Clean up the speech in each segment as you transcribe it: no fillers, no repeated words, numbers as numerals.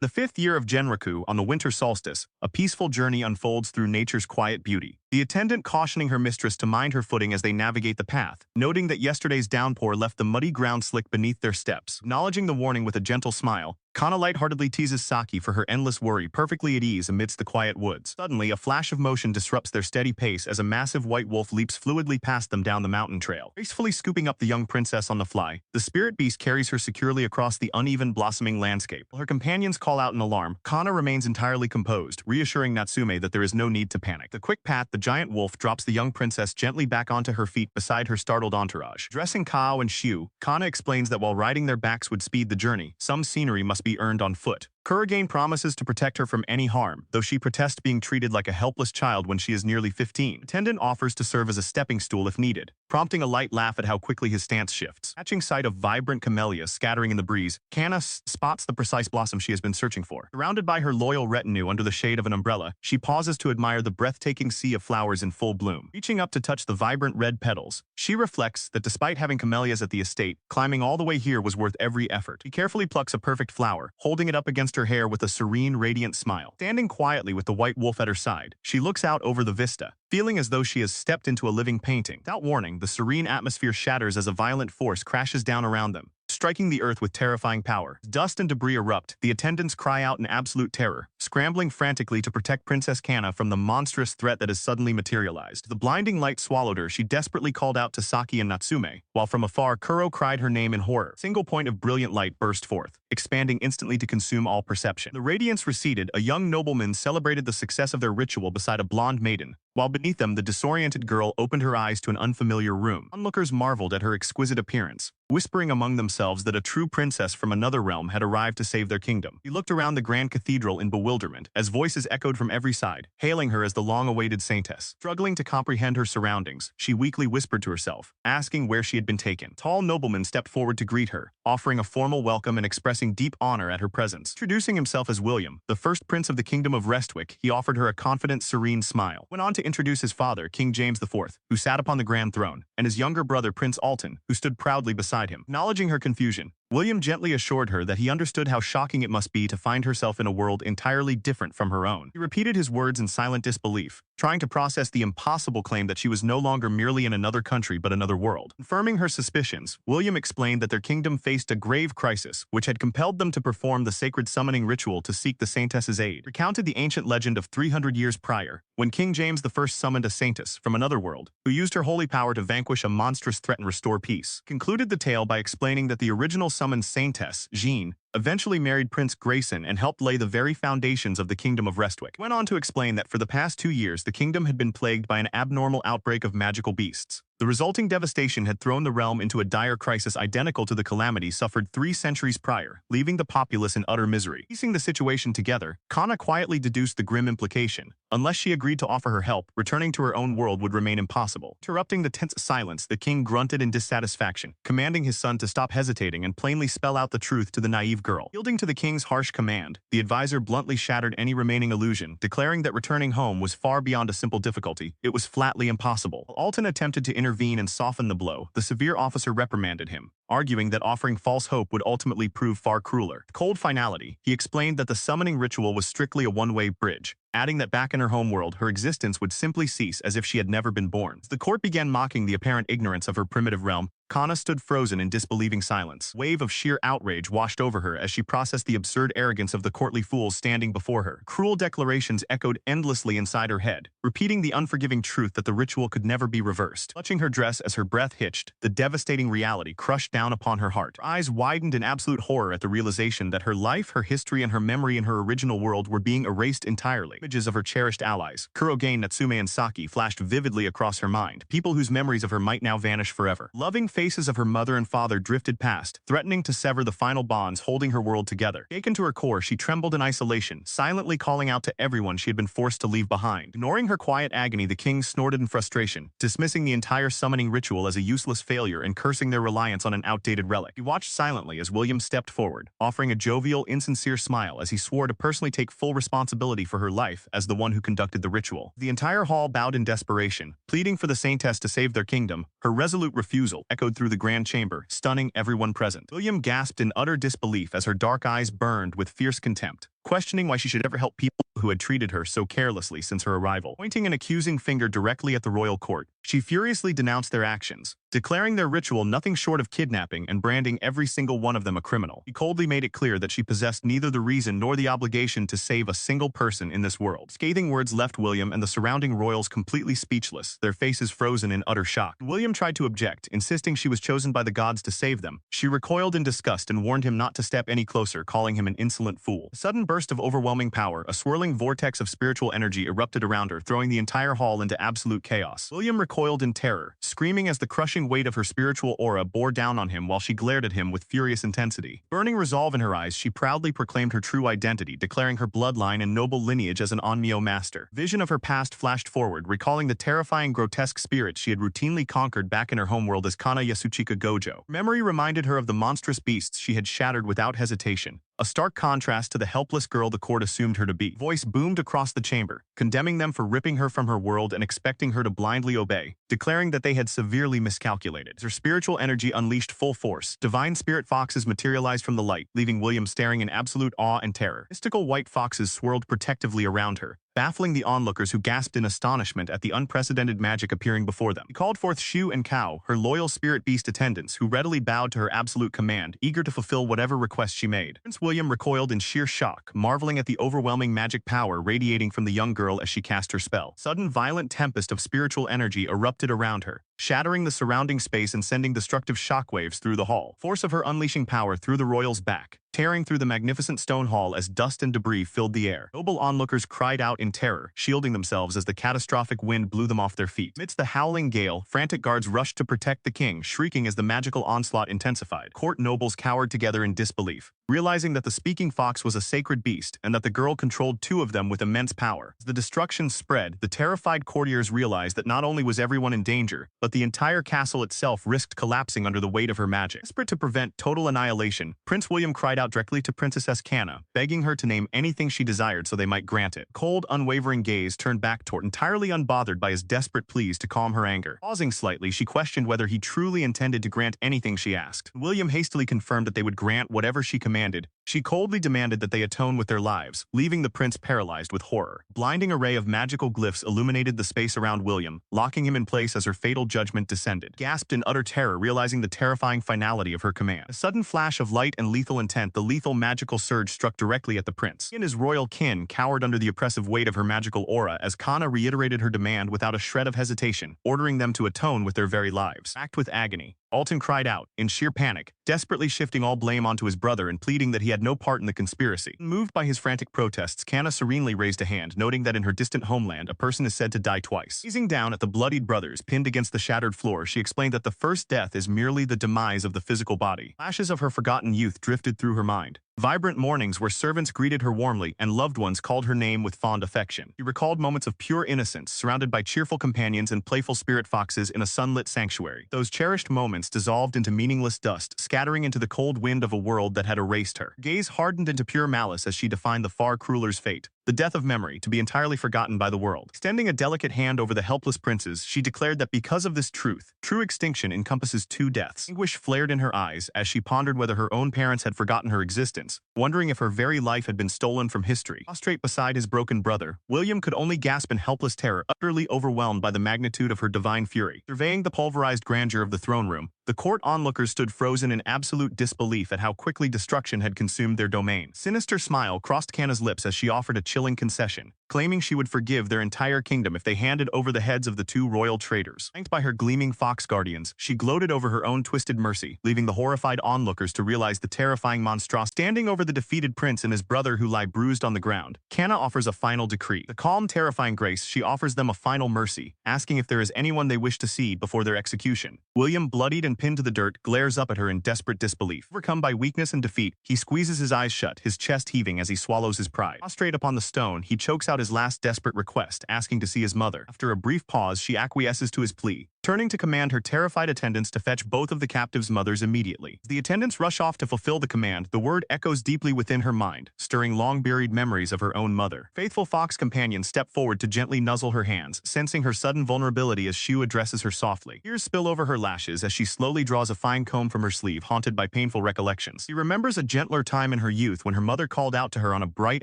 The fifth year of Genraku, on the winter solstice, a peaceful journey unfolds through nature's quiet beauty. The attendant cautioning her mistress to mind her footing as they navigate the path, noting that yesterday's downpour left the muddy ground slick beneath their steps. Acknowledging the warning with a gentle smile, Kana lightheartedly teases Saki for her endless worry, perfectly at ease amidst the quiet woods. Suddenly, a flash of motion disrupts their steady pace as a massive white wolf leaps fluidly past them down the mountain trail. Gracefully scooping up the young princess on the fly, the spirit beast carries her securely across the uneven, blossoming landscape. While her companions call out in alarm, Kana remains entirely composed, reassuring Natsume that there is no need to panic. The quick pat, the giant wolf drops the young princess gently back onto her feet beside her startled entourage. Addressing Kao and Shiu, Kana explains that while riding their backs would speed the journey, some scenery must be earned on foot. Kurogane promises to protect her from any harm, though she protests being treated like a helpless child when she is nearly 15. Attendant offers to serve as a stepping stool if needed, prompting a light laugh at how quickly his stance shifts. Catching sight of vibrant camellias scattering in the breeze, Kana spots the precise blossom she has been searching for. Surrounded by her loyal retinue under the shade of an umbrella, she pauses to admire the breathtaking sea of flowers in full bloom. Reaching up to touch the vibrant red petals, she reflects that despite having camellias at the estate, climbing all the way here was worth every effort. She carefully plucks a perfect flower, holding it up against her hair with a serene, radiant smile. Standing quietly with the white wolf at her side, she looks out over the vista, feeling as though she has stepped into a living painting. Without warning, the serene atmosphere shatters as a violent force crashes down around them, striking the earth with terrifying power. Dust and debris erupt, the attendants cry out in absolute terror, scrambling frantically to protect Princess Kana from the monstrous threat that has suddenly materialized. The blinding light swallowed her, she desperately called out to Saki and Natsume, while from afar Kuro cried her name in horror. A single point of brilliant light burst forth, expanding instantly to consume all perception. The radiance receded, a young nobleman celebrated the success of their ritual beside a blonde maiden, while beneath them the disoriented girl opened her eyes to an unfamiliar room. Onlookers marveled at her exquisite appearance, whispering among themselves that a true princess from another realm had arrived to save their kingdom. She looked around the grand cathedral in bewilderment, as voices echoed from every side, hailing her as the long-awaited saintess. Struggling to comprehend her surroundings, she weakly whispered to herself, asking where she had been taken. A tall nobleman stepped forward to greet her, offering a formal welcome and expressing deep honor at her presence. Introducing himself as William, the first prince of the kingdom of Restwick, he offered her a confident, serene smile. Went on to introduce his father, King James IV, who sat upon the grand throne, and his younger brother, Prince Alton, who stood proudly beside him. Acknowledging her confusion, William gently assured her that he understood how shocking it must be to find herself in a world entirely different from her own. He repeated his words in silent disbelief, trying to process the impossible claim that she was no longer merely in another country but another world. Confirming her suspicions, William explained that their kingdom faced a grave crisis, which had compelled them to perform the sacred summoning ritual to seek the Saintess's aid. Recounted the ancient legend of 300 years prior, when King James I summoned a Saintess from another world, who used her holy power to vanquish a monstrous threat and restore peace. Concluded the tale by explaining that the original summoned Saintess, Jean, eventually married Prince Grayson and helped lay the very foundations of the Kingdom of Restwick. Went on to explain that for the past 2 years the kingdom had been plagued by an abnormal outbreak of magical beasts. The resulting devastation had thrown the realm into a dire crisis identical to the calamity suffered 3 centuries prior, leaving the populace in utter misery. Piecing the situation together, Kana quietly deduced the grim implication. Unless she agreed to offer her help, returning to her own world would remain impossible. Interrupting the tense silence, the king grunted in dissatisfaction, commanding his son to stop hesitating and plainly spell out the truth to the naive girl. Yielding to the king's harsh command, the advisor bluntly shattered any remaining illusion, declaring that returning home was far beyond a simple difficulty. It was flatly impossible. While Alton attempted to intervene and soften the blow, the severe officer reprimanded him, arguing that offering false hope would ultimately prove far crueler. With cold finality, he explained that the summoning ritual was strictly a one-way bridge, adding that back in her homeworld, her existence would simply cease as if she had never been born. As the court began mocking the apparent ignorance of her primitive realm, Kana stood frozen in disbelieving silence. A wave of sheer outrage washed over her as she processed the absurd arrogance of the courtly fools standing before her. Cruel declarations echoed endlessly inside her head, repeating the unforgiving truth that the ritual could never be reversed. Clutching her dress as her breath hitched, the devastating reality crushed down upon her heart. Her eyes widened in absolute horror at the realization that her life, her history, and her memory in her original world were being erased entirely. Images of her cherished allies, Kurogane, Natsume, and Saki, flashed vividly across her mind, people whose memories of her might now vanish forever. Loving faces of her mother and father drifted past, threatening to sever the final bonds holding her world together. Shaken to her core, she trembled in isolation, silently calling out to everyone she had been forced to leave behind. Ignoring her quiet agony, the king snorted in frustration, dismissing the entire summoning ritual as a useless failure and cursing their reliance on an outdated relic. He watched silently as William stepped forward, offering a jovial, insincere smile as he swore to personally take full responsibility for her life as the one who conducted the ritual. The entire hall bowed in desperation, pleading for the Saintess to save their kingdom. Her resolute refusal echoed echoed through the grand chamber, stunning everyone present. William gasped in utter disbelief as her dark eyes burned with fierce contempt, questioning why she should ever help people who had treated her so carelessly since her arrival. Pointing an accusing finger directly at the royal court, she furiously denounced their actions, declaring their ritual nothing short of kidnapping and branding every single one of them a criminal. She coldly made it clear that she possessed neither the reason nor the obligation to save a single person in this world. Scathing words left William and the surrounding royals completely speechless, their faces frozen in utter shock. William tried to object, insisting she was chosen by the gods to save them. She recoiled in disgust and warned him not to step any closer, calling him an insolent fool. A sudden burst of overwhelming power, a swirling vortex of spiritual energy erupted around her, throwing the entire hall into absolute chaos. William recoiled in terror, screaming as the crushing weight of her spiritual aura bore down on him while she glared at him with furious intensity. Burning resolve in her eyes, she proudly proclaimed her true identity, declaring her bloodline and noble lineage as an onmyo master. Vision of her past flashed forward, recalling the terrifying grotesque spirits she had routinely conquered back in her homeworld as Kana Yasuchika Gojo. Memory reminded her of the monstrous beasts she had shattered without hesitation, a stark contrast to the helpless girl the court assumed her to be. Voice boomed across the chamber, condemning them for ripping her from her world and expecting her to blindly obey, declaring that they had severely miscalculated. As her spiritual energy unleashed full force, divine spirit foxes materialized from the light, leaving William staring in absolute awe and terror. Mystical white foxes swirled protectively around her, baffling the onlookers who gasped in astonishment at the unprecedented magic appearing before them. He called forth Shu and Kao, her loyal spirit beast attendants, who readily bowed to her absolute command, eager to fulfill whatever request she made. Prince William recoiled in sheer shock, marveling at the overwhelming magic power radiating from the young girl as she cast her spell. Sudden violent tempest of spiritual energy erupted around her, shattering the surrounding space and sending destructive shockwaves through the hall. Force of her unleashing power threw the royals back, tearing through the magnificent stone hall as dust and debris filled the air. Noble onlookers cried out in terror, shielding themselves as the catastrophic wind blew them off their feet. Amidst the howling gale, frantic guards rushed to protect the king, shrieking as the magical onslaught intensified. Court nobles cowered together in disbelief, realizing that the speaking fox was a sacred beast and that the girl controlled two of them with immense power. As the destruction spread, the terrified courtiers realized that not only was everyone in danger, but the entire castle itself risked collapsing under the weight of her magic. Desperate to prevent total annihilation, Prince William cried out directly to Princess Kana, begging her to name anything she desired so they might grant it. Cold, unwavering gaze turned back toward, entirely unbothered by his desperate pleas to calm her anger. Pausing slightly, she questioned whether he truly intended to grant anything she asked. William hastily confirmed that they would grant whatever she commanded. She coldly demanded that they atone with their lives, leaving the prince paralyzed with horror. A blinding array of magical glyphs illuminated the space around William, locking him in place as her fatal judgment descended. Gasped in utter terror, realizing the terrifying finality of her command. A sudden flash of light and lethal intent, the lethal magical surge struck directly at the prince. He and his royal kin cowered under the oppressive weight of her magical aura as Kana reiterated her demand without a shred of hesitation, ordering them to atone with their very lives. Racked with agony, Alton cried out, in sheer panic, desperately shifting all blame onto his brother and pleading that he had no part in the conspiracy. Moved by his frantic protests, Kana serenely raised a hand, noting that in her distant homeland, a person is said to die twice. Gazing down at the bloodied brothers pinned against the shattered floor, she explained that the first death is merely the demise of the physical body. Flashes of her forgotten youth drifted through her mind. Vibrant mornings where servants greeted her warmly and loved ones called her name with fond affection. She recalled moments of pure innocence, surrounded by cheerful companions and playful spirit foxes in a sunlit sanctuary. Those cherished moments dissolved into meaningless dust, scattering into the cold wind of a world that had erased her. Her gaze hardened into pure malice as she defined the far crueler's fate, the death of memory, to be entirely forgotten by the world. Extending a delicate hand over the helpless princes, she declared that because of this truth, true extinction encompasses two deaths. Anguish flared in her eyes as she pondered whether her own parents had forgotten her existence, wondering if her very life had been stolen from history. Prostrate beside his broken brother, William could only gasp in helpless terror, utterly overwhelmed by the magnitude of her divine fury. Surveying the pulverized grandeur of the throne room, the court onlookers stood frozen in absolute disbelief at how quickly destruction had consumed their domain. Sinister smile crossed Kana's lips as she offered a chilling concession, claiming she would forgive their entire kingdom if they handed over the heads of the two royal traitors. Flanked by her gleaming fox guardians, she gloated over her own twisted mercy, leaving the horrified onlookers to realize the terrifying monstrosity. Standing over the defeated prince and his brother who lie bruised on the ground, Kana offers a final decree. The calm, terrifying grace, she offers them a final mercy, asking if there is anyone they wish to see before their execution. William, bloodied and pinned to the dirt, glares up at her in desperate disbelief. Overcome by weakness and defeat, he squeezes his eyes shut, his chest heaving as he swallows his pride. Prostrate upon the stone, he chokes out his last desperate request, asking to see his mother. After a brief pause, she acquiesces to his plea, turning to command her terrified attendants to fetch both of the captives' mothers immediately. As the attendants rush off to fulfill the command, the word echoes deeply within her mind, stirring long-buried memories of her own mother. Faithful fox companions step forward to gently nuzzle her hands, sensing her sudden vulnerability as Shu addresses her softly. Tears spill over her lashes as she slowly draws a fine comb from her sleeve, haunted by painful recollections. She remembers a gentler time in her youth when her mother called out to her on a bright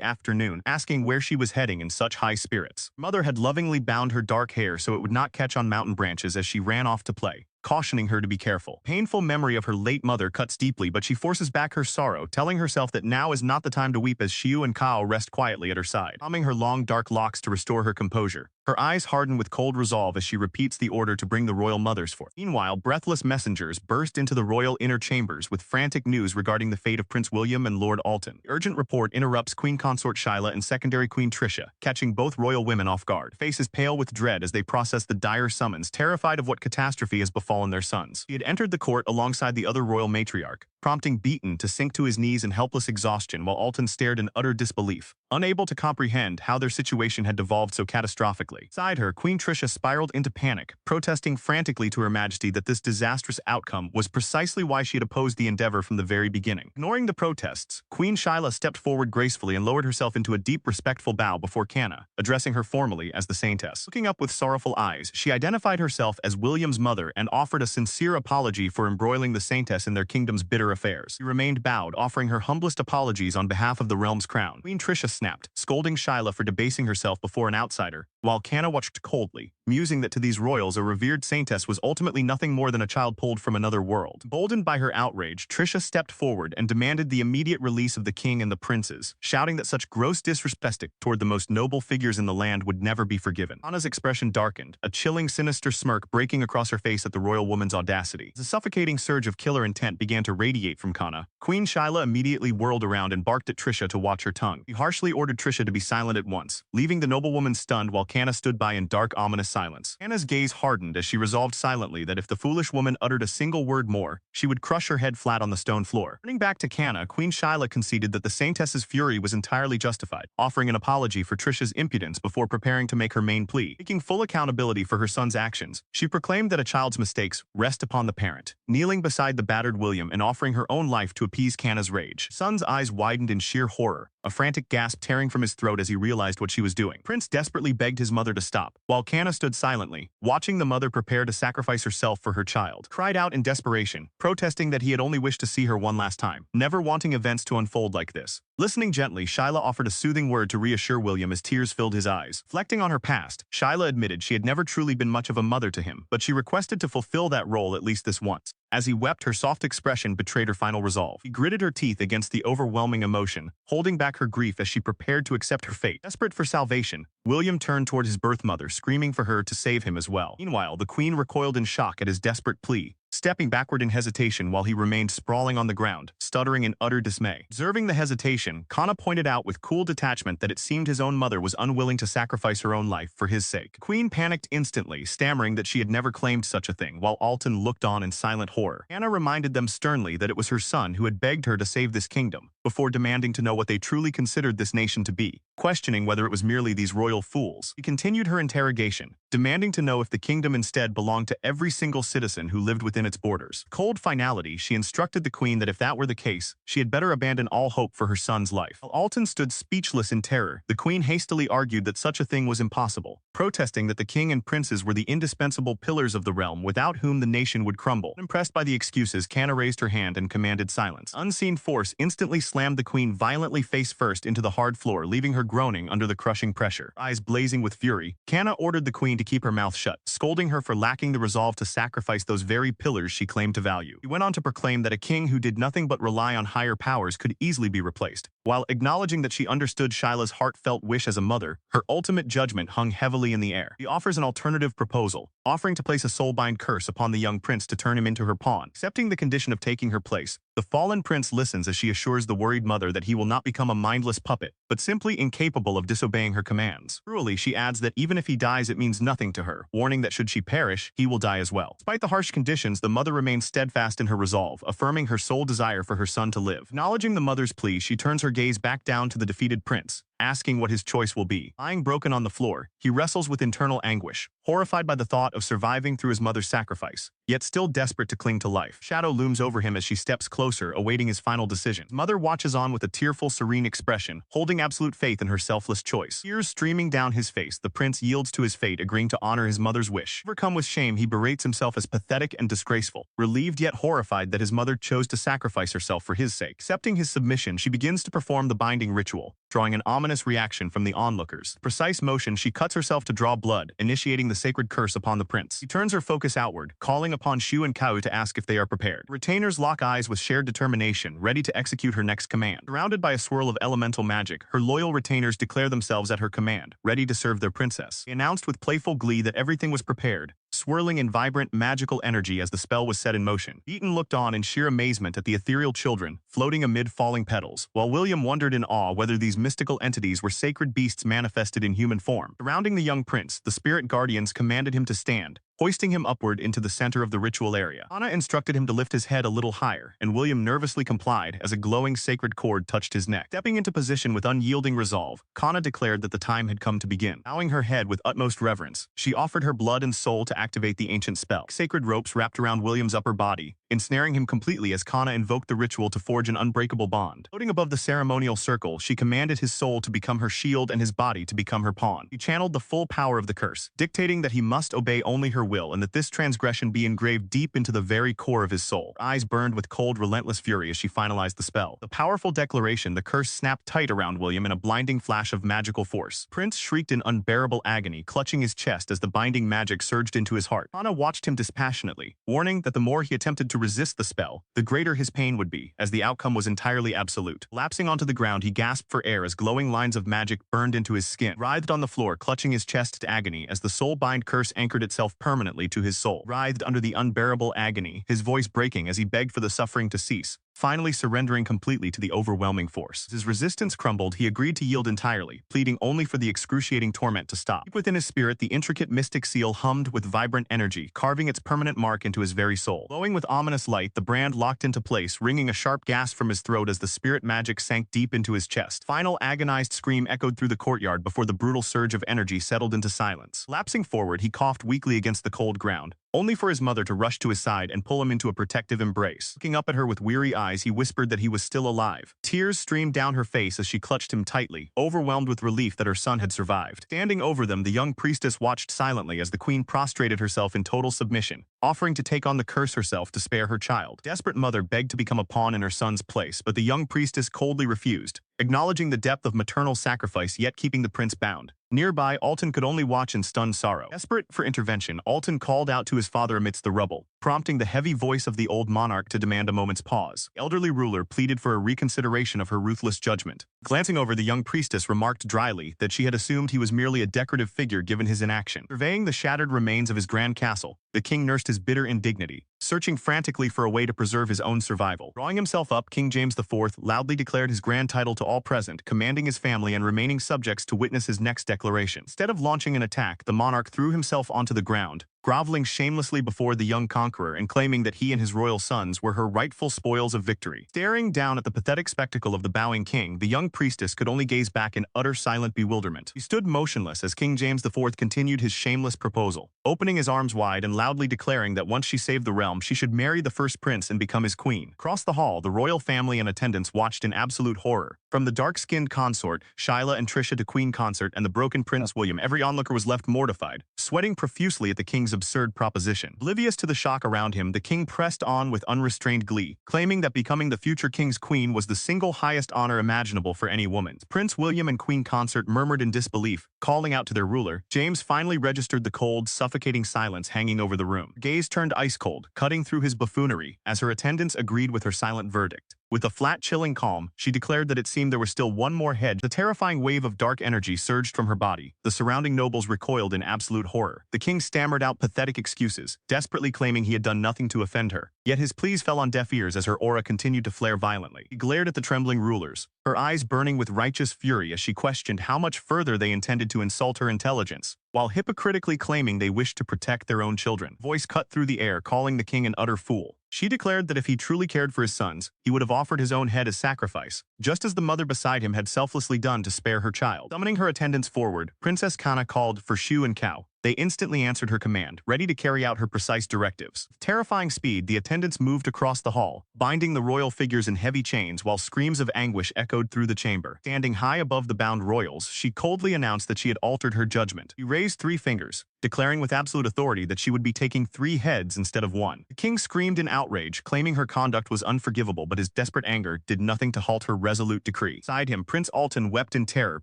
afternoon, asking where she was heading in such high spirits. Her mother had lovingly bound her dark hair so it would not catch on mountain branches as she ran off to play, cautioning her to be careful. Painful memory of her late mother cuts deeply, but she forces back her sorrow, telling herself that now is not the time to weep as Xiu and Kao rest quietly at her side, combing her long dark locks to restore her composure. Her eyes harden with cold resolve as she repeats the order to bring the royal mothers forth. Meanwhile, breathless messengers burst into the royal inner chambers with frantic news regarding the fate of Prince William and Lord Alton. The urgent report interrupts Queen Consort Shyla and secondary Queen Trisha, catching both royal women off guard. Faces pale with dread as they process the dire summons, terrified of what catastrophe has befallen their sons. He had entered the court alongside the other royal matriarch, prompting Beaton to sink to his knees in helpless exhaustion while Alton stared in utter disbelief, unable to comprehend how their situation had devolved so catastrophically. Beside her, Queen Trisha spiraled into panic, protesting frantically to Her Majesty that this disastrous outcome was precisely why she had opposed the endeavor from the very beginning. Ignoring the protests, Queen Shyla stepped forward gracefully and lowered herself into a deep respectful bow before Canna, addressing her formally as the Saintess. Looking up with sorrowful eyes, she identified herself as William's mother and offered a sincere apology for embroiling the Saintess in their kingdom's bitter affairs. She remained bowed, offering her humblest apologies on behalf of the realm's crown. Queen Trisha snapped, scolding Shyla for debasing herself before an outsider, while Canna watched coldly, musing that to these royals a revered Saintess was ultimately nothing more than a child pulled from another world. Emboldened by her outrage, Trisha stepped forward and demanded the immediate release of the king and the princes, shouting that such gross disrespect toward the most noble figures in the land would never be forgiven. Anna's expression darkened, a chilling, sinister smirk breaking across her face at the royal woman's audacity. As a suffocating surge of killer intent began to radiate from Kana, Queen Shyla immediately whirled around and barked at Trisha to watch her tongue. He harshly ordered Trisha to be silent at once, leaving the noblewoman stunned while Canna stood by in dark, ominous silence. Canna's gaze hardened as she resolved silently that if the foolish woman uttered a single word more, she would crush her head flat on the stone floor. Turning back to Canna, Queen Shyla conceded that the Saintess's fury was entirely justified, offering an apology for Trisha's impudence before preparing to make her main plea. Taking full accountability for her son's actions, she proclaimed that a child's mistakes rest upon the parent, kneeling beside the battered William and offering her own life to appease Canna's rage. Son's eyes widened in sheer horror, a frantic gasp tearing from his throat as he realized what she was doing. Prince desperately begged his mother to stop, while Canna stood silently, watching the mother prepare to sacrifice herself for her child. Cried out in desperation, protesting that he had only wished to see her one last time, never wanting events to unfold like this. Listening gently, Shyla offered a soothing word to reassure William as tears filled his eyes. Reflecting on her past, Shyla admitted she had never truly been much of a mother to him, but she requested to fulfill that role at least this once. As he wept, her soft expression betrayed her final resolve. She gritted her teeth against the overwhelming emotion, holding back her grief as she prepared to accept her fate. Desperate for salvation, William turned toward his birth mother, screaming for her to save him as well. Meanwhile, the queen recoiled in shock at his desperate plea, stepping backward in hesitation while he remained sprawling on the ground, stuttering in utter dismay. Observing the hesitation, Kana pointed out with cool detachment that it seemed his own mother was unwilling to sacrifice her own life for his sake. The queen panicked instantly, stammering that she had never claimed such a thing, while Alton looked on in silent horror. Anna reminded them sternly that it was her son who had begged her to save this kingdom, before demanding to know what they truly considered this nation to be, questioning whether it was merely these royal fools. She continued her interrogation, demanding to know if the kingdom instead belonged to every single citizen who lived within its borders. Cold finality, she instructed the queen that if that were the case, she had better abandon all hope for her son's life. While Alton stood speechless in terror, the queen hastily argued that such a thing was impossible, protesting that the king and princes were the indispensable pillars of the realm without whom the nation would crumble. Impressed by the excuses, Canna raised her hand and commanded silence. Unseen force instantly slammed the queen violently face first into the hard floor, leaving her groaning under the crushing pressure. Eyes blazing with fury, Canna ordered the queen to keep her mouth shut, scolding her for lacking the resolve to sacrifice those very pillars she claimed to value. He went on to proclaim that a king who did nothing but rely on higher powers could easily be replaced. While acknowledging that she understood Shyla's heartfelt wish as a mother, her ultimate judgment hung heavily in the air. He offers an alternative proposal, offering to place a soulbind curse upon the young prince to turn him into her pawn. Accepting the condition of taking her place, the fallen prince listens as she assures the worried mother that he will not become a mindless puppet, but simply incapable of disobeying her commands. Cruelly, she adds that even if he dies, it means nothing to her, warning that should she perish, he will die as well. Despite the harsh conditions, the mother remains steadfast in her resolve, affirming her sole desire for her son to live. Acknowledging the mother's plea, she turns her gaze back down to the defeated prince, asking what his choice will be. Lying broken on the floor, he wrestles with internal anguish, horrified by the thought of surviving through his mother's sacrifice, yet still desperate to cling to life. Shadow looms over him as she steps closer, awaiting his final decision. His mother watches on with a tearful, serene expression, holding absolute faith in her selfless choice. Tears streaming down his face, the prince yields to his fate, agreeing to honor his mother's wish. Overcome with shame, he berates himself as pathetic and disgraceful, relieved yet horrified that his mother chose to sacrifice herself for his sake. Accepting his submission, she begins to perform the binding ritual, drawing an ominous reaction from the onlookers. Precise motion, she cuts herself to draw blood, initiating the sacred curse upon the prince. She turns her focus outward, calling upon Shu and Kao to ask if they are prepared. Retainers lock eyes with shared determination, ready to execute her next command. Surrounded by a swirl of elemental magic, her loyal retainers declare themselves at her command, ready to serve their princess. They announced with playful glee that everything was prepared, swirling in vibrant, magical energy as the spell was set in motion. Eaton looked on in sheer amazement at the ethereal children, floating amid falling petals, while William wondered in awe whether these mystical entities were sacred beasts manifested in human form. Surrounding the young prince, the spirit guardians commanded him to stand, hoisting him upward into the center of the ritual area. Anna instructed him to lift his head a little higher, and William nervously complied as a glowing sacred cord touched his neck. Stepping into position with unyielding resolve, Kana declared that the time had come to begin. Bowing her head with utmost reverence, she offered her blood and soul to activate the ancient spell. Sacred ropes wrapped around William's upper body, ensnaring him completely as Kana invoked the ritual to forge an unbreakable bond. Floating above the ceremonial circle, she commanded his soul to become her shield and his body to become her pawn. He channeled the full power of the curse, dictating that he must obey only her will and that this transgression be engraved deep into the very core of his soul. Her eyes burned with cold, relentless fury as she finalized the spell. The powerful declaration, the curse snapped tight around William in a blinding flash of magical force. Prince shrieked in unbearable agony, clutching his chest as the binding magic surged into his heart. Anna watched him dispassionately, warning that the more he attempted to resist the spell, the greater his pain would be, as the outcome was entirely absolute. Lapsing onto the ground, he gasped for air as glowing lines of magic burned into his skin. Writhed on the floor, clutching his chest to agony as the soul-bind curse anchored itself permanently to his soul. Writhed under the unbearable agony, his voice breaking as he begged for the suffering to cease, finally surrendering completely to the overwhelming force. As his resistance crumbled, he agreed to yield entirely, pleading only for the excruciating torment to stop. Deep within his spirit, the intricate mystic seal hummed with vibrant energy, carving its permanent mark into his very soul. Glowing with ominous light, the brand locked into place, ringing a sharp gasp from his throat as the spirit magic sank deep into his chest. Final agonized scream echoed through the courtyard before the brutal surge of energy settled into silence. Lapsing forward, he coughed weakly against the cold ground, only for his mother to rush to his side and pull him into a protective embrace. Looking up at her with weary eyes, he whispered that he was still alive. Tears streamed down her face as she clutched him tightly, overwhelmed with relief that her son had survived. Standing over them, the young priestess watched silently as the queen prostrated herself in total submission, offering to take on the curse herself to spare her child. Desperate mother begged to become a pawn in her son's place, but the young priestess coldly refused, acknowledging the depth of maternal sacrifice yet keeping the prince bound. Nearby, Alton could only watch in stunned sorrow. Desperate for intervention, Alton called out to his father amidst the rubble, prompting the heavy voice of the old monarch to demand a moment's pause. The elderly ruler pleaded for a reconsideration of her ruthless judgment. Glancing over, the young priestess remarked dryly that she had assumed he was merely a decorative figure given his inaction. Surveying the shattered remains of his grand castle, the king nursed his bitter indignity, searching frantically for a way to preserve his own survival. Drawing himself up, King James IV loudly declared his grand title to all present, commanding his family and remaining subjects to witness his next declaration. Instead of launching an attack, the monarch threw himself onto the ground, groveling shamelessly before the young conqueror and claiming that he and his royal sons were her rightful spoils of victory. Staring down at the pathetic spectacle of the bowing king, the young priestess could only gaze back in utter silent bewilderment. He stood motionless as King James IV continued his shameless proposal, opening his arms wide and loudly declaring that once she saved the realm, she should marry the first prince and become his queen. Across the hall, the royal family and attendants watched in absolute horror. From the dark-skinned consort, Shyla and Trisha, to Queen Consort and the broken Prince William, every onlooker was left mortified, sweating profusely at the king's absurd proposition. Oblivious to the shock around him, the king pressed on with unrestrained glee, claiming that becoming the future king's queen was the single highest honor imaginable for any woman. Prince William and Queen Consort murmured in disbelief, calling out to their ruler. James finally registered the cold, suffocating silence hanging over the room. Her gaze turned ice-cold, cutting through his buffoonery, as her attendants agreed with her silent verdict. With a flat, chilling calm, she declared that it seemed there was still one more hedge. The terrifying wave of dark energy surged from her body. The surrounding nobles recoiled in absolute horror. The king stammered out pathetic excuses, desperately claiming he had done nothing to offend her. Yet his pleas fell on deaf ears as her aura continued to flare violently. He glared at the trembling rulers, her eyes burning with righteous fury as she questioned how much further they intended to insult her intelligence. while hypocritically claiming they wished to protect their own children. Voice cut through the air, calling the king an utter fool. She declared that if he truly cared for his sons, he would have offered his own head as sacrifice, just as the mother beside him had selflessly done to spare her child. Summoning her attendants forward, Princess Kana called for Shu and Kao. They instantly answered her command, ready to carry out her precise directives. With terrifying speed, the attendants moved across the hall, binding the royal figures in heavy chains while screams of anguish echoed through the chamber. Standing high above the bound royals, she coldly announced that she had altered her judgment. She raised 3 fingers, declaring with absolute authority that she would be taking 3 heads instead of 1. The king screamed in outrage, claiming her conduct was unforgivable, but his desperate anger did nothing to halt her resolute decree. Beside him, Prince Alton wept in terror,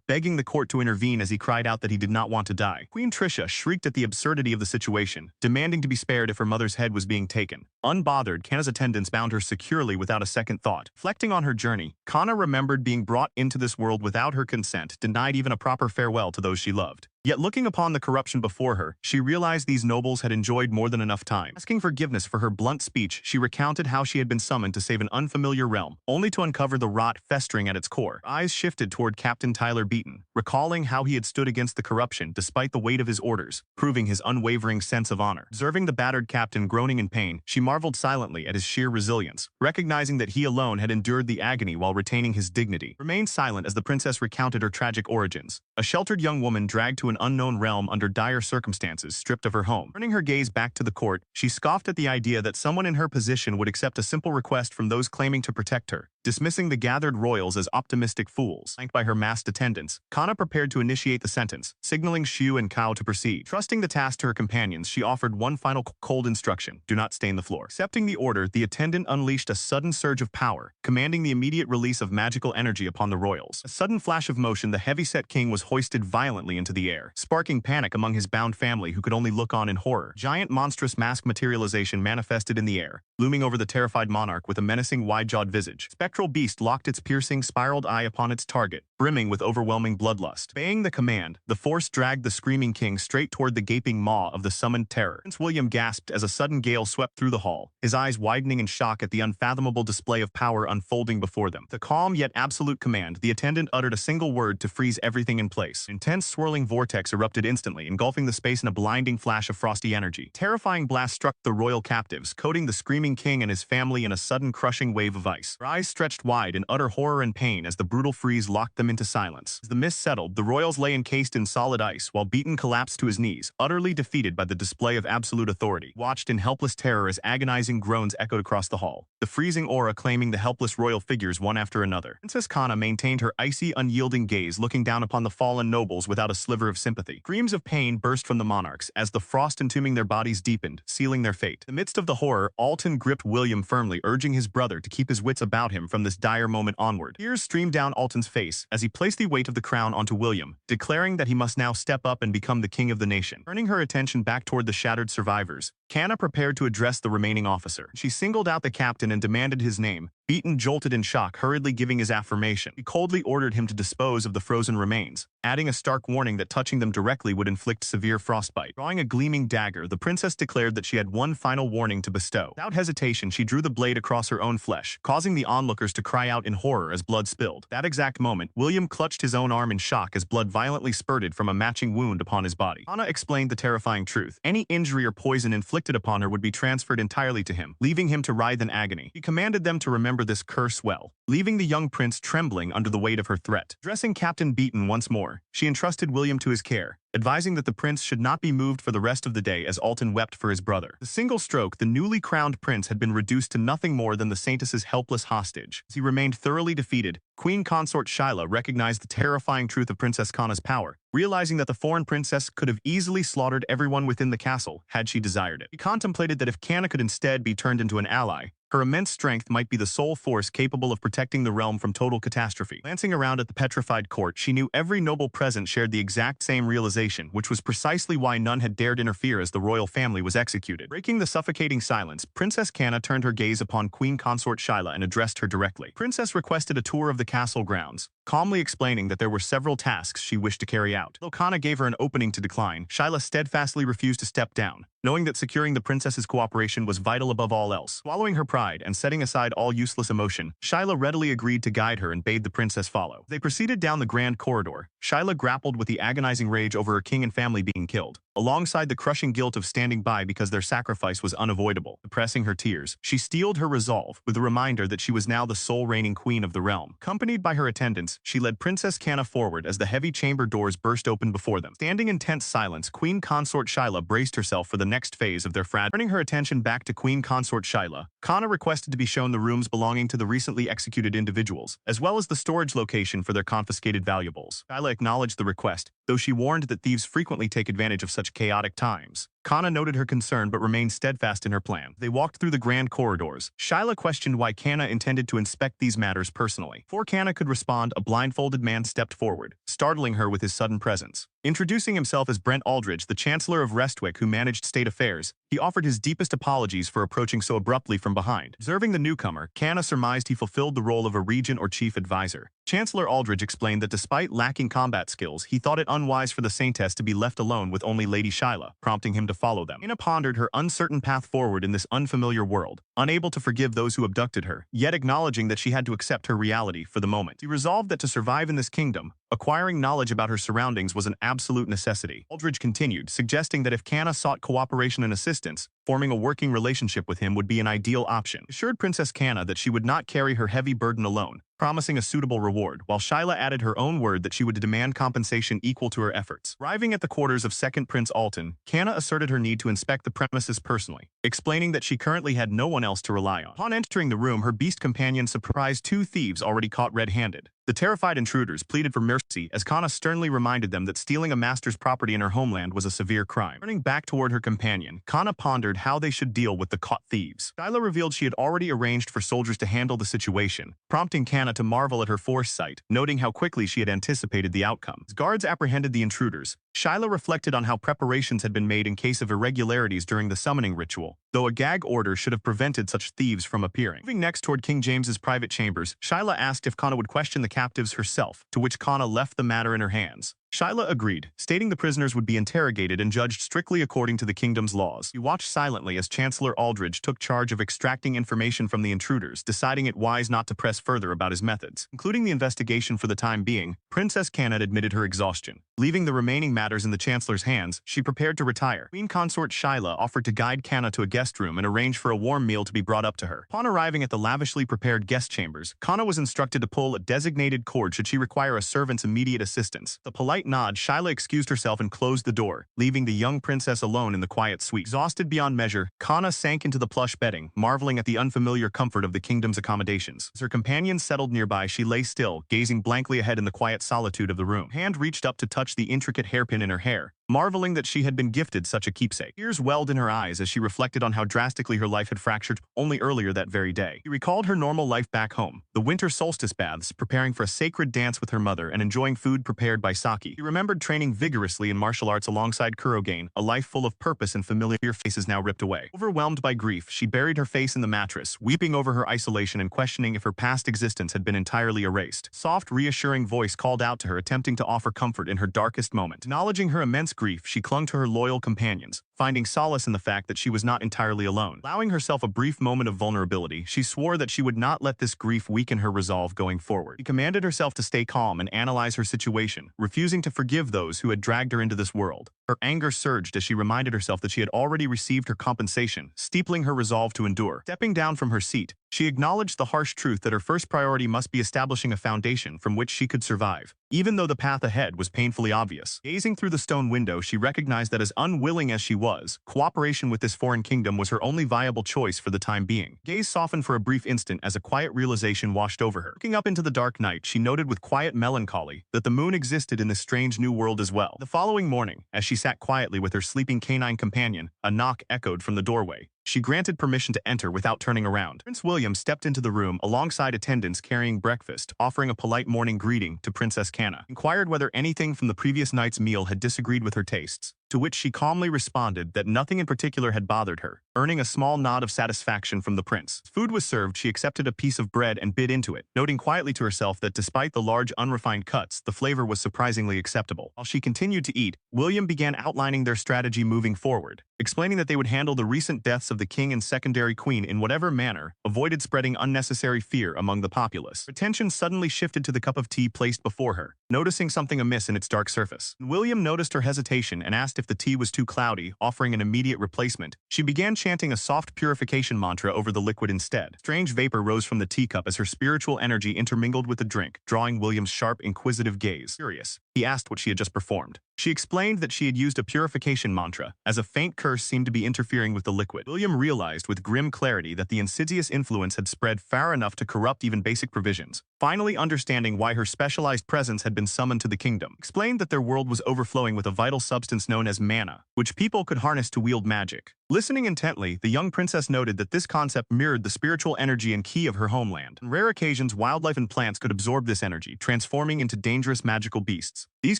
begging the court to intervene as he cried out that he did not want to die. Queen Trisha shrieked at the absurdity of the situation, demanding to be spared if her mother's head was being taken. Unbothered, Kana's attendants bound her securely without a second thought. Reflecting on her journey, Kana remembered being brought into this world without her consent, denied even a proper farewell to those she loved. Yet looking upon the corruption before her, she realized these nobles had enjoyed more than enough time. Asking forgiveness for her blunt speech, she recounted how she had been summoned to save an unfamiliar realm, only to uncover the rot festering at its core. Her eyes shifted toward Captain Tyler Beaton, recalling how he had stood against the corruption despite the weight of his orders, proving his unwavering sense of honor. Observing the battered captain groaning in pain, she marveled silently at his sheer resilience, recognizing that he alone had endured the agony while retaining his dignity. Remained silent as the princess recounted her tragic origins. A sheltered young woman dragged to an unknown realm under dire circumstances, stripped of her home. Turning her gaze back to the court, she scoffed at the idea that someone in her position would accept a simple request from those claiming to protect her, dismissing the gathered royals as optimistic fools. Flanked by her masked attendants, Kana prepared to initiate the sentence, signaling Shu and Kao to proceed. Trusting the task to her companions, she offered one final cold instruction: do not stain the floor. Accepting the order, the attendant unleashed a sudden surge of power, commanding the immediate release of magical energy upon the royals. A sudden flash of motion, the heavy-set king was hoisted violently into the air, sparking panic among his bound family who could only look on in horror. Giant monstrous mask materialization manifested in the air, looming over the terrified monarch with a menacing wide-jawed visage. Spectral beast locked its piercing, spiraled eye upon its target, brimming with overwhelming bloodlust. Obeying the command, the force dragged the screaming king straight toward the gaping maw of the summoned terror. Prince William gasped as a sudden gale swept through the hall, his eyes widening in shock at the unfathomable display of power unfolding before them. The calm yet absolute command, the attendant uttered a single word to freeze everything in place. Intense swirling vortex erupted instantly, engulfing the space in a blinding flash of frosty energy. Terrifying blast struck the royal captives, coating the screaming king and his family in a sudden crushing wave of ice. Their eyes stretched wide in utter horror and pain as the brutal freeze locked them into silence. As the mist settled, the royals lay encased in solid ice, while Beaton collapsed to his knees, utterly defeated by the display of absolute authority. Watched in helpless terror as agonizing groans echoed across the hall, the freezing aura claiming the helpless royal figures one after another. Princess Kana maintained her icy, unyielding gaze, looking down upon the fallen nobles without a sliver of sympathy. Screams of pain burst from the monarchs as the frost entombing their bodies deepened, sealing their fate. In the midst of the horror, Alton gripped William firmly, urging his brother to keep his wits about him from this dire moment onward. Tears streamed down Alton's face as he placed the weight of the crown onto William, declaring that he must now step up and become the king of the nation. Turning her attention back toward the shattered survivors, Kana prepared to address the remaining officer. She singled out the captain and demanded his name. Beaton jolted in shock, hurriedly giving his affirmation. He coldly ordered him to dispose of the frozen remains, adding a stark warning that touching them directly would inflict severe frostbite. Drawing a gleaming dagger, the princess declared that she had one final warning to bestow. Without hesitation, she drew the blade across her own flesh, causing the onlookers to cry out in horror as blood spilled. That exact moment, William clutched his own arm in shock as blood violently spurted from a matching wound upon his body. Kana explained the terrifying truth. Any injury or poison inflicted upon her would be transferred entirely to him, leaving him to writhe in agony. He commanded them to remember this curse well, leaving the young prince trembling under the weight of her threat. Addressing Captain Beaton once more, she entrusted William to his care, advising that the prince should not be moved for the rest of the day as Alton wept for his brother. The single stroke, the newly crowned prince had been reduced to nothing more than the Saintess's helpless hostage. As he remained thoroughly defeated, Queen Consort Shyla recognized the terrifying truth of Princess Kana's power, realizing that the foreign princess could have easily slaughtered everyone within the castle had she desired it. He contemplated that if Kana could instead be turned into an ally, her immense strength might be the sole force capable of protecting the realm from total catastrophe. Glancing around at the petrified court, she knew every noble present shared the exact same realization, which was precisely why none had dared interfere as the royal family was executed. Breaking the suffocating silence, Princess Kana turned her gaze upon Queen Consort Shyla and addressed her directly. Princess requested a tour of the castle grounds, calmly explaining that there were several tasks she wished to carry out. Though Kana gave her an opening to decline, Shyla steadfastly refused to step down, knowing that securing the princess's cooperation was vital above all else. Swallowing her pride and setting aside all useless emotion, Shyla readily agreed to guide her and bade the princess follow. They proceeded down the grand corridor, Shyla grappled with the agonizing rage over her king and family being killed, alongside the crushing guilt of standing by because their sacrifice was unavoidable. Suppressing her tears, she steeled her resolve with the reminder that she was now the sole reigning queen of the realm. Accompanied by her attendants, she led Princess Kana forward as the heavy chamber doors burst open before them. Standing in tense silence, Queen Consort Shyla braced herself for the next phase of their fragile. Turning her attention back to Queen Consort Shyla, Kana requested to be shown the rooms belonging to the recently executed individuals, as well as the storage location for their confiscated valuables. Shyla acknowledged the request, though she warned that thieves frequently take advantage of such chaotic times. Kana noted her concern but remained steadfast in her plan. They walked through the grand corridors. Shyla questioned why Kana intended to inspect these matters personally. Before Kana could respond, a blindfolded man stepped forward, startling her with his sudden presence. Introducing himself as Brent Aldridge, the Chancellor of Restwick who managed state affairs, he offered his deepest apologies for approaching so abruptly from behind. Observing the newcomer, Kana surmised he fulfilled the role of a regent or chief advisor. Chancellor Aldridge explained that despite lacking combat skills, he thought it unwise for the Saintess to be left alone with only Lady Shyla, prompting him to follow them. Kana pondered her uncertain path forward in this unfamiliar world, unable to forgive those who abducted her, yet acknowledging that she had to accept her reality for the moment. She resolved that to survive in this kingdom, acquiring knowledge about her surroundings was an absolute necessity. Aldridge continued, suggesting that if Kana sought cooperation and assistance, forming a working relationship with him would be an ideal option. He assured Princess Kana that she would not carry her heavy burden alone, promising a suitable reward, while Shyla added her own word that she would demand compensation equal to her efforts. Arriving at the quarters of Second Prince Alton, Kana asserted her need to inspect the premises personally, explaining that she currently had no one else to rely on. Upon entering the room, her beast companion surprised two thieves already caught red-handed. The terrified intruders pleaded for mercy as Kana sternly reminded them that stealing a master's property in her homeland was a severe crime. Turning back toward her companion, Kana pondered how they should deal with the caught thieves. Shyla revealed she had already arranged for soldiers to handle the situation, prompting Kana to marvel at her foresight, noting how quickly she had anticipated the outcome. As guards apprehended the intruders, Shyla reflected on how preparations had been made in case of irregularities during the summoning ritual, though a gag order should have prevented such thieves from appearing. Moving next toward King James's private chambers, Shyla asked if Kana would question the captives herself, to which Kana left the matter in her hands. Shyla agreed, stating the prisoners would be interrogated and judged strictly according to the kingdom's laws. He watched silently as Chancellor Aldridge took charge of extracting information from the intruders, deciding it wise not to press further about his methods. Including the investigation for the time being, Princess Kana admitted her exhaustion. Leaving the remaining matters in the Chancellor's hands, she prepared to retire. Queen Consort Shyla offered to guide Kana to a guest room and arrange for a warm meal to be brought up to her. Upon arriving at the lavishly prepared guest chambers, Kana was instructed to pull a designated cord should she require a servant's immediate assistance. The polite nod, Shyla excused herself and closed the door, leaving the young princess alone in the quiet suite. Exhausted beyond measure, Kana sank into the plush bedding, marveling at the unfamiliar comfort of the kingdom's accommodations. As her companion settled nearby, she lay still, gazing blankly ahead in the quiet solitude of the room. Her hand reached up to touch the intricate hairpin in her hair, marveling that she had been gifted such a keepsake. Tears welled in her eyes as she reflected on how drastically her life had fractured only earlier that very day. She recalled her normal life back home, the winter solstice baths, preparing for a sacred dance with her mother, and enjoying food prepared by Saki. She remembered training vigorously in martial arts alongside Kurogain, a life full of purpose and familiar faces now ripped away. Overwhelmed by grief, she buried her face in the mattress, weeping over her isolation and questioning if her past existence had been entirely erased. Soft, reassuring voice called out to her, attempting to offer comfort in her darkest moment. Acknowledging her immense grief, she clung to her loyal companions, finding solace in the fact that she was not entirely alone. Allowing herself a brief moment of vulnerability, she swore that she would not let this grief weaken her resolve going forward. She commanded herself to stay calm and analyze her situation, refusing to forgive those who had dragged her into this world. Her anger surged as she reminded herself that she had already received her compensation, steepling her resolve to endure. Stepping down from her seat, she acknowledged the harsh truth that her first priority must be establishing a foundation from which she could survive, even though the path ahead was painfully obvious. Gazing through the stone window, she recognized that as unwilling as she was, cooperation with this foreign kingdom was her only viable choice for the time being. Gaze softened for a brief instant as a quiet realization washed over her. Looking up into the dark night, she noted with quiet melancholy that the moon existed in this strange new world as well. The following morning, as she sat quietly with her sleeping canine companion, a knock echoed from the doorway. She granted permission to enter without turning around. Prince William stepped into the room alongside attendants carrying breakfast, offering a polite morning greeting to Princess Kana. Inquired whether anything from the previous night's meal had disagreed with her tastes, to which she calmly responded that nothing in particular had bothered her, earning a small nod of satisfaction from the prince. As food was served, she accepted a piece of bread and bit into it, noting quietly to herself that despite the large unrefined cuts, the flavor was surprisingly acceptable. While she continued to eat, William began outlining their strategy moving forward, explaining that they would handle the recent deaths of the king and secondary queen in whatever manner, avoided spreading unnecessary fear among the populace. Her attention suddenly shifted to the cup of tea placed before her, noticing something amiss in its dark surface. William noticed her hesitation and asked if the tea was too cloudy, offering an immediate replacement. She began chanting a soft purification mantra over the liquid instead. Strange vapor rose from the teacup as her spiritual energy intermingled with the drink, drawing William's sharp, inquisitive gaze. Curious, he asked what she had just performed. She explained that she had used a purification mantra, as a faint curse seemed to be interfering with the liquid. William realized with grim clarity that the insidious influence had spread far enough to corrupt even basic provisions. Finally understanding why her specialized presence had been summoned to the kingdom, explained that their world was overflowing with a vital substance known as manna, which people could harness to wield magic. Listening intently, the young princess noted that this concept mirrored the spiritual energy and ki of her homeland. On rare occasions, wildlife and plants could absorb this energy, transforming into dangerous magical beasts. These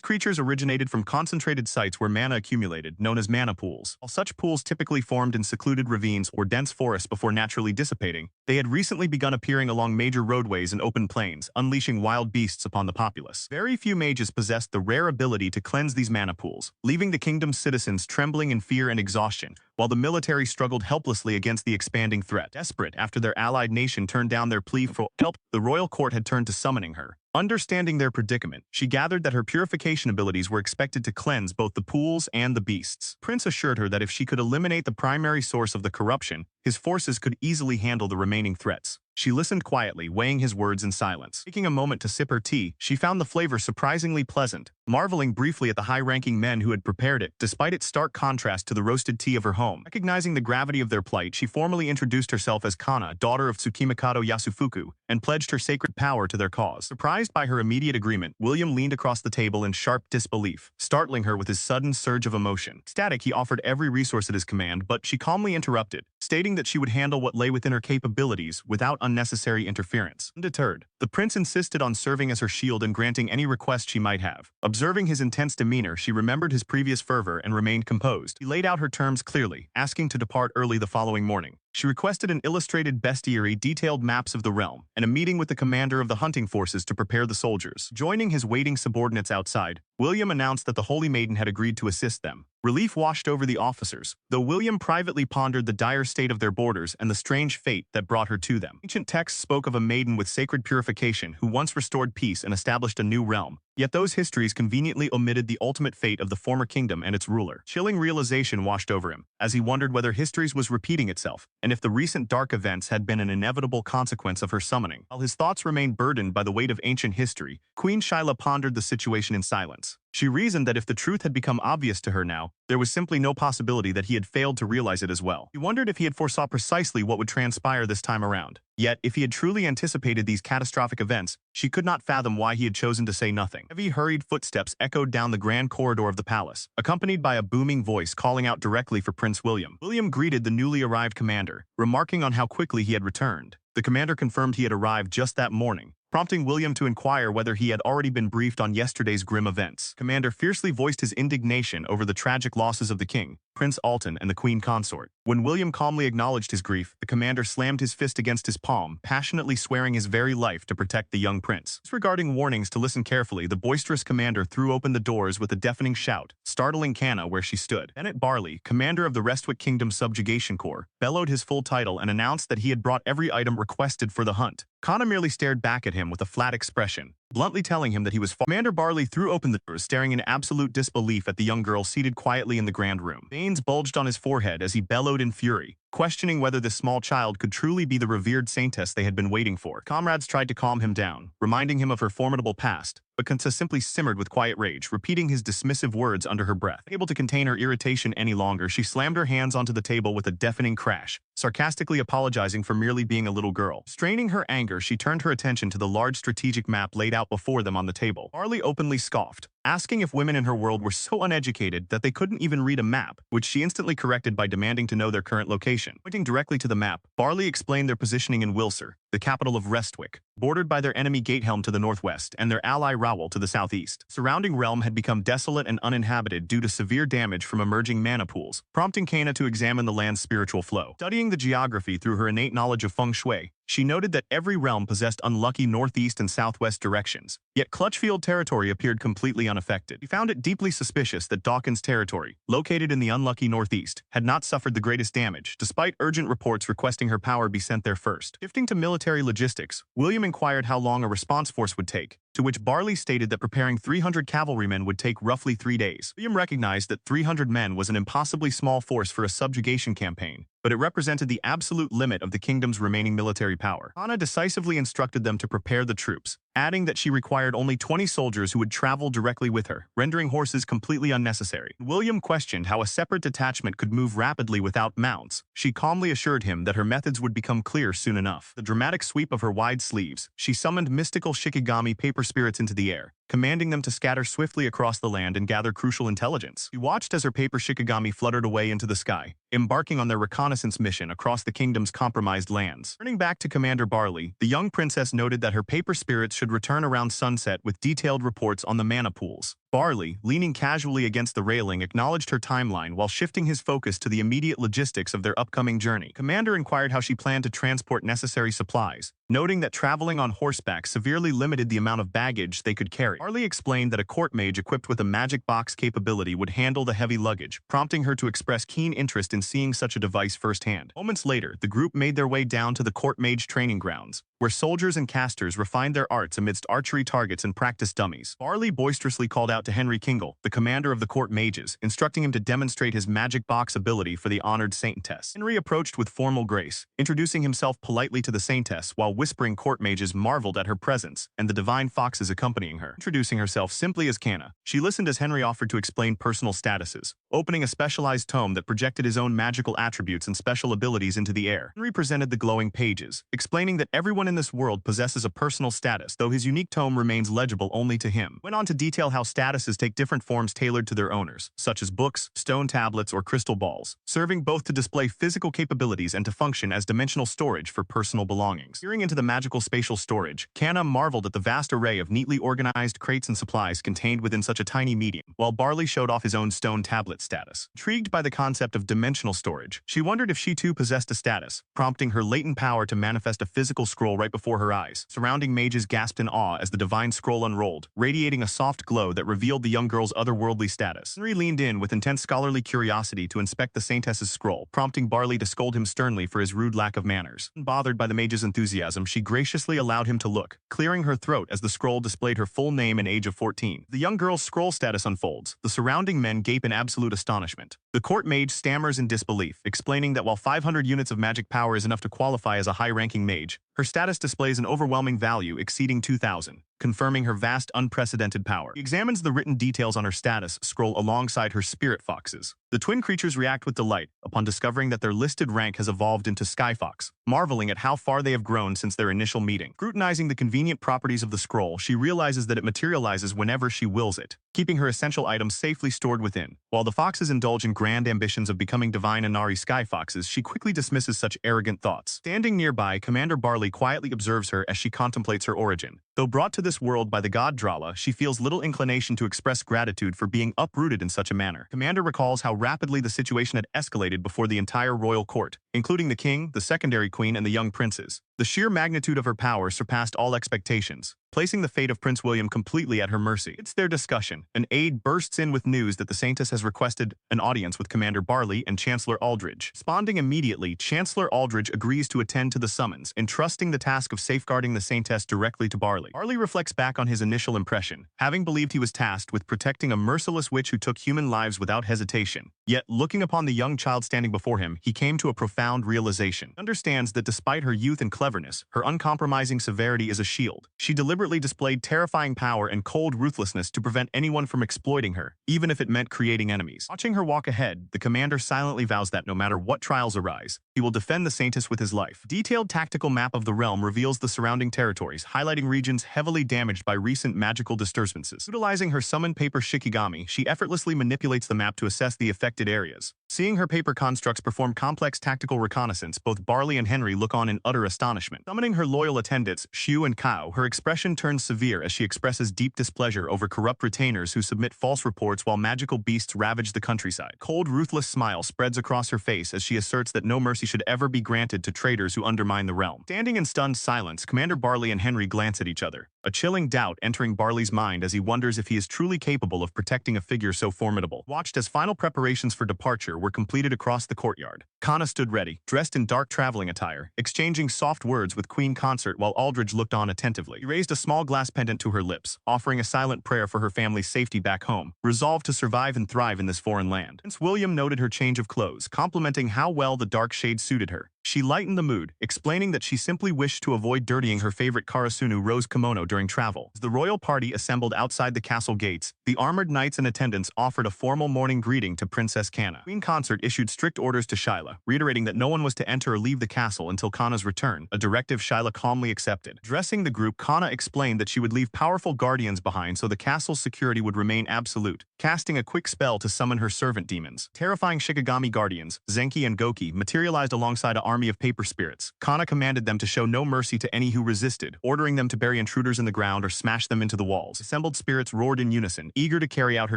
creatures originated from concentrated sites where mana accumulated, known as mana pools. While such pools typically formed in secluded ravines or dense forests before naturally dissipating, they had recently begun appearing along major roadways and open plains, unleashing wild beasts upon the populace. Very few mages possessed the rare ability to cleanse these mana pools, leaving the kingdom's citizens trembling in fear and exhaustion, while the military struggled helplessly against the expanding threat. Desperate after their allied nation turned down their plea for help, the royal court had turned to summoning her. Understanding their predicament, she gathered that her purification abilities were expected to cleanse both the pools and the beasts. Prince assured her that if she could eliminate the primary source of the corruption, his forces could easily handle the remaining threats. She listened quietly, weighing his words in silence. Taking a moment to sip her tea, she found the flavor surprisingly pleasant, marveling briefly at the high-ranking men who had prepared it, despite its stark contrast to the roasted tea of her home. Recognizing the gravity of their plight, she formally introduced herself as Kana, daughter of Tsukimikado Yasufuku, and pledged her sacred power to their cause. Surprised by her immediate agreement, William leaned across the table in sharp disbelief, startling her with his sudden surge of emotion. Ecstatic, he offered every resource at his command, but she calmly interrupted, stating that she would handle what lay within her capabilities without unnecessary interference. Undeterred, the prince insisted on serving as her shield and granting any request she might have. Observing his intense demeanor, she remembered his previous fervor and remained composed. He laid out her terms clearly, asking to depart early the following morning. She requested an illustrated bestiary, detailed maps of the realm, and a meeting with the commander of the hunting forces to prepare the soldiers. Joining his waiting subordinates outside, William announced that the Holy Maiden had agreed to assist them. Relief washed over the officers, though William privately pondered the dire state of their borders and the strange fate that brought her to them. Ancient texts spoke of a maiden with sacred purification who once restored peace and established a new realm, yet those histories conveniently omitted the ultimate fate of the former kingdom and its ruler. Chilling realization washed over him, as he wondered whether history was repeating itself, and if the recent dark events had been an inevitable consequence of her summoning. While his thoughts remained burdened by the weight of ancient history, Queen Shyla pondered the situation in silence. She reasoned that if the truth had become obvious to her now, there was simply no possibility that he had failed to realize it as well. He wondered if he had foresaw precisely what would transpire this time around. Yet, if he had truly anticipated these catastrophic events, she could not fathom why he had chosen to say nothing. Heavy, hurried footsteps echoed down the grand corridor of the palace, accompanied by a booming voice calling out directly for Prince William. William greeted the newly arrived commander, remarking on how quickly he had returned. The commander confirmed he had arrived just that morning, prompting William to inquire whether he had already been briefed on yesterday's grim events. Commander fiercely voiced his indignation over the tragic losses of the king, Prince Alton, and the queen consort. When William calmly acknowledged his grief, the commander slammed his fist against his palm, passionately swearing his very life to protect the young prince. Disregarding warnings to listen carefully, the boisterous commander threw open the doors with a deafening shout, startling Kana where she stood. Bennett Barley, commander of the Restwick Kingdom Subjugation Corps, bellowed his full title and announced that he had brought every item requested for the hunt. Kana merely stared back at him with a flat expression, bluntly telling him that he was far. Commander Barley threw open the doors, staring in absolute disbelief at the young girl seated quietly in the grand room. Veins bulged on his forehead as he bellowed in fury, questioning whether this small child could truly be the revered saintess they had been waiting for. Comrades tried to calm him down, reminding him of her formidable past, but Kansa simply simmered with quiet rage, repeating his dismissive words under her breath. Unable to contain her irritation any longer, she slammed her hands onto the table with a deafening crash, sarcastically apologizing for merely being a little girl. Straining her anger, she turned her attention to the large strategic map laid out before them on the table. Barley openly scoffed, asking if women in her world were so uneducated that they couldn't even read a map, which she instantly corrected by demanding to know their current location. Pointing directly to the map, Barley explained their positioning in Wiltshire, the capital of Restwick, bordered by their enemy Gatehelm to the northwest and their ally Rowell to the southeast. Surrounding realm had become desolate and uninhabited due to severe damage from emerging mana pools, prompting Kana to examine the land's spiritual flow. Studying the geography through her innate knowledge of feng shui, she noted that every realm possessed unlucky northeast and southwest directions, yet Clutchfield territory appeared completely unaffected. She found it deeply suspicious that Dawkins territory, located in the unlucky northeast, had not suffered the greatest damage, despite urgent reports requesting her power be sent there first. Shifting to military logistics, William inquired how long a response force would take, to which Barley stated that preparing 300 cavalrymen would take roughly 3 days. William recognized that 300 men was an impossibly small force for a subjugation campaign, but it represented the absolute limit of the kingdom's remaining military power. Anna decisively instructed them to prepare the troops, adding that she required only 20 soldiers who would travel directly with her, rendering horses completely unnecessary. William questioned how a separate detachment could move rapidly without mounts. She calmly assured him that her methods would become clear soon enough. The dramatic sweep of her wide sleeves, she summoned mystical Shikigami paper spirits into the air, commanding them to scatter swiftly across the land and gather crucial intelligence. She watched as her paper Shikigami fluttered away into the sky, embarking on their reconnaissance mission across the kingdom's compromised lands. Turning back to Commander Barley, the young princess noted that her paper spirits should return around sunset with detailed reports on the mana pools. Barley, leaning casually against the railing, acknowledged her timeline while shifting his focus to the immediate logistics of their upcoming journey. Commander inquired how she planned to transport necessary supplies, noting that traveling on horseback severely limited the amount of baggage they could carry. Barley explained that a court mage equipped with a magic box capability would handle the heavy luggage, prompting her to express keen interest in seeing such a device firsthand. Moments later, the group made their way down to the court mage training grounds, where soldiers and casters refined their arts amidst archery targets and practice dummies. Barley boisterously called out to Henry Kingle, the commander of the court mages, instructing him to demonstrate his magic box ability for the honored Saintess. Henry approached with formal grace, introducing himself politely to the Saintess while whispering court mages marveled at her presence and the divine foxes accompanying her. Introducing herself simply as Kana, she listened as Henry offered to explain personal statuses, opening a specialized tome that projected his own magical attributes and special abilities into the air. Henry presented the glowing pages, explaining that everyone in this world possesses a personal status, though his unique tome remains legible only to him. Went on to detail how statuses take different forms tailored to their owners, such as books, stone tablets, or crystal balls, serving both to display physical capabilities and to function as dimensional storage for personal belongings. Peering into the magical spatial storage, Kana marveled at the vast array of neatly organized crates and supplies contained within such a tiny medium, while Barley showed off his own stone tablet status. Intrigued by the concept of dimensional storage, she wondered if she too possessed a status, prompting her latent power to manifest a physical scroll right before her eyes. Surrounding mages gasped in awe as the divine scroll unrolled, radiating a soft glow that revealed the young girl's otherworldly status. Henry leaned in with intense scholarly curiosity to inspect the Saintess's scroll, prompting Barley to scold him sternly for his rude lack of manners. Bothered by the mage's enthusiasm, she graciously allowed him to look, clearing her throat as the scroll displayed her full name and age of 14. The young girl's scroll status unfolds. The surrounding men gape in absolute astonishment. The court mage stammers in disbelief, explaining that while 500 units of magic power is enough to qualify as a high-ranking mage, her status displays an overwhelming value exceeding 2,000, confirming her vast, unprecedented power. He examines the written details on her status scroll alongside her spirit foxes. The twin creatures react with delight upon discovering that their listed rank has evolved into Skyfox, marveling at how far they have grown since their initial meeting. Scrutinizing the convenient properties of the scroll, she realizes that it materializes whenever she wills it, keeping her essential items safely stored within. While the foxes indulge in grand ambitions of becoming divine Inari Skyfoxes, she quickly dismisses such arrogant thoughts. Standing nearby, Commander Barley quietly observes her as she contemplates her origin. Though brought to this world by the god Drala, she feels little inclination to express gratitude for being uprooted in such a manner. Commander recalls how rapidly the situation had escalated before the entire royal court, including the king, the secondary queen, and the young princes. The sheer magnitude of her power surpassed all expectations, placing the fate of Prince William completely at her mercy. It's their discussion. An aide bursts in with news that the Saintess has requested an audience with Commander Barley and Chancellor Aldridge. Responding immediately, Chancellor Aldridge agrees to attend to the summons, entrusting the task of safeguarding the Saintess directly to Barley. Barley reflects back on his initial impression, having believed he was tasked with protecting a merciless witch who took human lives without hesitation. Yet, looking upon the young child standing before him, he came to a profound realization. He understands that despite her youth and cleverness, her uncompromising severity is a shield. She deliberately displayed terrifying power and cold ruthlessness to prevent anyone from exploiting her, even if it meant creating enemies. Watching her walk ahead, the commander silently vows that no matter what trials arise, he will defend the Saintess with his life. A detailed tactical map of the realm reveals the surrounding territories, highlighting regions heavily damaged by recent magical disturbances. Utilizing her summoned paper Shikigami, she effortlessly manipulates the map to assess the affected areas, Seeing her paper constructs perform complex tactical reconnaissance, both Barley and Henry look on in utter astonishment. Summoning her loyal attendants, Shu and Kao, her expression turns severe as she expresses deep displeasure over corrupt retainers who submit false reports while magical beasts ravage the countryside. Cold, ruthless smile spreads across her face as she asserts that no mercy should ever be granted to traitors who undermine the realm. Standing in stunned silence, Commander Barley and Henry glance at each other, a chilling doubt entering Barley's mind as he wonders if he is truly capable of protecting a figure so formidable. Watched as final preparations for departure were completed across the courtyard. Kana stood ready, dressed in dark traveling attire, exchanging soft words with Queen Consort while Aldridge looked on attentively. He raised a small glass pendant to her lips, offering a silent prayer for her family's safety back home, resolved to survive and thrive in this foreign land. Prince William noted her change of clothes, complimenting how well the dark shade suited her. She lightened the mood, explaining that she simply wished to avoid dirtying her favorite Karasunu rose kimono during travel. As the royal party assembled outside the castle gates, the armored knights and attendants offered a formal morning greeting to Princess Kana. Queen Consort issued strict orders to Shyla, reiterating that no one was to enter or leave the castle until Kana's return, a directive Shyla calmly accepted. Addressing the group, Kana explained that she would leave powerful guardians behind so the castle's security would remain absolute, casting a quick spell to summon her servant demons. Terrifying Shikigami guardians, Zenki and Goki, materialized alongside an army of paper spirits. Kana commanded them to show no mercy to any who resisted, ordering them to bury intruders in the ground or smash them into the walls. Assembled spirits roared in unison, eager to carry out her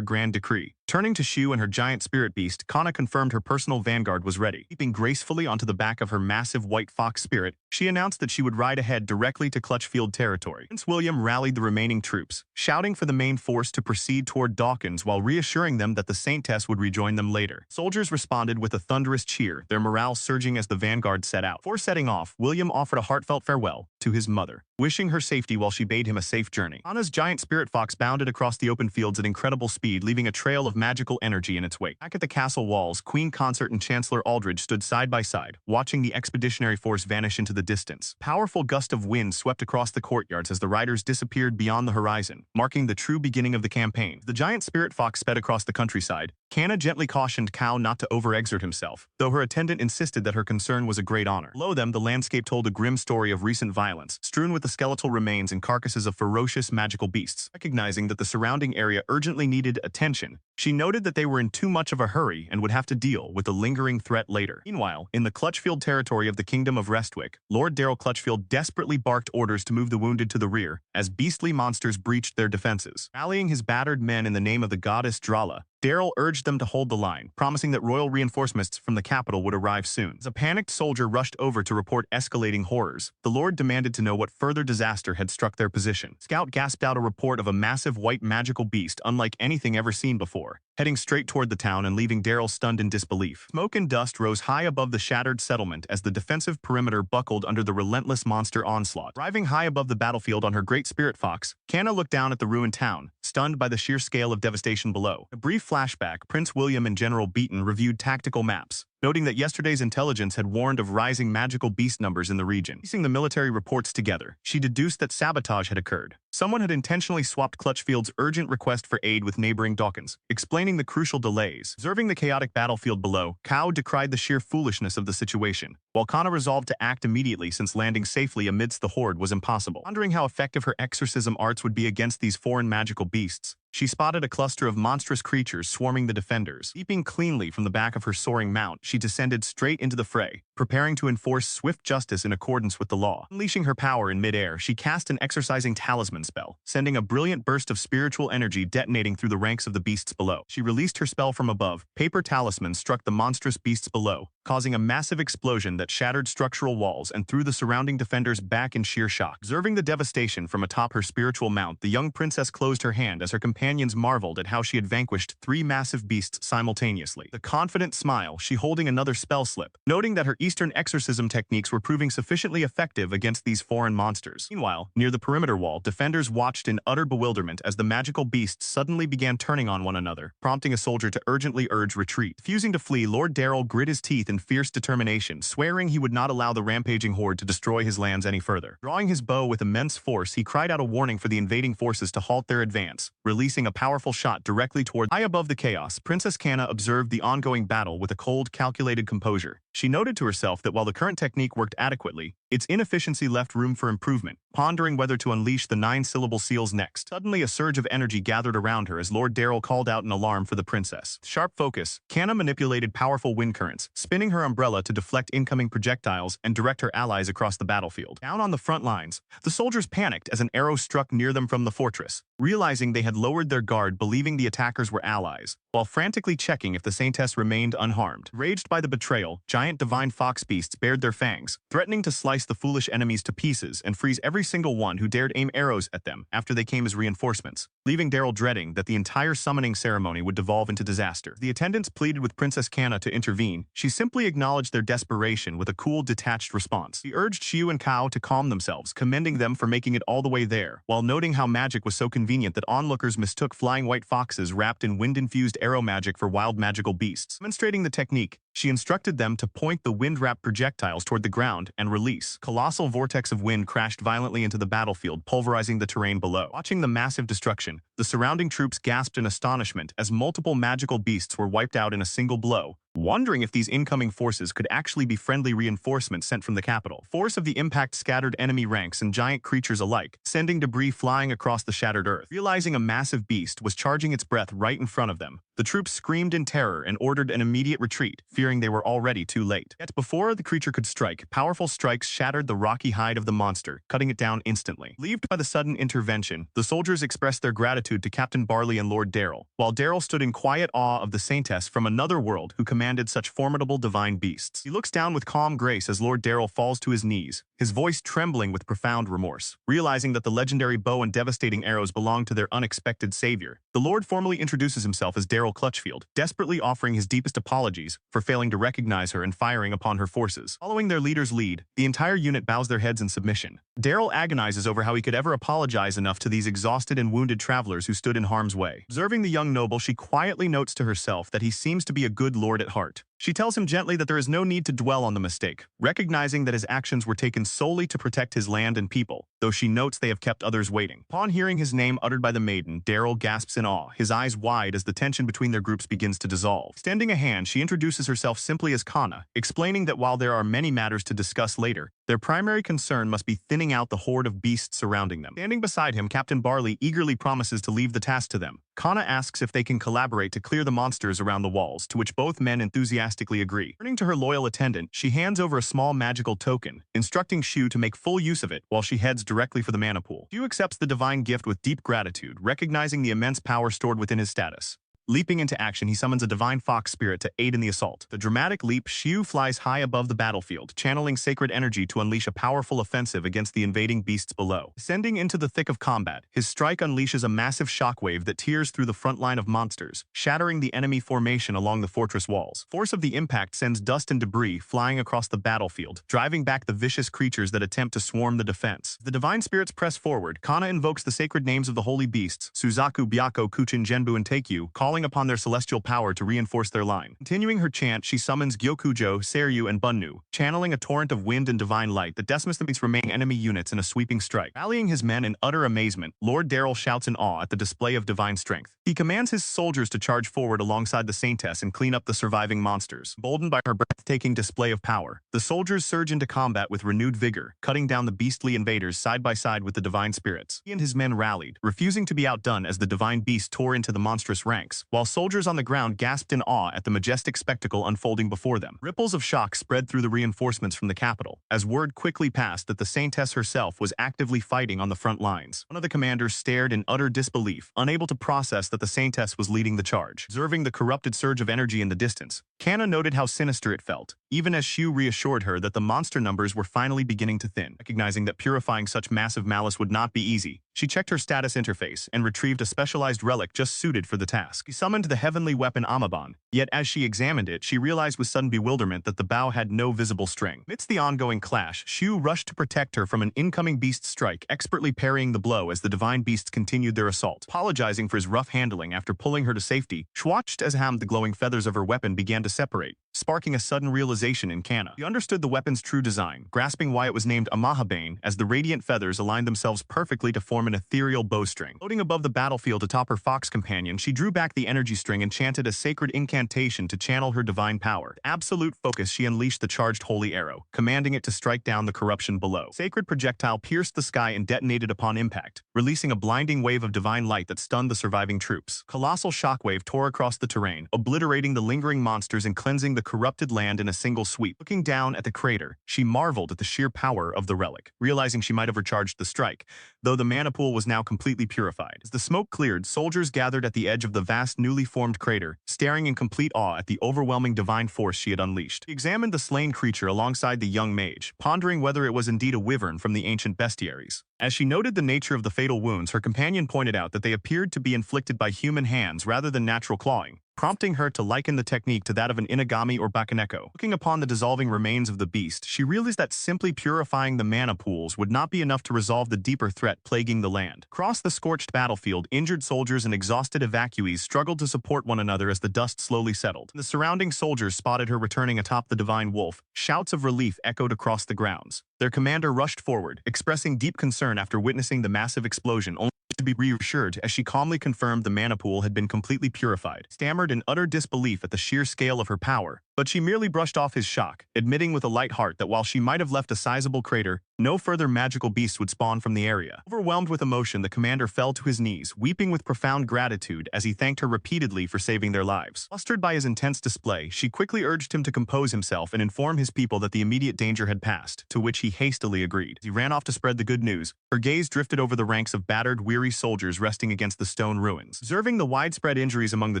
grand decree. Turning to Shu and her giant spirit beast, Kana confirmed her personal vanguard was ready. Leaping gracefully onto the back of her massive white fox spirit, she announced that she would ride ahead directly to Clutchfield territory. Prince William rallied the remaining troops, shouting for the main force to proceed toward Dawkins while reassuring them that the SAINTESS would rejoin them later. Soldiers responded with a thunderous cheer, their morale surging as the vanguard set out. Before setting off, William offered a heartfelt farewell to his mother, wishing her safety while she bade him a safe journey. Kana's giant spirit fox bounded across the open fields at incredible speed, leaving a trail of magical energy in its wake. Back at the castle walls, Queen Consort and Chancellor Aldridge stood side by side, watching the expeditionary force vanish into the distance. Powerful gust of wind swept across the courtyards as the riders disappeared beyond the horizon, marking the true beginning of the campaign. The giant spirit fox sped across the countryside. Kana gently cautioned Kao not to overexert himself, though her attendant insisted that her concern was a great honor. Below them, the landscape told a grim story of recent violence, strewn with the skeletal remains and carcasses of ferocious magical beasts. Recognizing that the surrounding area urgently needed attention, she noted that they were in too much of a hurry and would have to deal with the lingering threat later. Meanwhile, in the Clutchfield territory of the Kingdom of Restwick, Lord Darrell Clutchfield desperately barked orders to move the wounded to the rear as beastly monsters breached their defenses. Rallying his battered men in the name of the goddess Drala, Darrell urged them to hold the line, promising that royal reinforcements from the capital would arrive soon. As a panicked soldier rushed over to report escalating horrors, the Lord demanded to know what further disaster had struck their position. Scout gasped out a report of a massive white magical beast unlike anything ever seen before, heading straight toward the town and leaving Darrell stunned in disbelief. Smoke and dust rose high above the shattered settlement as the defensive perimeter buckled under the relentless monster onslaught. Driving high above the battlefield on her great spirit fox, Kana looked down at the ruined town, stunned by the sheer scale of devastation below. A brief flashback, Prince William and General Beaton reviewed tactical maps, noting that yesterday's intelligence had warned of rising magical beast numbers in the region. Piecing the military reports together, she deduced that sabotage had occurred. Someone had intentionally swapped Clutchfield's urgent request for aid with neighboring Dawkins, explaining the crucial delays. Observing the chaotic battlefield below, Kao decried the sheer foolishness of the situation, while Kana resolved to act immediately since landing safely amidst the horde was impossible. Wondering how effective her exorcism arts would be against these foreign magical beasts, she spotted a cluster of monstrous creatures swarming the defenders. Leaping cleanly from the back of her soaring mount, she descended straight into the fray, preparing to enforce swift justice in accordance with the law. Unleashing her power in midair, she cast an exorcising talisman spell, sending a brilliant burst of spiritual energy detonating through the ranks of the beasts below. She released her spell from above. Paper talismans struck the monstrous beasts below, causing a massive explosion that shattered structural walls and threw the surrounding defenders back in sheer shock. Observing the devastation from atop her spiritual mount, the young princess closed her hand as her companions marveled at how she had vanquished 3 massive beasts simultaneously. The confident smile, she holding another spell slip, noting that her Eastern exorcism techniques were proving sufficiently effective against these foreign monsters. Meanwhile, near the perimeter wall, defenders watched in utter bewilderment as the magical beasts suddenly began turning on one another, prompting a soldier to urgently urge retreat. Refusing to flee, Lord Darrell grit his teeth in fierce determination, swearing he would not allow the rampaging horde to destroy his lands any further. Drawing his bow with immense force, he cried out a warning for the invading forces to halt their advance, releasing a powerful shot directly toward. High above the chaos, Princess Kana observed the ongoing battle with a cold, calculated composure. She noted to herself that while the current technique worked adequately, Its inefficiency left room for improvement, pondering whether to unleash the 9-syllable seals next. Suddenly, a surge of energy gathered around her as Lord Darrell called out an alarm for the princess. With sharp focus, Kanna manipulated powerful wind currents, spinning her umbrella to deflect incoming projectiles and direct her allies across the battlefield. Down on the front lines, the soldiers panicked as an arrow struck near them from the fortress, realizing they had lowered their guard, believing the attackers were allies, while frantically checking if the Saintess remained unharmed. Raged by the betrayal, giant divine fox beasts bared their fangs, threatening to slice the foolish enemies to pieces and freeze every single one who dared aim arrows at them after they came as reinforcements, leaving Darrell dreading that the entire summoning ceremony would devolve into disaster. The attendants pleaded with Princess Kanna to intervene. She simply acknowledged their desperation with a cool, detached response. She urged Xiu and Kao to calm themselves, commending them for making it all the way there, while noting how magic was so convenient that onlookers mistook flying white foxes wrapped in wind-infused arrow magic for wild magical beasts. Demonstrating the technique, she instructed them to point the wind-wrapped projectiles toward the ground and release. Colossal vortex of wind crashed violently into the battlefield, pulverizing the terrain below. Watching the massive destruction, the surrounding troops gasped in astonishment as multiple magical beasts were wiped out in a single blow, wondering if these incoming forces could actually be friendly reinforcements sent from the capital. Force of the impact scattered enemy ranks and giant creatures alike, sending debris flying across the shattered earth. Realizing a massive beast was charging its breath right in front of them, the troops screamed in terror and ordered an immediate retreat, fearing they were already too late. Yet before the creature could strike, powerful strikes shattered the rocky hide of the monster, cutting it down instantly. Relieved by the sudden intervention, the soldiers expressed their gratitude to Captain Barley and Lord Darrell, while Darrell stood in quiet awe of the Saintess from another world who commanded such formidable divine beasts. He looks down with calm grace as Lord Darrell falls to his knees, his voice trembling with profound remorse. Realizing that the legendary bow and devastating arrows belonged to their unexpected savior, the Lord formally introduces himself as Darrell Clutchfield, desperately offering his deepest apologies for failing to recognize her and firing upon her forces. Following their leader's lead, the entire unit bows their heads in submission. Darrell agonizes over how he could ever apologize enough to these exhausted and wounded travelers who stood in harm's way. Observing the young noble, she quietly notes to herself that he seems to be a good lord at heart. She tells him gently that there is no need to dwell on the mistake, recognizing that his actions were taken solely to protect his land and people, though she notes they have kept others waiting. Upon hearing his name uttered by the maiden, Darrell gasps in awe, his eyes wide as the tension between their groups begins to dissolve. Extending a hand, she introduces herself simply as Kanna, explaining that while there are many matters to discuss later, their primary concern must be thinning out the horde of beasts surrounding them. Standing beside him, Captain Barley eagerly promises to leave the task to them. Kanna asks if they can collaborate to clear the monsters around the walls, to which both men enthusiastically agree. Turning to her loyal attendant, she hands over a small magical token, instructing Xiu to make full use of it while she heads directly for the mana pool. Xiu accepts the divine gift with deep gratitude, recognizing the immense power stored within his status. Leaping into action, he summons a divine fox spirit to aid in the assault. The dramatic leap, Xiu flies high above the battlefield, channeling sacred energy to unleash a powerful offensive against the invading beasts below. Descending into the thick of combat, his strike unleashes a massive shockwave that tears through the front line of monsters, shattering the enemy formation along the fortress walls. Force of the impact sends dust and debris flying across the battlefield, driving back the vicious creatures that attempt to swarm the defense. The divine spirits press forward. Kanna invokes the sacred names of the holy beasts, Suzaku, Byako, Kuchin, Genbu, and Teikyu, calling upon their celestial power to reinforce their line. Continuing her chant, she summons Gyokujo, Seiryu, and Bunnu, channeling a torrent of wind and divine light that decimates the remaining enemy units in a sweeping strike. Rallying his men in utter amazement, Lord Darrell shouts in awe at the display of divine strength. He commands his soldiers to charge forward alongside the Saintess and clean up the surviving monsters. Emboldened by her breathtaking display of power, the soldiers surge into combat with renewed vigor, cutting down the beastly invaders side by side with the divine spirits. He and his men rallied, refusing to be outdone as the divine beast tore into the monstrous ranks, while soldiers on the ground gasped in awe at the majestic spectacle unfolding before them. Ripples of shock spread through the reinforcements from the capital, as word quickly passed that the Saintess herself was actively fighting on the front lines. One of the commanders stared in utter disbelief, unable to process that the Saintess was leading the charge. Observing the corrupted surge of energy in the distance, Kanna noted how sinister it felt, even as Xiu reassured her that the monster numbers were finally beginning to thin. Recognizing that purifying such massive malice would not be easy, she checked her status interface and retrieved a specialized relic just suited for the task. She summoned the heavenly weapon Amaban, yet as she examined it, she realized with sudden bewilderment that the bow had no visible string. Amidst the ongoing clash, Xiu rushed to protect her from an incoming beast strike, expertly parrying the blow as the divine beasts continued their assault. Apologizing for his rough handling after pulling her to safety, she watched as the glowing feathers of her weapon began to separate, sparking a sudden realization in Kana. He understood the weapon's true design, grasping why it was named Amahabane, as the radiant feathers aligned themselves perfectly to form an ethereal bowstring. Floating above the battlefield atop her fox companion, she drew back the energy string and chanted a sacred incantation to channel her divine power. With absolute focus, she unleashed the charged holy arrow, commanding it to strike down the corruption below. Sacred projectile pierced the sky and detonated upon impact, releasing a blinding wave of divine light that stunned the surviving troops. Colossal shockwave tore across the terrain, obliterating the lingering monsters and cleansing the corrupted land in a single sweep. Looking down at the crater, she marveled at the sheer power of the relic, realizing she might have recharged the strike, though the mana pool was now completely purified. As the smoke cleared, soldiers gathered at the edge of the vast newly formed crater, staring in complete awe at the overwhelming divine force she had unleashed. She examined the slain creature alongside the young mage, pondering whether it was indeed a wyvern from the ancient bestiaries. As she noted the nature of the fatal wounds, her companion pointed out that they appeared to be inflicted by human hands rather than natural clawing, prompting her to liken the technique to that of an inagami or bakaneko. Looking upon the dissolving remains of the beast, she realized that simply purifying the mana pools would not be enough to resolve the deeper threat plaguing the land. Across the scorched battlefield, injured soldiers and exhausted evacuees struggled to support one another as the dust slowly settled. The surrounding soldiers spotted her returning atop the divine wolf. Shouts of relief echoed across the grounds. Their commander rushed forward, expressing deep concern after witnessing the massive explosion, only to be reassured as she calmly confirmed the mana pool had been completely purified. Stammered in utter disbelief at the sheer scale of her power, but she merely brushed off his shock, admitting with a light heart that while she might have left a sizable crater, no further magical beasts would spawn from the area. Overwhelmed with emotion, the commander fell to his knees, weeping with profound gratitude as he thanked her repeatedly for saving their lives. Flustered by his intense display, she quickly urged him to compose himself and inform his people that the immediate danger had passed, to which he hastily agreed. As he ran off to spread the good news, her gaze drifted over the ranks of battered, weary soldiers resting against the stone ruins. Observing the widespread injuries among the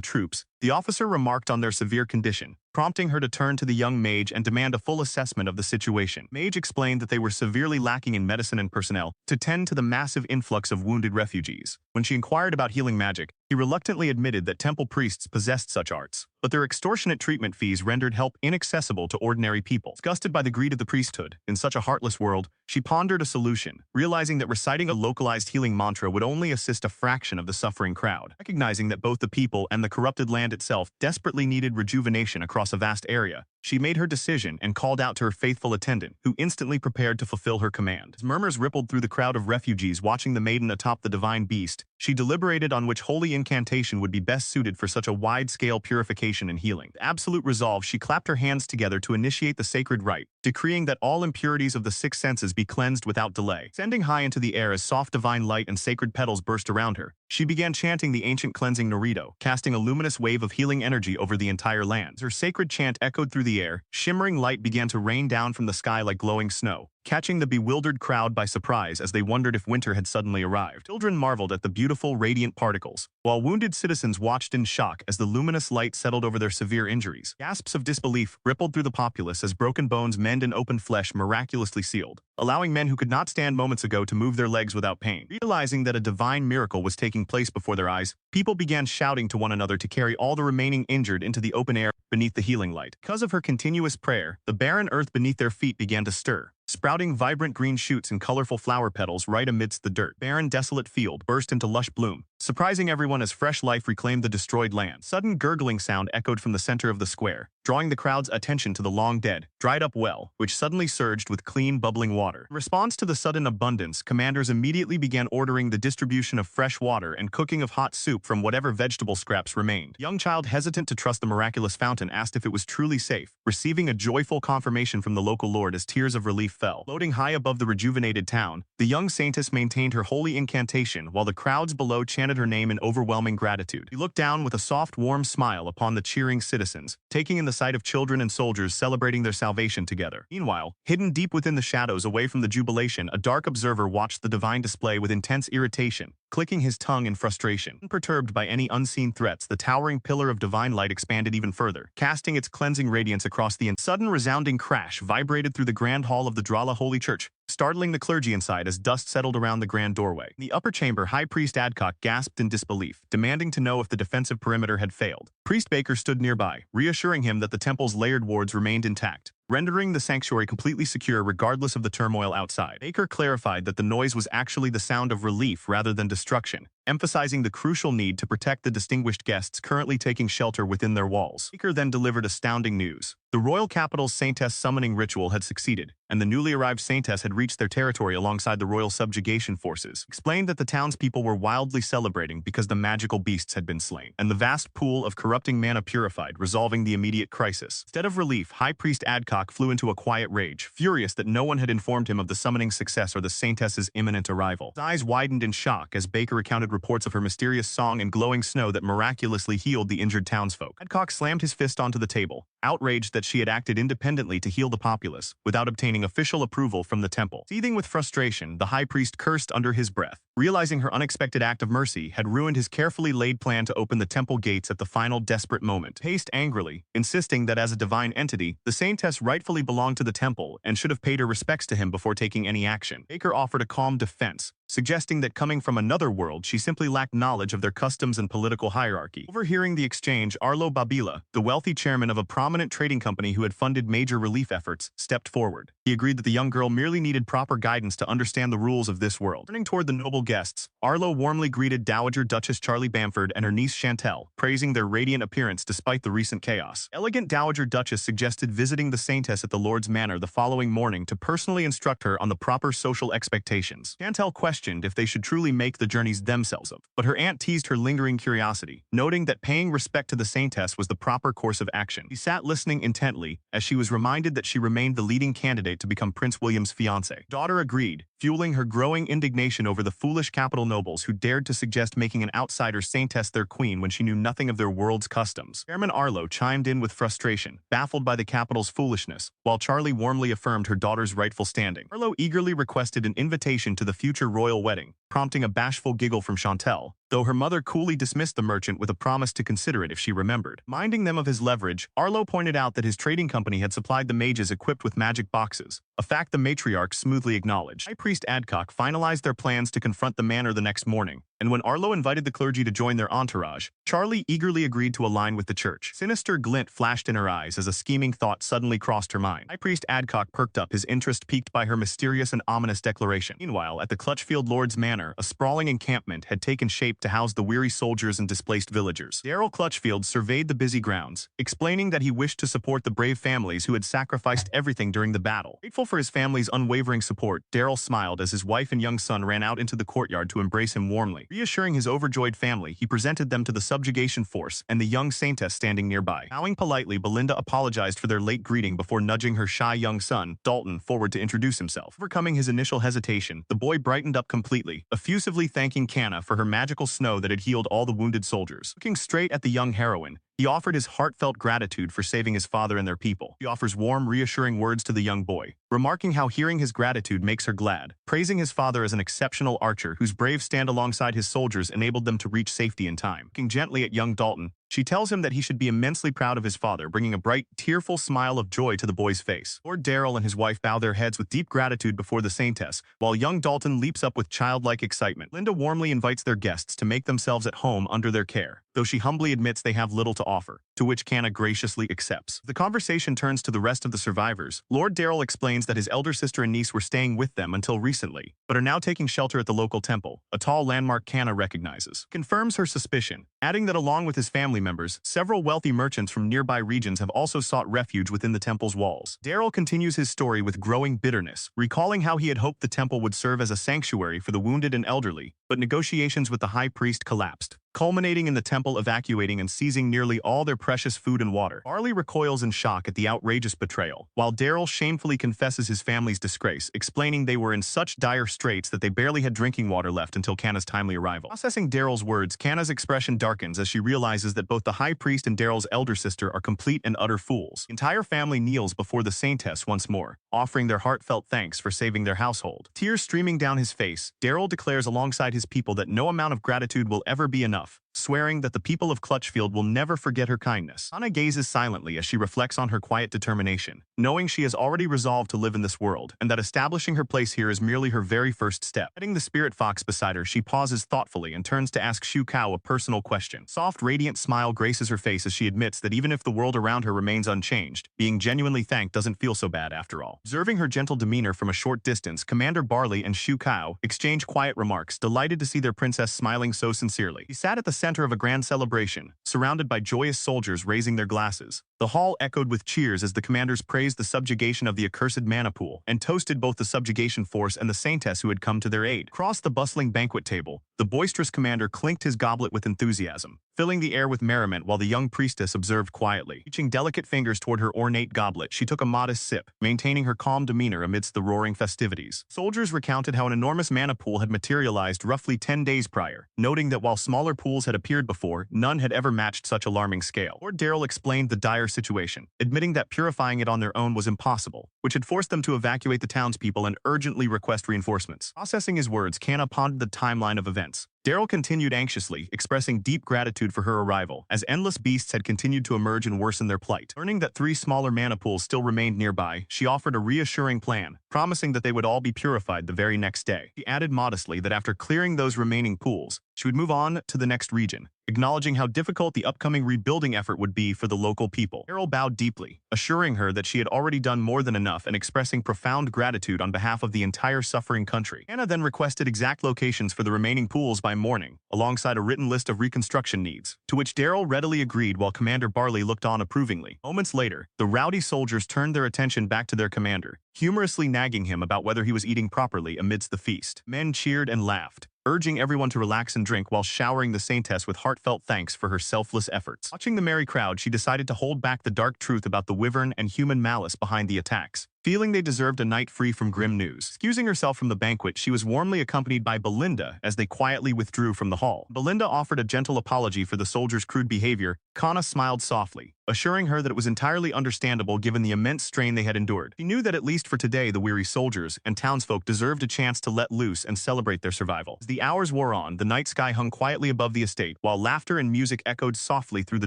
troops, the officer remarked on their severe condition, prompting her to turn to the young mage and demand a full assessment of the situation. Mage explained that they were severely lacking in medicine and personnel to tend to the massive influx of wounded refugees. When she inquired about healing magic, he reluctantly admitted that temple priests possessed such arts, but their extortionate treatment fees rendered help inaccessible to ordinary people. Disgusted by the greed of the priesthood in such a heartless world, she pondered a solution, realizing that reciting a localized healing mantra would only assist a fraction of the suffering crowd. Recognizing that both the people and the corrupted land itself desperately needed rejuvenation across a vast area, she made her decision and called out to her faithful attendant, who instantly prepared to fulfill her command. As murmurs rippled through the crowd of refugees watching the maiden atop the divine beast, she deliberated on which holy incantation would be best suited for such a wide-scale purification and healing. With absolute resolve, she clapped her hands together to initiate the sacred rite, decreeing that all impurities of the six senses be cleansed without delay. Sending high into the air as soft divine light and sacred petals burst around her, she began chanting the ancient cleansing Norito, casting a luminous wave of healing energy over the entire land. As her sacred chant echoed through the air, shimmering light began to rain down from the sky like glowing snow, catching the bewildered crowd by surprise as they wondered if winter had suddenly arrived. Children marveled at the beautiful, radiant particles, while wounded citizens watched in shock as the luminous light settled over their severe injuries. Gasps of disbelief rippled through the populace as broken bones mend and open flesh miraculously sealed, allowing men who could not stand moments ago to move their legs without pain. Realizing that a divine miracle was taking place before their eyes, people began shouting to one another to carry all the remaining injured into the open air beneath the healing light. Because of her continuous prayer, the barren earth beneath their feet began to stir, sprouting vibrant green shoots and colorful flower petals right amidst the dirt. Barren, desolate field burst into lush bloom, surprising everyone as fresh life reclaimed the destroyed land. Sudden gurgling sound echoed from the center of the square, drawing the crowd's attention to the long-dead, dried-up well, which suddenly surged with clean, bubbling water. In response to the sudden abundance, commanders immediately began ordering the distribution of fresh water and cooking of hot soup from whatever vegetable scraps remained. The young child, hesitant to trust the miraculous fountain, asked if it was truly safe, receiving a joyful confirmation from the local lord as tears of relief fell. Floating high above the rejuvenated town, the young saintess maintained her holy incantation while the crowds below chanted her name in overwhelming gratitude. She looked down with a soft, warm smile upon the cheering citizens, taking in the sight of children and soldiers celebrating their salvation together. Meanwhile, hidden deep within the shadows away from the jubilation, a dark observer watched the divine display with intense irritation, clicking his tongue in frustration. Unperturbed by any unseen threats, the towering pillar of divine light expanded even further, casting its cleansing radiance across the sudden resounding crash vibrated through the grand hall of the Drala Holy Church, startling the clergy inside as dust settled around the grand doorway. In the upper chamber, High Priest Adcock gasped in disbelief, demanding to know if the defensive perimeter had failed. Priest Baker stood nearby, reassuring him that the temple's layered wards remained intact, rendering the sanctuary completely secure regardless of the turmoil outside. Baker clarified that the noise was actually the sound of relief rather than destruction, emphasizing the crucial need to protect the distinguished guests currently taking shelter within their walls. Baker then delivered astounding news. The royal capital's SAINTESS summoning ritual had succeeded, and the newly arrived SAINTESS had reached their territory alongside the royal subjugation forces. Explained that the townspeople were wildly celebrating because the magical beasts had been slain, and the vast pool of corrupting mana purified, resolving the immediate crisis. Instead of relief, High Priest Adcock flew into a quiet rage, furious that no one had informed him of the summoning success or the SAINTESS's imminent arrival. His eyes widened in shock as Baker recounted reports of her mysterious song and glowing snow that miraculously healed the injured townsfolk. Adcock slammed his fist onto the table, outraged that she had acted independently to heal the populace, without obtaining official approval from the temple. Seething with frustration, the high priest cursed under his breath, realizing her unexpected act of mercy had ruined his carefully laid plan to open the temple gates at the final desperate moment. Paced angrily, insisting that as a divine entity, the saintess rightfully belonged to the temple and should have paid her respects to him before taking any action. Baker offered a calm defense, suggesting that coming from another world, she simply lacked knowledge of their customs and political hierarchy. Overhearing the exchange, Arlo Babila, the wealthy chairman of a prominent trading company who had funded major relief efforts, stepped forward. He agreed that the young girl merely needed proper guidance to understand the rules of this world. Turning toward the noble guests, Arlo warmly greeted Dowager Duchess Charlie Bamford and her niece Chantel, praising their radiant appearance despite the recent chaos. Elegant Dowager Duchess suggested visiting the saintess at the Lord's Manor the following morning to personally instruct her on the proper social expectations. Chantel questioned if they should truly make the journeys themselves of, but her aunt teased her lingering curiosity, noting that paying respect to the saintess was the proper course of action. She sat listening intently as she was reminded that she remained the leading candidate to become Prince William's fiancé. Daughter agreed, fueling her growing indignation over the foolish capital nobles who dared to suggest making an outsider saintess their queen when she knew nothing of their world's customs. Chairman Arlo chimed in with frustration, baffled by the capital's foolishness, while Charlie warmly affirmed her daughter's rightful standing. Arlo eagerly requested an invitation to the future royal wedding, prompting a bashful giggle from Chantel, though her mother coolly dismissed the merchant with a promise to consider it if she remembered. Minding them of his leverage, Arlo pointed out that his trading company had supplied the mages equipped with magic boxes, a fact the matriarch smoothly acknowledged. High Priest Adcock finalized their plans to confront the manor the next morning, and when Arlo invited the clergy to join their entourage, Charlie eagerly agreed to align with the church. Sinister glint flashed in her eyes as a scheming thought suddenly crossed her mind. High Priest Adcock perked up, his interest piqued by her mysterious and ominous declaration. Meanwhile, at the Clutchfield Lord's Manor, a sprawling encampment had taken shape to house the weary soldiers and displaced villagers. Darrell Clutchfield surveyed the busy grounds, explaining that he wished to support the brave families who had sacrificed everything during the battle. Grateful for his family's unwavering support, Darrell smiled as his wife and young son ran out into the courtyard to embrace him warmly. Reassuring his overjoyed family, he presented them to the subjugation force and the young saintess standing nearby. Bowing politely, Belinda apologized for their late greeting before nudging her shy young son, Dalton, forward to introduce himself. Overcoming his initial hesitation, the boy brightened up completely, effusively thanking Canna for her magical snow that had healed all the wounded soldiers. Looking straight at the young heroine, he offered his heartfelt gratitude for saving his father and their people. He offers warm, reassuring words to the young boy, remarking how hearing his gratitude makes her glad, praising his father as an exceptional archer whose brave stand alongside his soldiers enabled them to reach safety in time. Looking gently at young Dalton, she tells him that he should be immensely proud of his father, bringing a bright, tearful smile of joy to the boy's face. Lord Darrell and his wife bow their heads with deep gratitude before the saintess, while young Dalton leaps up with childlike excitement. Linda warmly invites their guests to make themselves at home under their care, though she humbly admits they have little to offer, to which Canna graciously accepts. The conversation turns to the rest of the survivors. Lord Darrell explains that his elder sister and niece were staying with them until recently, but are now taking shelter at the local temple, a tall landmark Canna recognizes. Confirms her suspicion, adding that along with his family members, several wealthy merchants from nearby regions have also sought refuge within the temple's walls. Darrell continues his story with growing bitterness, recalling how he had hoped the temple would serve as a sanctuary for the wounded and elderly, but negotiations with the high priest collapsed, culminating in the temple evacuating and seizing nearly all their precious food and water. Barley recoils in shock at the outrageous betrayal, while Darrell shamefully confesses his family's disgrace, explaining they were in such dire straits that they barely had drinking water left until Canna's timely arrival. Processing Darrell's words, Canna's expression darkens as she realizes that both the high priest and Darrell's elder sister are complete and utter fools. The entire family kneels before the saintess once more, offering their heartfelt thanks for saving their household. Tears streaming down his face, Darrell declares alongside his people that no amount of gratitude will ever be enough, swearing that the people of Clutchfield will never forget her kindness. Anna gazes silently as she reflects on her quiet determination, knowing she has already resolved to live in this world, and that establishing her place here is merely her very first step. Petting the spirit fox beside her, she pauses thoughtfully and turns to ask Shu Kao a personal question. Soft, radiant smile graces her face as she admits that even if the world around her remains unchanged, being genuinely thanked doesn't feel so bad after all. Observing her gentle demeanor from a short distance, Commander Barley and Shu Kao exchange quiet remarks, delighted to see their princess smiling so sincerely. He sat at the center of a grand celebration, surrounded by joyous soldiers raising their glasses. The hall echoed with cheers as the commanders praised the subjugation of the accursed mana pool and toasted both the subjugation force and the saintess who had come to their aid. Across the bustling banquet table, the boisterous commander clinked his goblet with enthusiasm, filling the air with merriment while the young priestess observed quietly. Reaching delicate fingers toward her ornate goblet, she took a modest sip, maintaining her calm demeanor amidst the roaring festivities. Soldiers recounted how an enormous mana pool had materialized roughly 10 days prior, noting that while smaller pools had appeared before, none had ever matched such alarming scale. Lord Darrell explained the dire situation, admitting that purifying it on their own was impossible, which had forced them to evacuate the townspeople and urgently request reinforcements. Processing his words, Kanna pondered the timeline of events. Darrell continued anxiously, expressing deep gratitude for her arrival, as endless beasts had continued to emerge and worsen their plight. Learning that 3 smaller mana pools still remained nearby, she offered a reassuring plan, promising that they would all be purified the very next day. She added modestly that after clearing those remaining pools, she would move on to the next region, acknowledging how difficult the upcoming rebuilding effort would be for the local people. Darrell bowed deeply, assuring her that she had already done more than enough and expressing profound gratitude on behalf of the entire suffering country. Anna then requested exact locations for the remaining pools by morning, alongside a written list of reconstruction needs, to which Darrell readily agreed while Commander Barley looked on approvingly. Moments later, the rowdy soldiers turned their attention back to their commander, humorously nagging him about whether he was eating properly amidst the feast. Men cheered and laughed, urging everyone to relax and drink while showering the saintess with heartfelt thanks for her selfless efforts. Watching the merry crowd, she decided to hold back the dark truth about the wyvern and human malice behind the attacks, feeling they deserved a night free from grim news. Excusing herself from the banquet, she was warmly accompanied by Belinda as they quietly withdrew from the hall. Belinda offered a gentle apology for the soldiers' crude behavior. Kanna smiled softly, assuring her that it was entirely understandable given the immense strain they had endured. She knew that at least for today the weary soldiers and townsfolk deserved a chance to let loose and celebrate their survival. As the hours wore on, the night sky hung quietly above the estate, while laughter and music echoed softly through the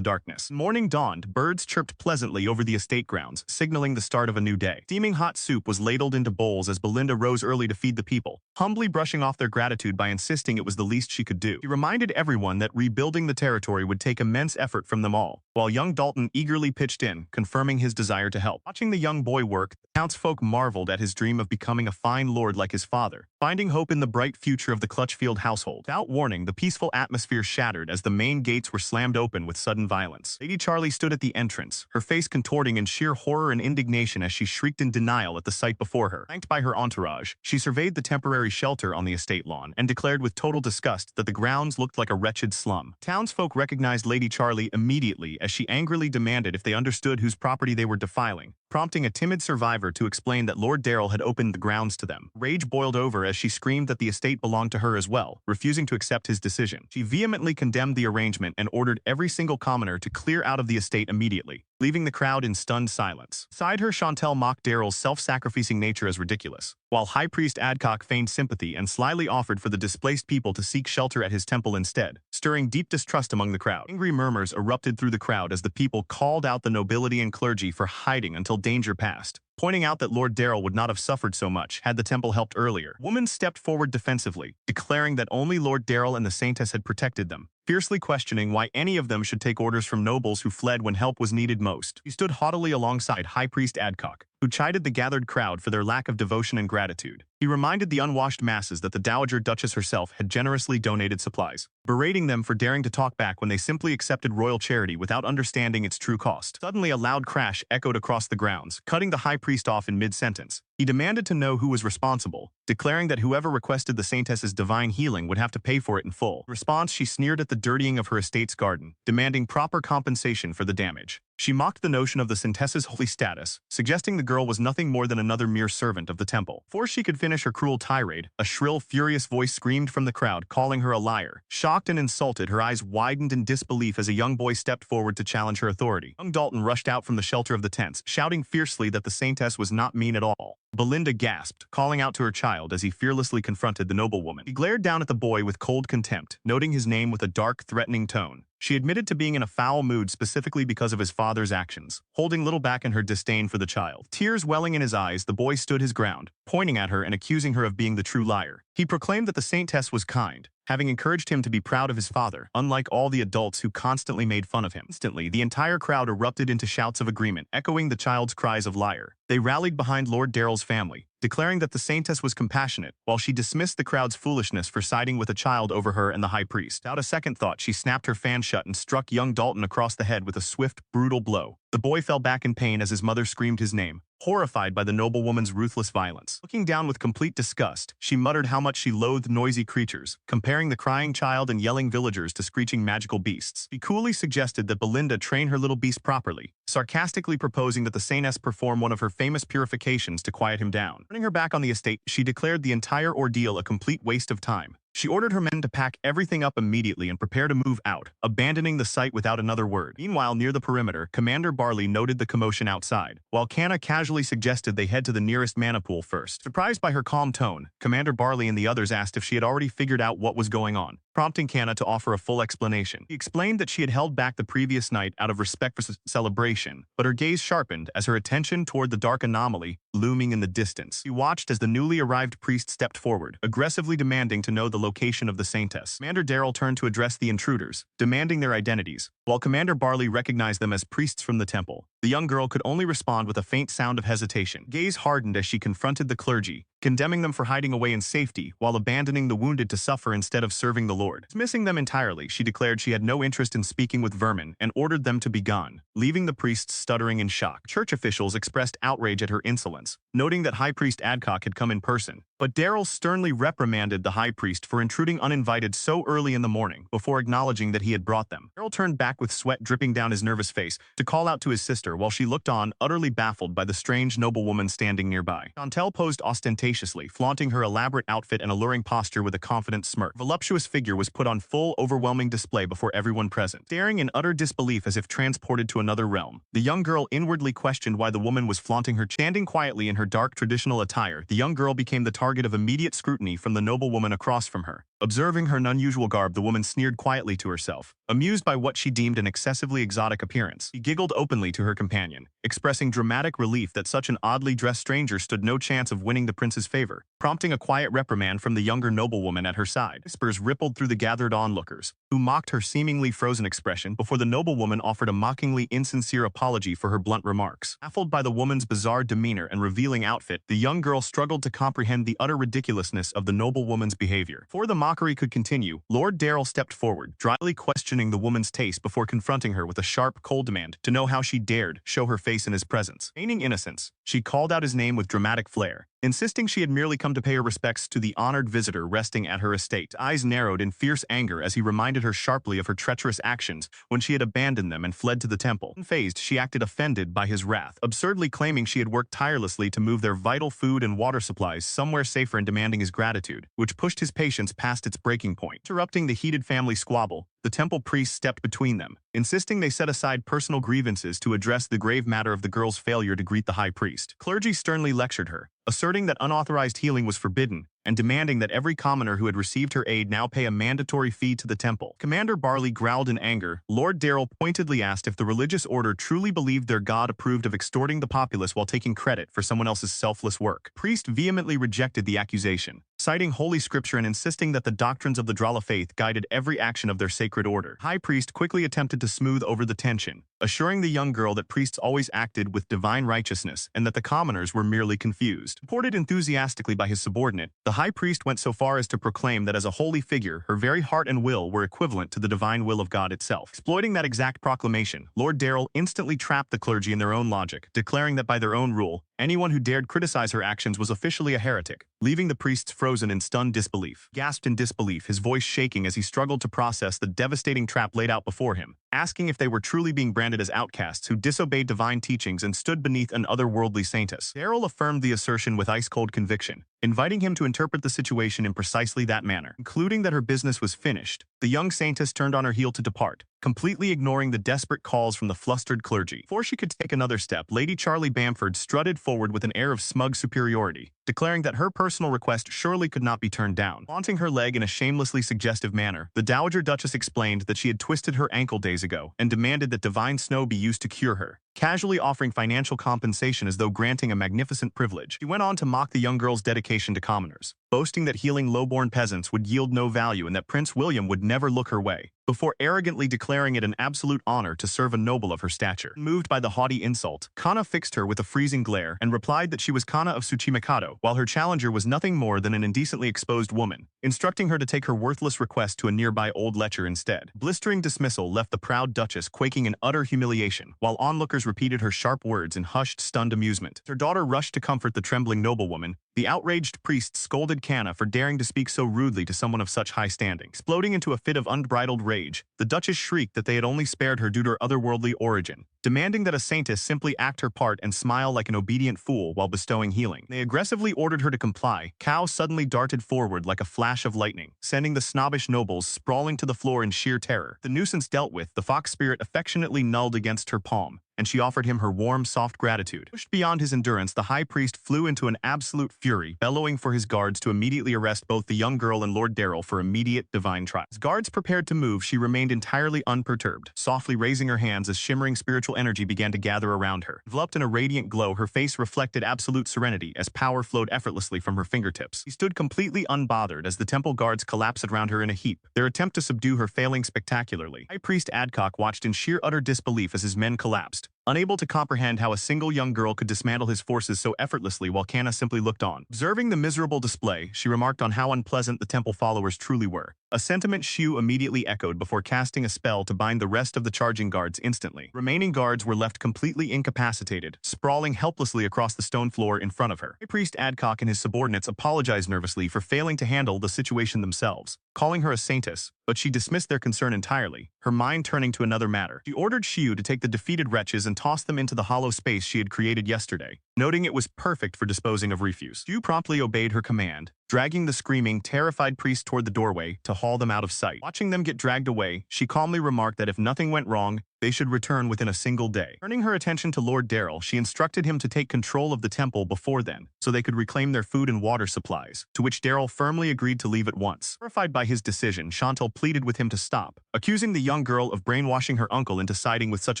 darkness. Morning dawned, birds chirped pleasantly over the estate grounds, signaling the start of a new day. Steaming hot soup was ladled into bowls as Belinda rose early to feed the people, humbly brushing off their gratitude by insisting it was the least she could do. She reminded everyone that rebuilding the territory would take immense effort from them all, while young Dalton eagerly pitched in, confirming his desire to help. Watching the young boy work, the townsfolk marveled at his dream of becoming a fine lord like his father, finding hope in the bright future of the Clutchfield household. Without warning, the peaceful atmosphere shattered as the main gates were slammed open with sudden violence. Lady Charlie stood at the entrance, her face contorting in sheer horror and indignation as she shrieked in denial at the sight before her. Flanked by her entourage, she surveyed the temporary shelter on the estate lawn and declared with total disgust that the grounds looked like a wretched slum. Townsfolk recognized Lady Charlie immediately as she angrily demanded if they understood whose property they were defiling, prompting a timid survivor to explain that Lord Darrell had opened the grounds to them. Rage boiled over as she screamed that the estate belonged to her as well, refusing to accept his decision. She vehemently condemned the arrangement and ordered every single commoner to clear out of the estate immediately, leaving the crowd in stunned silence. Beside her, Chantel mocked Darrell's self-sacrificing nature as ridiculous, while High Priest Adcock feigned sympathy and slyly offered for the displaced people to seek shelter at his temple instead, stirring deep distrust among the crowd. Angry murmurs erupted through the crowd as the people called out the nobility and clergy for hiding until danger passed, pointing out that Lord Darrell would not have suffered so much had the temple helped earlier. Woman stepped forward defensively, declaring that only Lord Darrell and the Saintess had protected them, fiercely questioning why any of them should take orders from nobles who fled when help was needed most. He stood haughtily alongside High Priest Adcock, who chided the gathered crowd for their lack of devotion and gratitude. He reminded the unwashed masses that the Dowager Duchess herself had generously donated supplies, berating them for daring to talk back when they simply accepted royal charity without understanding its true cost. Suddenly, a loud crash echoed across the grounds, cutting the high priest off in mid-sentence. He demanded to know who was responsible, declaring that whoever requested the Saintess's divine healing would have to pay for it in full. In response, she sneered at the dirtying of her estate's garden, demanding proper compensation for the damage. She mocked the notion of the Saintess's holy status, suggesting the girl was nothing more than another mere servant of the temple. Before she could finish her cruel tirade, a shrill, furious voice screamed from the crowd, calling her a liar. Shocked and insulted, her eyes widened in disbelief as a young boy stepped forward to challenge her authority. Young Dalton rushed out from the shelter of the tents, shouting fiercely that the Saintess was not mean at all, Belinda gasped, calling out to her child as he fearlessly confronted the noblewoman. He glared down at the boy with cold contempt, noting his name with a dark, threatening tone. She admitted to being in a foul mood specifically because of his father's actions, holding little back in her disdain for the child. Tears welling in his eyes, the boy stood his ground, pointing at her and accusing her of being the true liar. He proclaimed that the saintess was kind, having encouraged him to be proud of his father, unlike all the adults who constantly made fun of him. Instantly, the entire crowd erupted into shouts of agreement, echoing the child's cries of liar. They rallied behind Lord Darrell's family, declaring that the saintess was compassionate, while she dismissed the crowd's foolishness for siding with a child over her and the high priest. Without a second thought, she snapped her fan shut and struck young Dalton across the head with a swift, brutal blow. The boy fell back in pain as his mother screamed his name, horrified by the noblewoman's ruthless violence. Looking down with complete disgust, she muttered how much she loathed noisy creatures, comparing the crying child and yelling villagers to screeching magical beasts. She coolly suggested that Belinda train her little beast properly, sarcastically proposing that the saintess perform one of her famous purifications to quiet him down. Turning her back on the estate, she declared the entire ordeal a complete waste of time. She ordered her men to pack everything up immediately and prepare to move out, abandoning the site without another word. Meanwhile, near the perimeter, Commander Barley noted the commotion outside, while Kanna casually suggested they head to the nearest mana pool first. Surprised by her calm tone, Commander Barley and the others asked if she had already figured out what was going on, prompting Kanna to offer a full explanation. He explained that she had held back the previous night out of respect for celebration, but her gaze sharpened as her attention toward the dark anomaly looming in the distance. She watched as the newly arrived priest stepped forward, aggressively demanding to know the location of the saintess. Commander Darrell turned to address the intruders, demanding their identities, while Commander Barley recognized them as priests from the temple. The young girl could only respond with a faint sound of hesitation. Gaze hardened as she confronted the clergy, condemning them for hiding away in safety while abandoning the wounded to suffer instead of serving the Lord. Dismissing them entirely, she declared she had no interest in speaking with vermin and ordered them to be gone, leaving the priests stuttering in shock. Church officials expressed outrage at her insolence, noting that High Priest Adcock had come in person, but Darrell sternly reprimanded the High Priest for intruding uninvited so early in the morning before acknowledging that he had brought them. Darrell turned back with sweat dripping down his nervous face to call out to his sister while she looked on, utterly baffled by the strange noblewoman standing nearby. Chantel posed ostentatiously, flaunting her elaborate outfit and alluring posture with a confident smirk. Her voluptuous figure was put on full, overwhelming display before everyone present. Staring in utter disbelief as if transported to another realm, the young girl inwardly questioned why the woman was flaunting her. Standing quietly in her dark traditional attire, the young girl became the target of immediate scrutiny from the noblewoman across from her. Observing her unusual garb, the woman sneered quietly to herself, amused by what she deemed an excessively exotic appearance. She giggled openly to her companion, expressing dramatic relief that such an oddly dressed stranger stood no chance of winning the prince's favor, prompting a quiet reprimand from the younger noblewoman at her side. Whispers rippled through the gathered onlookers, who mocked her seemingly frozen expression before the noblewoman offered a mockingly insincere apology for her blunt remarks. Baffled by the woman's bizarre demeanor and revealing outfit, the young girl struggled to comprehend the utter ridiculousness of the noblewoman's behavior. Before the mockery could continue, Lord Darrell stepped forward, dryly questioning the woman's taste before confronting her with a sharp, cold demand to know how she dared show her face in his presence. Feigning innocence, she called out his name with dramatic flair, insisting she had merely come to pay her respects to the honored visitor resting at her estate. Eyes narrowed in fierce anger as he reminded her sharply of her treacherous actions when she had abandoned them and fled to the temple. Unfazed, she acted offended by his wrath, absurdly claiming she had worked tirelessly to move their vital food and water supplies somewhere safer and demanding his gratitude, which pushed his patience past its breaking point. Interrupting the heated family squabble, the temple priest stepped between them, insisting they set aside personal grievances to address the grave matter of the girl's failure to greet the high priest. Clergy sternly lectured her, asserting that unauthorized healing was forbidden and demanding that every commoner who had received her aid now pay a mandatory fee to the temple. Commander Barley growled in anger. Lord Darrell pointedly asked if the religious order truly believed their god approved of extorting the populace while taking credit for someone else's selfless work. Priest vehemently rejected the accusation, citing Holy Scripture and insisting that the doctrines of the Drala faith guided every action of their sacred order. High Priest quickly attempted to smooth over the tension, assuring the young girl that priests always acted with divine righteousness and that the commoners were merely confused. Supported enthusiastically by his subordinate, the High Priest went so far as to proclaim that as a holy figure, her very heart and will were equivalent to the divine will of God itself. Exploiting that exact proclamation, Lord Darrell instantly trapped the clergy in their own logic, declaring that by their own rule, anyone who dared criticize her actions was officially a heretic, leaving the priests frozen in stunned disbelief. Gasped in disbelief, his voice shaking as he struggled to process the devastating trap laid out before him, asking if they were truly being branded as outcasts who disobeyed divine teachings and stood beneath an otherworldly saintess. Darrell affirmed the assertion with ice-cold conviction, inviting him to interpret the situation in precisely that manner. Concluding that her business was finished, the young saintess turned on her heel to depart, completely ignoring the desperate calls from the flustered clergy. Before she could take another step, Lady Charlie Bamford strutted forward with an air of smug superiority, declaring that her personal request surely could not be turned down. Flaunting her leg in a shamelessly suggestive manner, the Dowager Duchess explained that she had twisted her ankle days ago and demanded that divine snow be used to cure her, casually offering financial compensation as though granting a magnificent privilege. She went on to mock the young girl's dedication to commoners, boasting that healing lowborn peasants would yield no value and that Prince William would never look her way, before arrogantly declaring it an absolute honor to serve a noble of her stature. Moved by the haughty insult, Kana fixed her with a freezing glare and replied that she was Kana of Tsuchimikado, while her challenger was nothing more than an indecently exposed woman, instructing her to take her worthless request to a nearby old lecher instead. Blistering dismissal left the proud duchess quaking in utter humiliation, while onlookers repeated her sharp words in hushed, stunned amusement. Her daughter rushed to comfort the trembling noblewoman. The outraged priest scolded Kana for daring to speak so rudely to someone of such high standing. Exploding into a fit of unbridled rage, the duchess shrieked that they had only spared her due to her otherworldly origin, demanding that a saintess simply act her part and smile like an obedient fool while bestowing healing. They aggressively ordered her to comply. Kao suddenly darted forward like a flash of lightning, sending the snobbish nobles sprawling to the floor in sheer terror. The nuisance dealt with, the fox spirit affectionately nulled against her palm, and she offered him her warm, soft gratitude. Pushed beyond his endurance, the high priest flew into an absolute fury, bellowing for his guards to immediately arrest both the young girl and Lord Darrell for immediate divine trial. As guards prepared to move, she remained entirely unperturbed, softly raising her hands as shimmering spiritual energy began to gather around her. Enveloped in a radiant glow, her face reflected absolute serenity as power flowed effortlessly from her fingertips. She stood completely unbothered as the temple guards collapsed around her in a heap, their attempt to subdue her failing spectacularly. High Priest Adcock watched in sheer utter disbelief as his men collapsed, unable to comprehend how a single young girl could dismantle his forces so effortlessly while Kana simply looked on. Observing the miserable display, she remarked on how unpleasant the temple followers truly were, a sentiment Shu immediately echoed before casting a spell to bind the rest of the charging guards instantly. Remaining guards were left completely incapacitated, sprawling helplessly across the stone floor in front of her. High Priest Adcock and his subordinates apologized nervously for failing to handle the situation themselves, calling her a saintess, but she dismissed their concern entirely, her mind turning to another matter. She ordered Shiu to take the defeated wretches and toss them into the hollow space she had created yesterday, noting it was perfect for disposing of refuse. Shiu promptly obeyed her command, dragging the screaming, terrified priest toward the doorway to haul them out of sight. Watching them get dragged away, she calmly remarked that if nothing went wrong, they should return within a single day. Turning her attention to Lord Darrell, she instructed him to take control of the temple before then, so they could reclaim their food and water supplies, to which Darrell firmly agreed to leave at once. Horrified by his decision, Chantal pleaded with him to stop, accusing the young girl of brainwashing her uncle into siding with such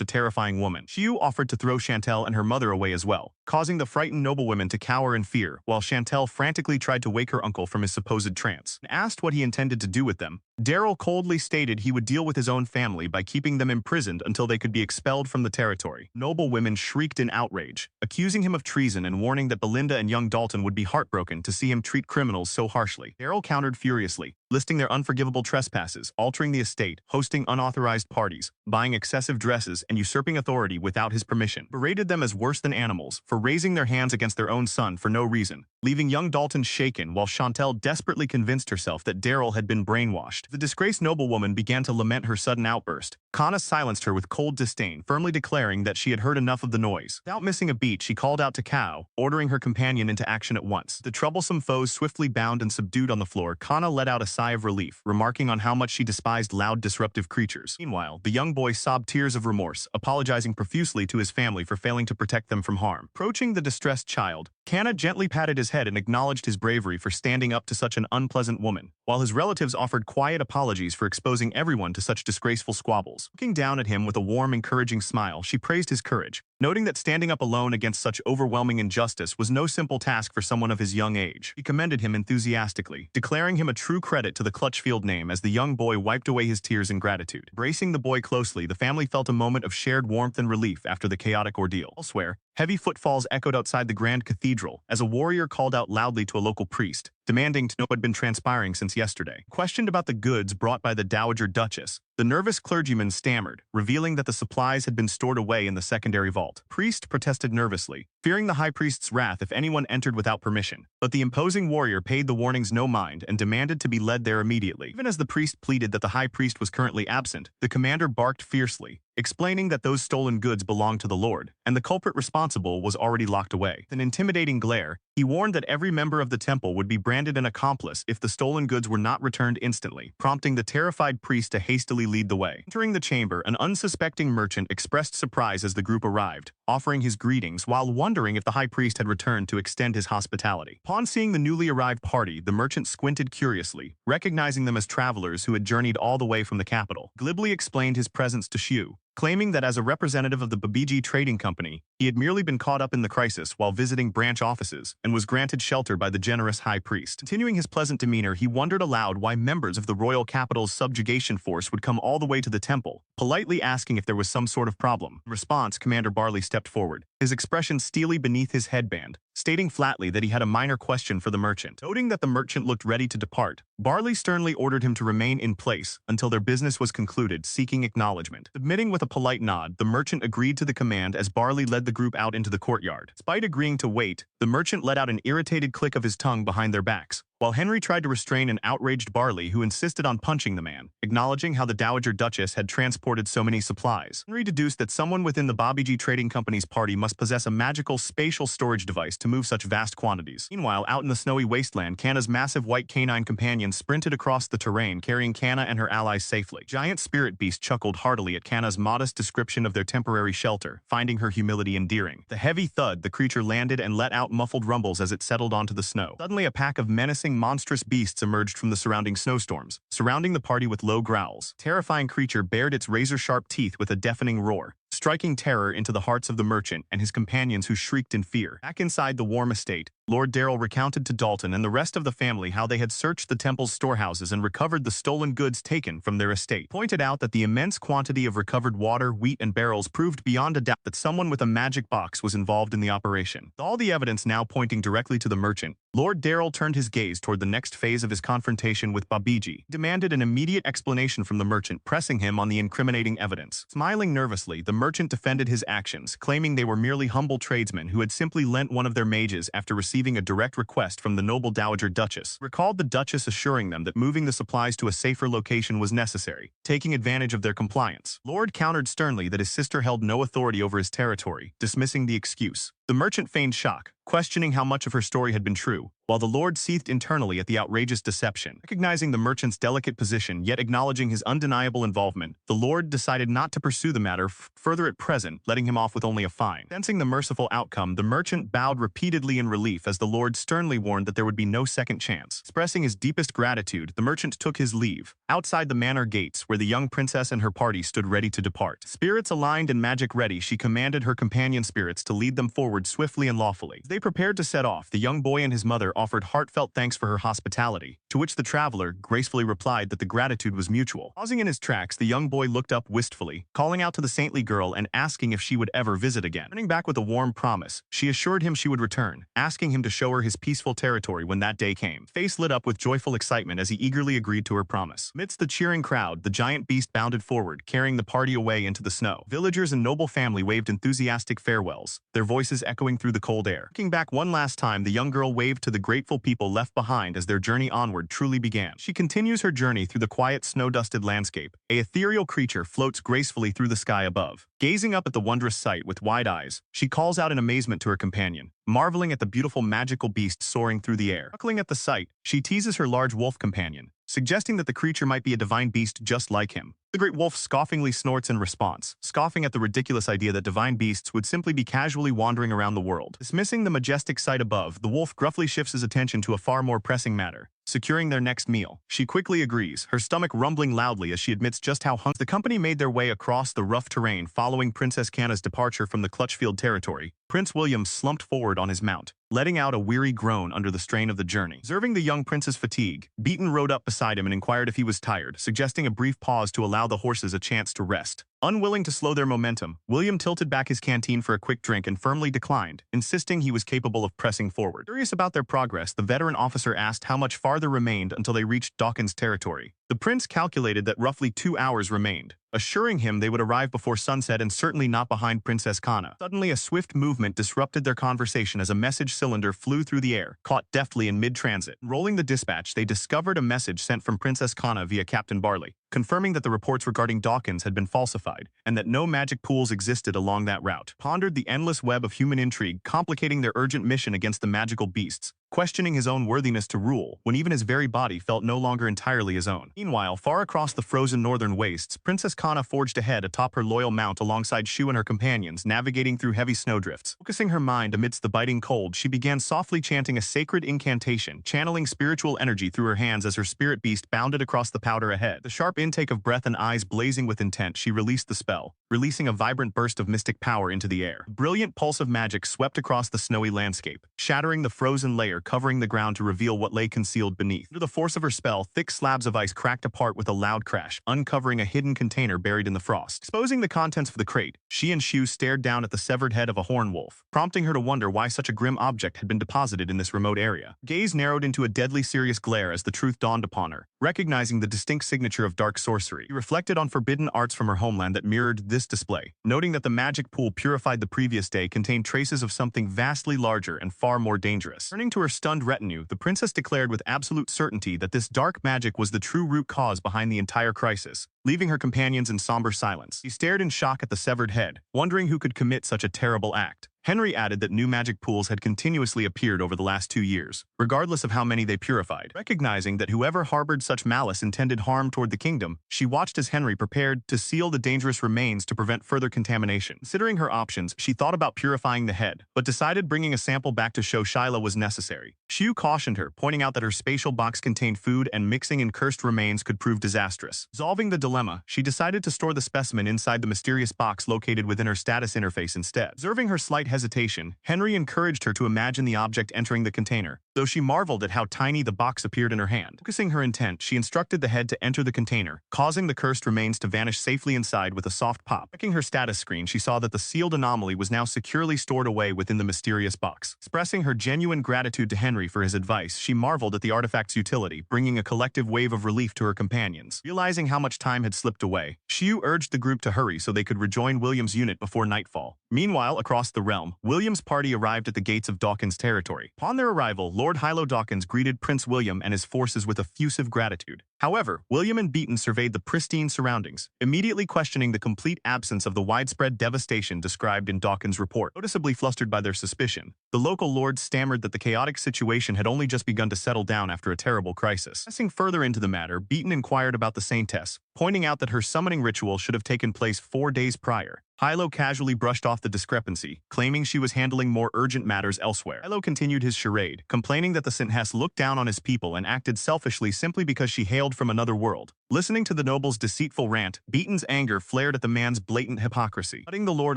a terrifying woman. Xiu offered to throw Chantal and her mother away as well, causing the frightened noblewomen to cower in fear, while Chantal frantically tried to wake her uncle from his supposed trance. When asked what he intended to do with them, Darrell coldly stated he would deal with his own family by keeping them imprisoned until they could be expelled from the territory. Noblewomen shrieked in outrage, accusing him of treason and warning that Belinda and young Dalton would be heartbroken to see him treat criminals so harshly. Darrell countered furiously, listing their unforgivable trespasses, altering the estate, hosting unauthorized parties, buying excessive dresses, and usurping authority without his permission. Berated them as worse than animals for raising their hands against their own son for no reason, leaving young Dalton shaken while Chantal desperately convinced herself that Darrell had been brainwashed. The disgraced noblewoman began to lament her sudden outburst. Kana silenced her with cold disdain, firmly declaring that she had heard enough of the noise. Without missing a beat, she called out to Kao, ordering her companion into action at once. The troublesome foes swiftly bound and subdued on the floor, Kana let out a sigh of relief, remarking on how much she despised loud, disruptive creatures. Meanwhile, the young boy sobbed tears of remorse, apologizing profusely to his family for failing to protect them from harm. Approaching the distressed child, Kana gently patted his head and acknowledged his bravery for standing up to such an unpleasant woman, while his relatives offered quiet apologies for exposing everyone to such disgraceful squabbles. Looking down at him with a warm, encouraging smile, she praised his courage, noting that standing up alone against such overwhelming injustice was no simple task for someone of his young age. She commended him enthusiastically, declaring him a true credit to the Clutchfield name as the young boy wiped away his tears in gratitude. Embracing the boy closely, the family felt a moment of shared warmth and relief after the chaotic ordeal. Elsewhere, heavy footfalls echoed outside the Grand Cathedral as a warrior called out loudly to a local priest, demanding to know what had been transpiring since yesterday. Questioned about the goods brought by the Dowager Duchess, the nervous clergyman stammered, revealing that the supplies had been stored away in the secondary vault. Priest protested nervously, fearing the high priest's wrath if anyone entered without permission, but the imposing warrior paid the warnings no mind and demanded to be led there immediately. Even as the priest pleaded that the high priest was currently absent, the commander barked fiercely, explaining that those stolen goods belonged to the Lord, and the culprit responsible was already locked away. With an intimidating glare, he warned that every member of the temple would be branded an accomplice if the stolen goods were not returned instantly, prompting the terrified priest to hastily lead the way. Entering the chamber, an unsuspecting merchant expressed surprise as the group arrived, offering his greetings while wondering if the high priest had returned to extend his hospitality. Upon seeing the newly arrived party, the merchant squinted curiously, recognizing them as travelers who had journeyed all the way from the capital. Glibly explained his presence to Xiu, claiming that as a representative of the Babiji Trading Company, he had merely been caught up in the crisis while visiting branch offices and was granted shelter by the generous high priest. Continuing his pleasant demeanor, he wondered aloud why members of the royal capital's subjugation force would come all the way to the temple, politely asking if there was some sort of problem. In response, Commander Barley stepped forward, his expression steely beneath his headband, stating flatly that he had a minor question for the merchant. Noting that the merchant looked ready to depart, Barley sternly ordered him to remain in place until their business was concluded, seeking acknowledgement. Submitting with a polite nod, the merchant agreed to the command as Barley led the group out into the courtyard. Despite agreeing to wait, the merchant let out an irritated click of his tongue behind their backs, while Henry tried to restrain an outraged Barley who insisted on punching the man, acknowledging how the Dowager Duchess had transported so many supplies. Henry deduced that someone within the Babiji Trading Company's party must possess a magical spatial storage device to move such vast quantities. Meanwhile, out in the snowy wasteland, Kanna's massive white canine companion sprinted across the terrain, carrying Kanna and her allies safely. Giant spirit beast chuckled heartily at Kanna's modest description of their temporary shelter, finding her humility endearing. The heavy thud, the creature landed and let out muffled rumbles as it settled onto the snow. Suddenly, a pack of menacing monstrous beasts emerged from the surrounding snowstorms, surrounding the party with low growls. The terrifying creature bared its razor-sharp teeth with a deafening roar, striking terror into the hearts of the merchant and his companions who shrieked in fear. Back inside the warm estate, Lord Darrell recounted to Dalton and the rest of the family how they had searched the temple's storehouses and recovered the stolen goods taken from their estate. Pointed out that the immense quantity of recovered water, wheat, and barrels proved beyond a doubt that someone with a magic box was involved in the operation. With all the evidence now pointing directly to the merchant, Lord Darrell turned his gaze toward the next phase of his confrontation with Babiji. He demanded an immediate explanation from the merchant, pressing him on the incriminating evidence. Smiling nervously, the merchant defended his actions, claiming they were merely humble tradesmen who had simply lent one of their mages after receiving a direct request from the noble Dowager Duchess. Recalled the Duchess assuring them that moving the supplies to a safer location was necessary, taking advantage of their compliance. Lord countered sternly that his sister held no authority over his territory, dismissing the excuse. The merchant feigned shock, questioning how much of her story had been true, while the Lord seethed internally at the outrageous deception. Recognizing the merchant's delicate position yet acknowledging his undeniable involvement, the Lord decided not to pursue the matter further at present, letting him off with only a fine. Sensing the merciful outcome, the merchant bowed repeatedly in relief as the Lord sternly warned that there would be no second chance. Expressing his deepest gratitude, the merchant took his leave, outside the manor gates where the young princess and her party stood ready to depart. Spirits aligned and magic ready, she commanded her companion spirits to lead them forward swiftly and lawfully. As they prepared to set off, the young boy and his mother offered heartfelt thanks for her hospitality, to which the traveler gracefully replied that the gratitude was mutual. Pausing in his tracks, the young boy looked up wistfully, calling out to the saintly girl and asking if she would ever visit again. Turning back with a warm promise, she assured him she would return, asking him to show her his peaceful territory when that day came. His face lit up with joyful excitement as he eagerly agreed to her promise. Amidst the cheering crowd, the giant beast bounded forward, carrying the party away into the snow. Villagers and noble family waved enthusiastic farewells, their voices echoing through the cold air. Looking back one last time, the young girl waved to the grateful people left behind as their journey onward truly began. She continues her journey through the quiet, snow-dusted landscape. An ethereal creature floats gracefully through the sky above. Gazing up at the wondrous sight with wide eyes, she calls out in amazement to her companion, marveling at the beautiful magical beast soaring through the air. Chuckling at the sight, she teases her large wolf companion, suggesting that the creature might be a divine beast just like him. The great wolf scoffingly snorts in response, scoffing at the ridiculous idea that divine beasts would simply be casually wandering around the world. Dismissing the majestic sight above, the wolf gruffly shifts his attention to a far more pressing matter, securing their next meal. She quickly agrees, her stomach rumbling loudly as she admits just how hungry. The company made their way across the rough terrain following Princess Kanna's departure from the Clutchfield territory. Prince William slumped forward on his mount, letting out a weary groan under the strain of the journey. Observing the young prince's fatigue, Beaton rode up beside him and inquired if he was tired, suggesting a brief pause to allow the horses a chance to rest. Unwilling to slow their momentum, William tilted back his canteen for a quick drink and firmly declined, insisting he was capable of pressing forward. Curious about their progress, the veteran officer asked how much farther remained until they reached Dawkins' territory. The prince calculated that roughly 2 hours remained, assuring him they would arrive before sunset and certainly not behind Princess Kanna. Suddenly, a swift movement disrupted their conversation as a message cylinder flew through the air, caught deftly in mid-transit. Rolling the dispatch, they discovered a message sent from Princess Kanna via Captain Barley, confirming that the reports regarding Dawkins had been falsified, and that no magic pools existed along that route. Pondered the endless web of human intrigue complicating their urgent mission against the magical beasts, questioning his own worthiness to rule, when even his very body felt no longer entirely his own. Meanwhile, far across the frozen northern wastes, Princess Kana forged ahead atop her loyal mount alongside Shu and her companions, navigating through heavy snowdrifts. Focusing her mind amidst the biting cold, she began softly chanting a sacred incantation, channeling spiritual energy through her hands as her spirit beast bounded across the powder ahead. The sharp intake of breath and eyes blazing with intent, she released the spell, releasing a vibrant burst of mystic power into the air. A brilliant pulse of magic swept across the snowy landscape, shattering the frozen layer covering the ground to reveal what lay concealed beneath. Under the force of her spell, thick slabs of ice cracked apart with a loud crash, uncovering a hidden container buried in the frost. Exposing the contents of the crate, she and Shu stared down at the severed head of a horned wolf, prompting her to wonder why such a grim object had been deposited in this remote area. Gaze narrowed into a deadly serious glare as the truth dawned upon her, recognizing the distinct signature of dark sorcery. She reflected on forbidden arts from her homeland that mirrored this display, noting that the magic pool purified the previous day contained traces of something vastly larger and far more dangerous. Turning to her stunned retinue, the princess declared with absolute certainty that this dark magic was the true root cause behind the entire crisis, leaving her companions in somber silence. She stared in shock at the severed head, wondering who could commit such a terrible act. Henry added that new magic pools had continuously appeared over the last 2 years, regardless of how many they purified. Recognizing that whoever harbored such malice intended harm toward the kingdom, she watched as Henry prepared to seal the dangerous remains to prevent further contamination. Considering her options, she thought about purifying the head, but decided bringing a sample back to show Shyla was necessary. Shu cautioned her, pointing out that her spatial box contained food and mixing in cursed remains could prove disastrous. Resolving the dilemma, she decided to store the specimen inside the mysterious box located within her status interface instead. Observing her slight hesitation, Henry encouraged her to imagine the object entering the container, though she marveled at how tiny the box appeared in her hand. Focusing her intent, she instructed the head to enter the container, causing the cursed remains to vanish safely inside with a soft pop. Checking her status screen, she saw that the sealed anomaly was now securely stored away within the mysterious box. Expressing her genuine gratitude to Henry for his advice, she marveled at the artifact's utility, bringing a collective wave of relief to her companions. Realizing how much time had slipped away, Shu urged the group to hurry so they could rejoin William's unit before nightfall. Meanwhile, across the realm, William's party arrived at the gates of Dawkins' territory. Upon their arrival, Lord Hilo Dawkins greeted Prince William and his forces with effusive gratitude. However, William and Beaton surveyed the pristine surroundings, immediately questioning the complete absence of the widespread devastation described in Dawkins' report. Noticeably flustered by their suspicion, the local lords stammered that the chaotic situation had only just begun to settle down after a terrible crisis. Pressing further into the matter, Beaton inquired about the Saintess, pointing out that her summoning ritual should have taken place 4 days prior. Hilo casually brushed off the discrepancy, claiming she was handling more urgent matters elsewhere. Hilo continued his charade, complaining that the Saintess looked down on his people and acted selfishly simply because she hailed from another world. Listening to the noble's deceitful rant, Beaton's anger flared at the man's blatant hypocrisy. Cutting the lord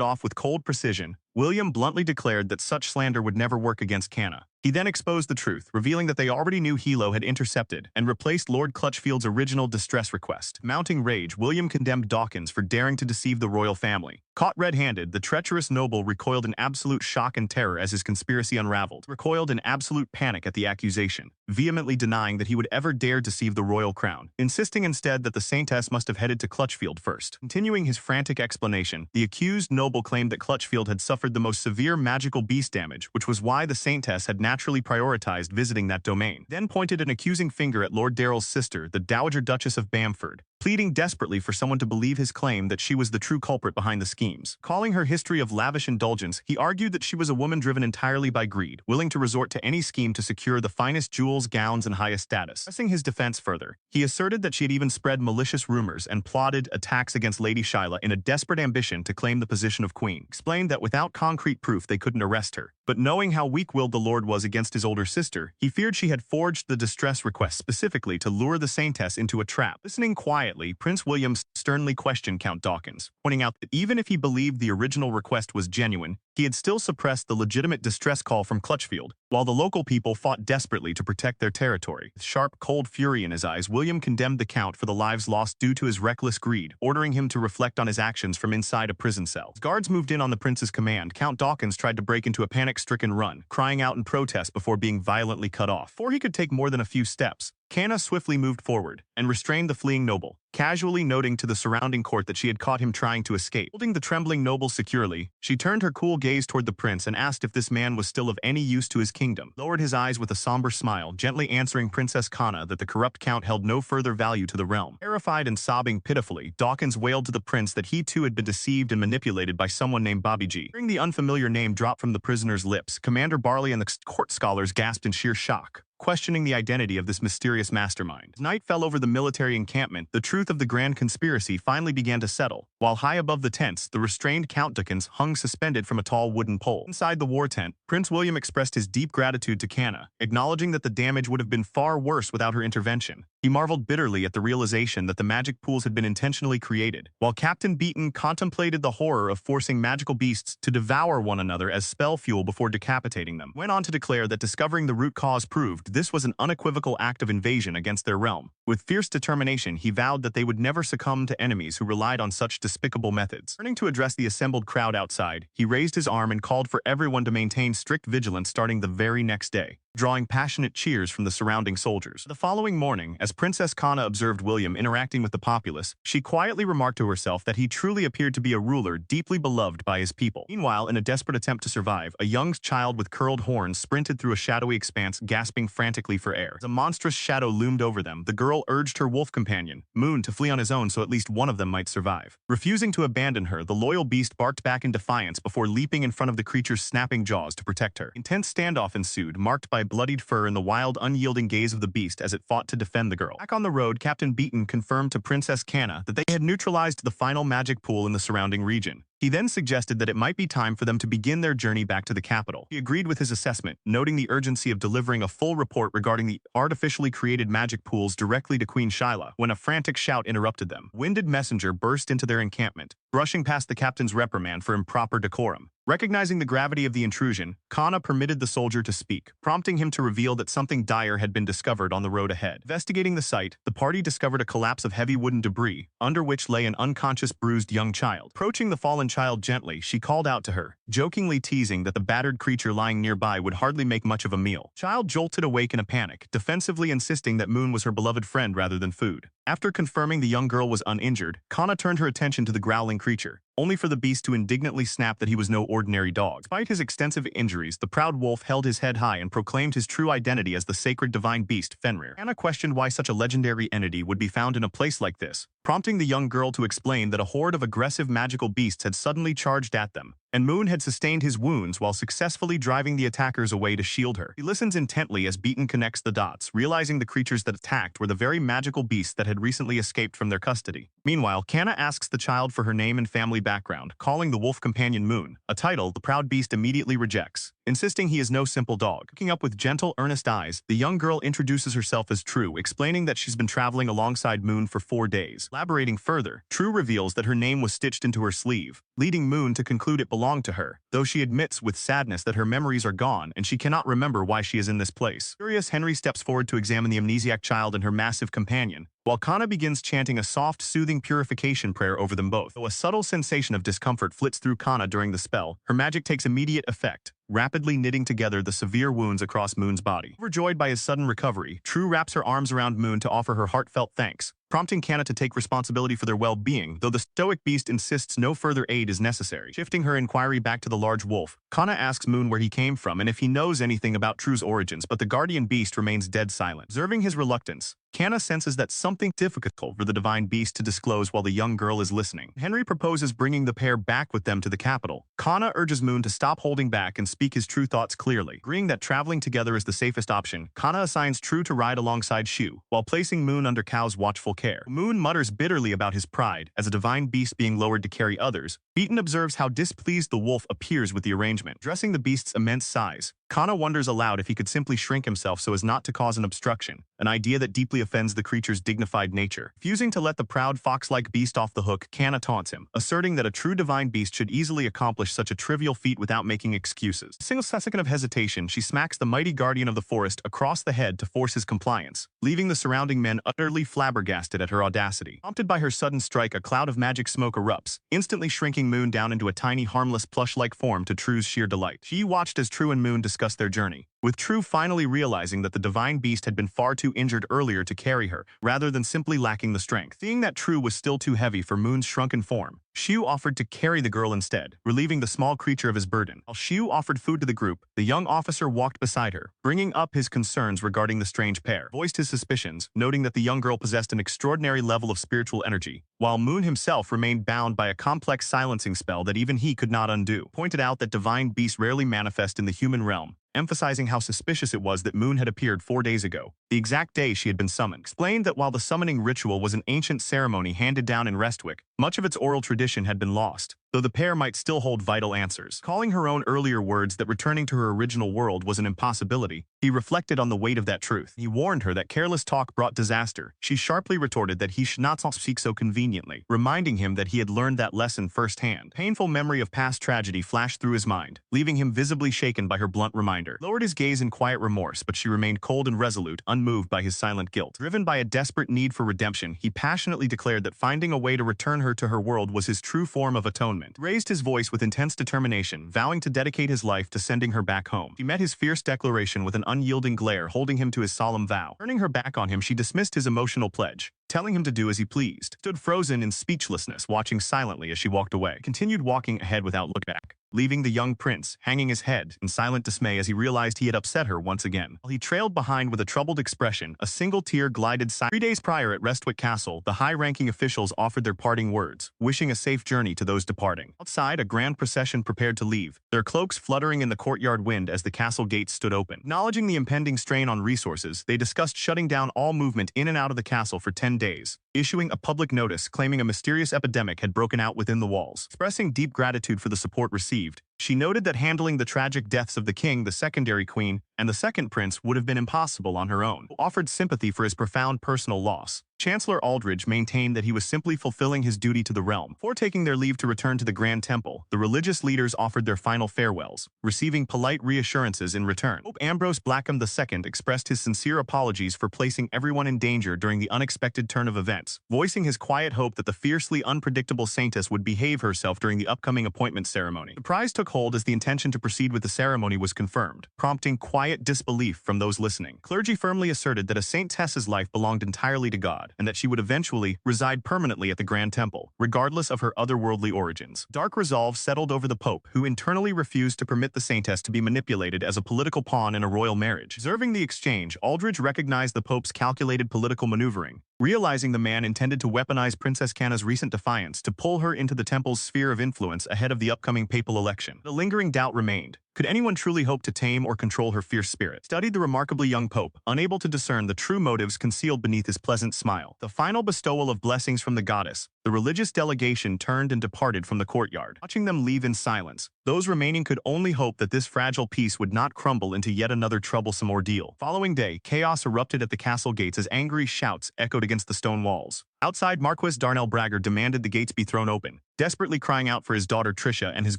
off with cold precision, William bluntly declared that such slander would never work against Kana. He then exposed the truth, revealing that they already knew Hilo had intercepted and replaced Lord Clutchfield's original distress request. Mounting rage, William condemned Dawkins for daring to deceive the royal family. Caught red-handed, the treacherous noble recoiled in absolute shock and terror as his conspiracy unraveled, recoiled in absolute panic at the accusation, vehemently denying that he would ever dare deceive the royal crown, insisting instead that the Saintess must have headed to Clutchfield first. Continuing his frantic explanation, the accused noble claimed that Clutchfield had suffered the most severe magical beast damage, which was why the Saintess had naturally prioritized visiting that domain. Then pointed an accusing finger at Lord Darrell's sister, the Dowager Duchess of Bamford, pleading desperately for someone to believe his claim that she was the true culprit behind the schemes. Calling her history of lavish indulgence, he argued that she was a woman driven entirely by greed, willing to resort to any scheme to secure the finest jewels, gowns, and highest status. Pressing his defense further, he asserted that she had even spread malicious rumors and plotted attacks against Lady Shyla in a desperate ambition to claim the position of queen. Explained that without concrete proof they couldn't arrest her, but knowing how weak-willed the lord was against his older sister, he feared she had forged the distress request specifically to lure the Saintess into a trap. Listening quietly, Prince William sternly questioned Count Dawkins, pointing out that even if he believed the original request was genuine, he had still suppressed the legitimate distress call from Clutchfield, while the local people fought desperately to protect their territory. With sharp, cold fury in his eyes, William condemned the Count for the lives lost due to his reckless greed, ordering him to reflect on his actions from inside a prison cell. As guards moved in on the prince's command, Count Dawkins tried to break into a panic-stricken run, crying out in protest before being violently cut off. Before he could take more than a few steps, Kana swiftly moved forward and restrained the fleeing noble, casually noting to the surrounding court that she had caught him trying to escape. Holding the trembling noble securely, she turned her cool gaze toward the prince and asked if this man was still of any use to his kingdom. Lowered his eyes with a somber smile, gently answering Princess Kana that the corrupt count held no further value to the realm. Terrified and sobbing pitifully, Dawkins wailed to the prince that he too had been deceived and manipulated by someone named Babiji. Hearing the unfamiliar name drop from the prisoner's lips, Commander Barley and the court scholars gasped in sheer shock, questioning the identity of this mysterious mastermind. As night fell over the military encampment, the truth of the grand conspiracy finally began to settle. While high above the tents, the restrained Count Dawkins hung suspended from a tall wooden pole. Inside the war tent, Prince William expressed his deep gratitude to Kana, acknowledging that the damage would have been far worse without her intervention. He marveled bitterly at the realization that the magic pools had been intentionally created, while Captain Beaton contemplated the horror of forcing magical beasts to devour one another as spell fuel before decapitating them. Went on to declare that discovering the root cause proved this was an unequivocal act of invasion against their realm. With fierce determination, he vowed that they would never succumb to enemies who relied on such despicable methods. Turning to address the assembled crowd outside, he raised his arm and called for everyone to maintain strict vigilance starting the very next day, drawing passionate cheers from the surrounding soldiers. The following morning, as Princess Kana observed William interacting with the populace, she quietly remarked to herself that he truly appeared to be a ruler deeply beloved by his people. Meanwhile, in a desperate attempt to survive, a young child with curled horns sprinted through a shadowy expanse, gasping frantically for air. As a monstrous shadow loomed over them, the girl urged her wolf companion, Moon, to flee on his own so at least one of them might survive. Refusing to abandon her, the loyal beast barked back in defiance before leaping in front of the creature's snapping jaws to protect her. Intense standoff ensued, marked by bloodied fur and the wild, unyielding gaze of the beast as it fought to defend the girl. Back on the road, Captain Beaton confirmed to Princess Kana that they had neutralized the final magic pool in the surrounding region. He then suggested that it might be time for them to begin their journey back to the capital. He agreed with his assessment, noting the urgency of delivering a full report regarding the artificially created magic pools directly to Queen Shyla, when a frantic shout interrupted them. A winded messenger burst into their encampment, brushing past the captain's reprimand for improper decorum. Recognizing the gravity of the intrusion, Kana permitted the soldier to speak, prompting him to reveal that something dire had been discovered on the road ahead. Investigating the site, the party discovered a collapse of heavy wooden debris, under which lay an unconscious, bruised young child. Approaching the fallen child gently, she called out to her, jokingly teasing that the battered creature lying nearby would hardly make much of a meal. Child jolted awake in a panic, defensively insisting that Moon was her beloved friend rather than food. After confirming the young girl was uninjured, Kana turned her attention to the growling creature, only for the beast to indignantly snap that he was no ordinary dog. Despite his extensive injuries, the proud wolf held his head high and proclaimed his true identity as the sacred divine beast, Fenrir. Kana questioned why such a legendary entity would be found in a place like this, prompting the young girl to explain that a horde of aggressive magical beasts had suddenly charged at them, and Moon had sustained his wounds while successfully driving the attackers away to shield her. He listens intently as Beaton connects the dots, realizing the creatures that attacked were the very magical beasts that had recently escaped from their custody. Meanwhile, Kana asks the child for her name and family background, calling the wolf companion Moon, a title the proud beast immediately rejects, insisting he is no simple dog. Looking up with gentle, earnest eyes, the young girl introduces herself as True, explaining that she's been traveling alongside Moon for 4 days. Elaborating further, True reveals that her name was stitched into her sleeve, leading Moon to conclude it belonged to her, though she admits with sadness that her memories are gone and she cannot remember why she is in this place. Curious, Henry steps forward to examine the amnesiac child and her massive companion, while Kana begins chanting a soft, soothing purification prayer over them both. Though a subtle sensation of discomfort flits through Kana during the spell, her magic takes immediate effect, rapidly knitting together the severe wounds across Moon's body. Overjoyed by his sudden recovery, True wraps her arms around Moon to offer her heartfelt thanks, prompting Kana to take responsibility for their well-being, though the stoic beast insists no further aid is necessary. Shifting her inquiry back to the large wolf, Kana asks Moon where he came from and if he knows anything about True's origins, but the guardian beast remains dead silent. Observing his reluctance, Kana senses that something difficult for the divine beast to disclose while the young girl is listening. Henry proposes bringing the pair back with them to the capital. Kana urges Moon to stop holding back and speak his true thoughts clearly. Agreeing that traveling together is the safest option, Kana assigns True to ride alongside Shu, while placing Moon under Kao's watchful care. Moon mutters bitterly about his pride as a divine beast being lowered to carry others. Beaton observes how displeased the wolf appears with the arrangement. Addressing the beast's immense size, Kana wonders aloud if he could simply shrink himself so as not to cause an obstruction, an idea that deeply offends the creature's dignified nature. Refusing to let the proud fox-like beast off the hook, Kana taunts him, asserting that a true divine beast should easily accomplish such a trivial feat without making excuses. A single second of hesitation, she smacks the mighty guardian of the forest across the head to force his compliance, leaving the surrounding men utterly flabbergasted at her audacity. Prompted by her sudden strike, a cloud of magic smoke erupts, instantly shrinking Moon down into a tiny, harmless, plush-like form to True's sheer delight. She watched as True and Moon discussed their journey, with True finally realizing that the divine beast had been far too injured earlier to carry her, rather than simply lacking the strength. Seeing that True was still too heavy for Moon's shrunken form, Xiu offered to carry the girl instead, relieving the small creature of his burden. While Xiu offered food to the group, the young officer walked beside her, bringing up his concerns regarding the strange pair, voiced his suspicions, noting that the young girl possessed an extraordinary level of spiritual energy, while Moon himself remained bound by a complex silencing spell that even he could not undo. Pointed out that divine beasts rarely manifest in the human realm, emphasizing how suspicious it was that Moon had appeared 4 days ago, the exact day she had been summoned. Explained that while the summoning ritual was an ancient ceremony handed down in Restwick, much of its oral tradition had been lost, though the pair might still hold vital answers. Calling her own earlier words that returning to her original world was an impossibility, he reflected on the weight of that truth. He warned her that careless talk brought disaster. She sharply retorted that he should not speak so conveniently, reminding him that he had learned that lesson firsthand. Painful memory of past tragedy flashed through his mind, leaving him visibly shaken by her blunt reminder. Lowered his gaze in quiet remorse, but she remained cold and resolute, unmoved by his silent guilt. Driven by a desperate need for redemption, he passionately declared that finding a way to return her to her world was his true form of atonement. Raised his voice with intense determination, vowing to dedicate his life to sending her back home. She met his fierce declaration with an unyielding glare, holding him to his solemn vow. Turning her back on him, she dismissed his emotional pledge, telling him to do as he pleased. Stood frozen in speechlessness, watching silently as she walked away. Continued walking ahead without looking back, leaving the young prince hanging his head in silent dismay as he realized he had upset her once again. While he trailed behind with a troubled expression, a single tear glided silently. 3 days prior at Restwick Castle, the high-ranking officials offered their parting words, wishing a safe journey to those departing. Outside, a grand procession prepared to leave, their cloaks fluttering in the courtyard wind as the castle gates stood open. Acknowledging the impending strain on resources, they discussed shutting down all movement in and out of the castle for 10 days, issuing a public notice claiming a mysterious epidemic had broken out within the walls. Expressing deep gratitude for the support received, she noted that handling the tragic deaths of the king, the secondary queen, and the second prince would have been impossible on her own. Offered sympathy for his profound personal loss. Chancellor Aldridge maintained that he was simply fulfilling his duty to the realm. Before taking their leave to return to the Grand Temple, the religious leaders offered their final farewells, receiving polite reassurances in return. Pope Ambrose Blackham II expressed his sincere apologies for placing everyone in danger during the unexpected turn of events, voicing his quiet hope that the fiercely unpredictable Saintess would behave herself during the upcoming appointment ceremony. Surprise took hold as the intention to proceed with the ceremony was confirmed, prompting quiet disbelief from those listening. Clergy firmly asserted that a Saintess's life belonged entirely to God, and that she would eventually reside permanently at the Grand Temple, regardless of her otherworldly origins. Dark resolve settled over the Pope, who internally refused to permit the Saintess to be manipulated as a political pawn in a royal marriage. Observing the exchange, Aldridge recognized the Pope's calculated political maneuvering, realizing the man intended to weaponize Princess Canna's recent defiance to pull her into the temple's sphere of influence ahead of the upcoming papal election. The lingering doubt remained. Could anyone truly hope to tame or control her fierce spirit? Studied the remarkably young Pope, unable to discern the true motives concealed beneath his pleasant smile. The final bestowal of blessings from the goddess, the religious delegation turned and departed from the courtyard. Watching them leave in silence, those remaining could only hope that this fragile peace would not crumble into yet another troublesome ordeal. Following day, chaos erupted at the castle gates as angry shouts echoed against the stone walls. Outside, Marquis Darnell Bragger demanded the gates be thrown open, desperately crying out for his daughter Tricia and his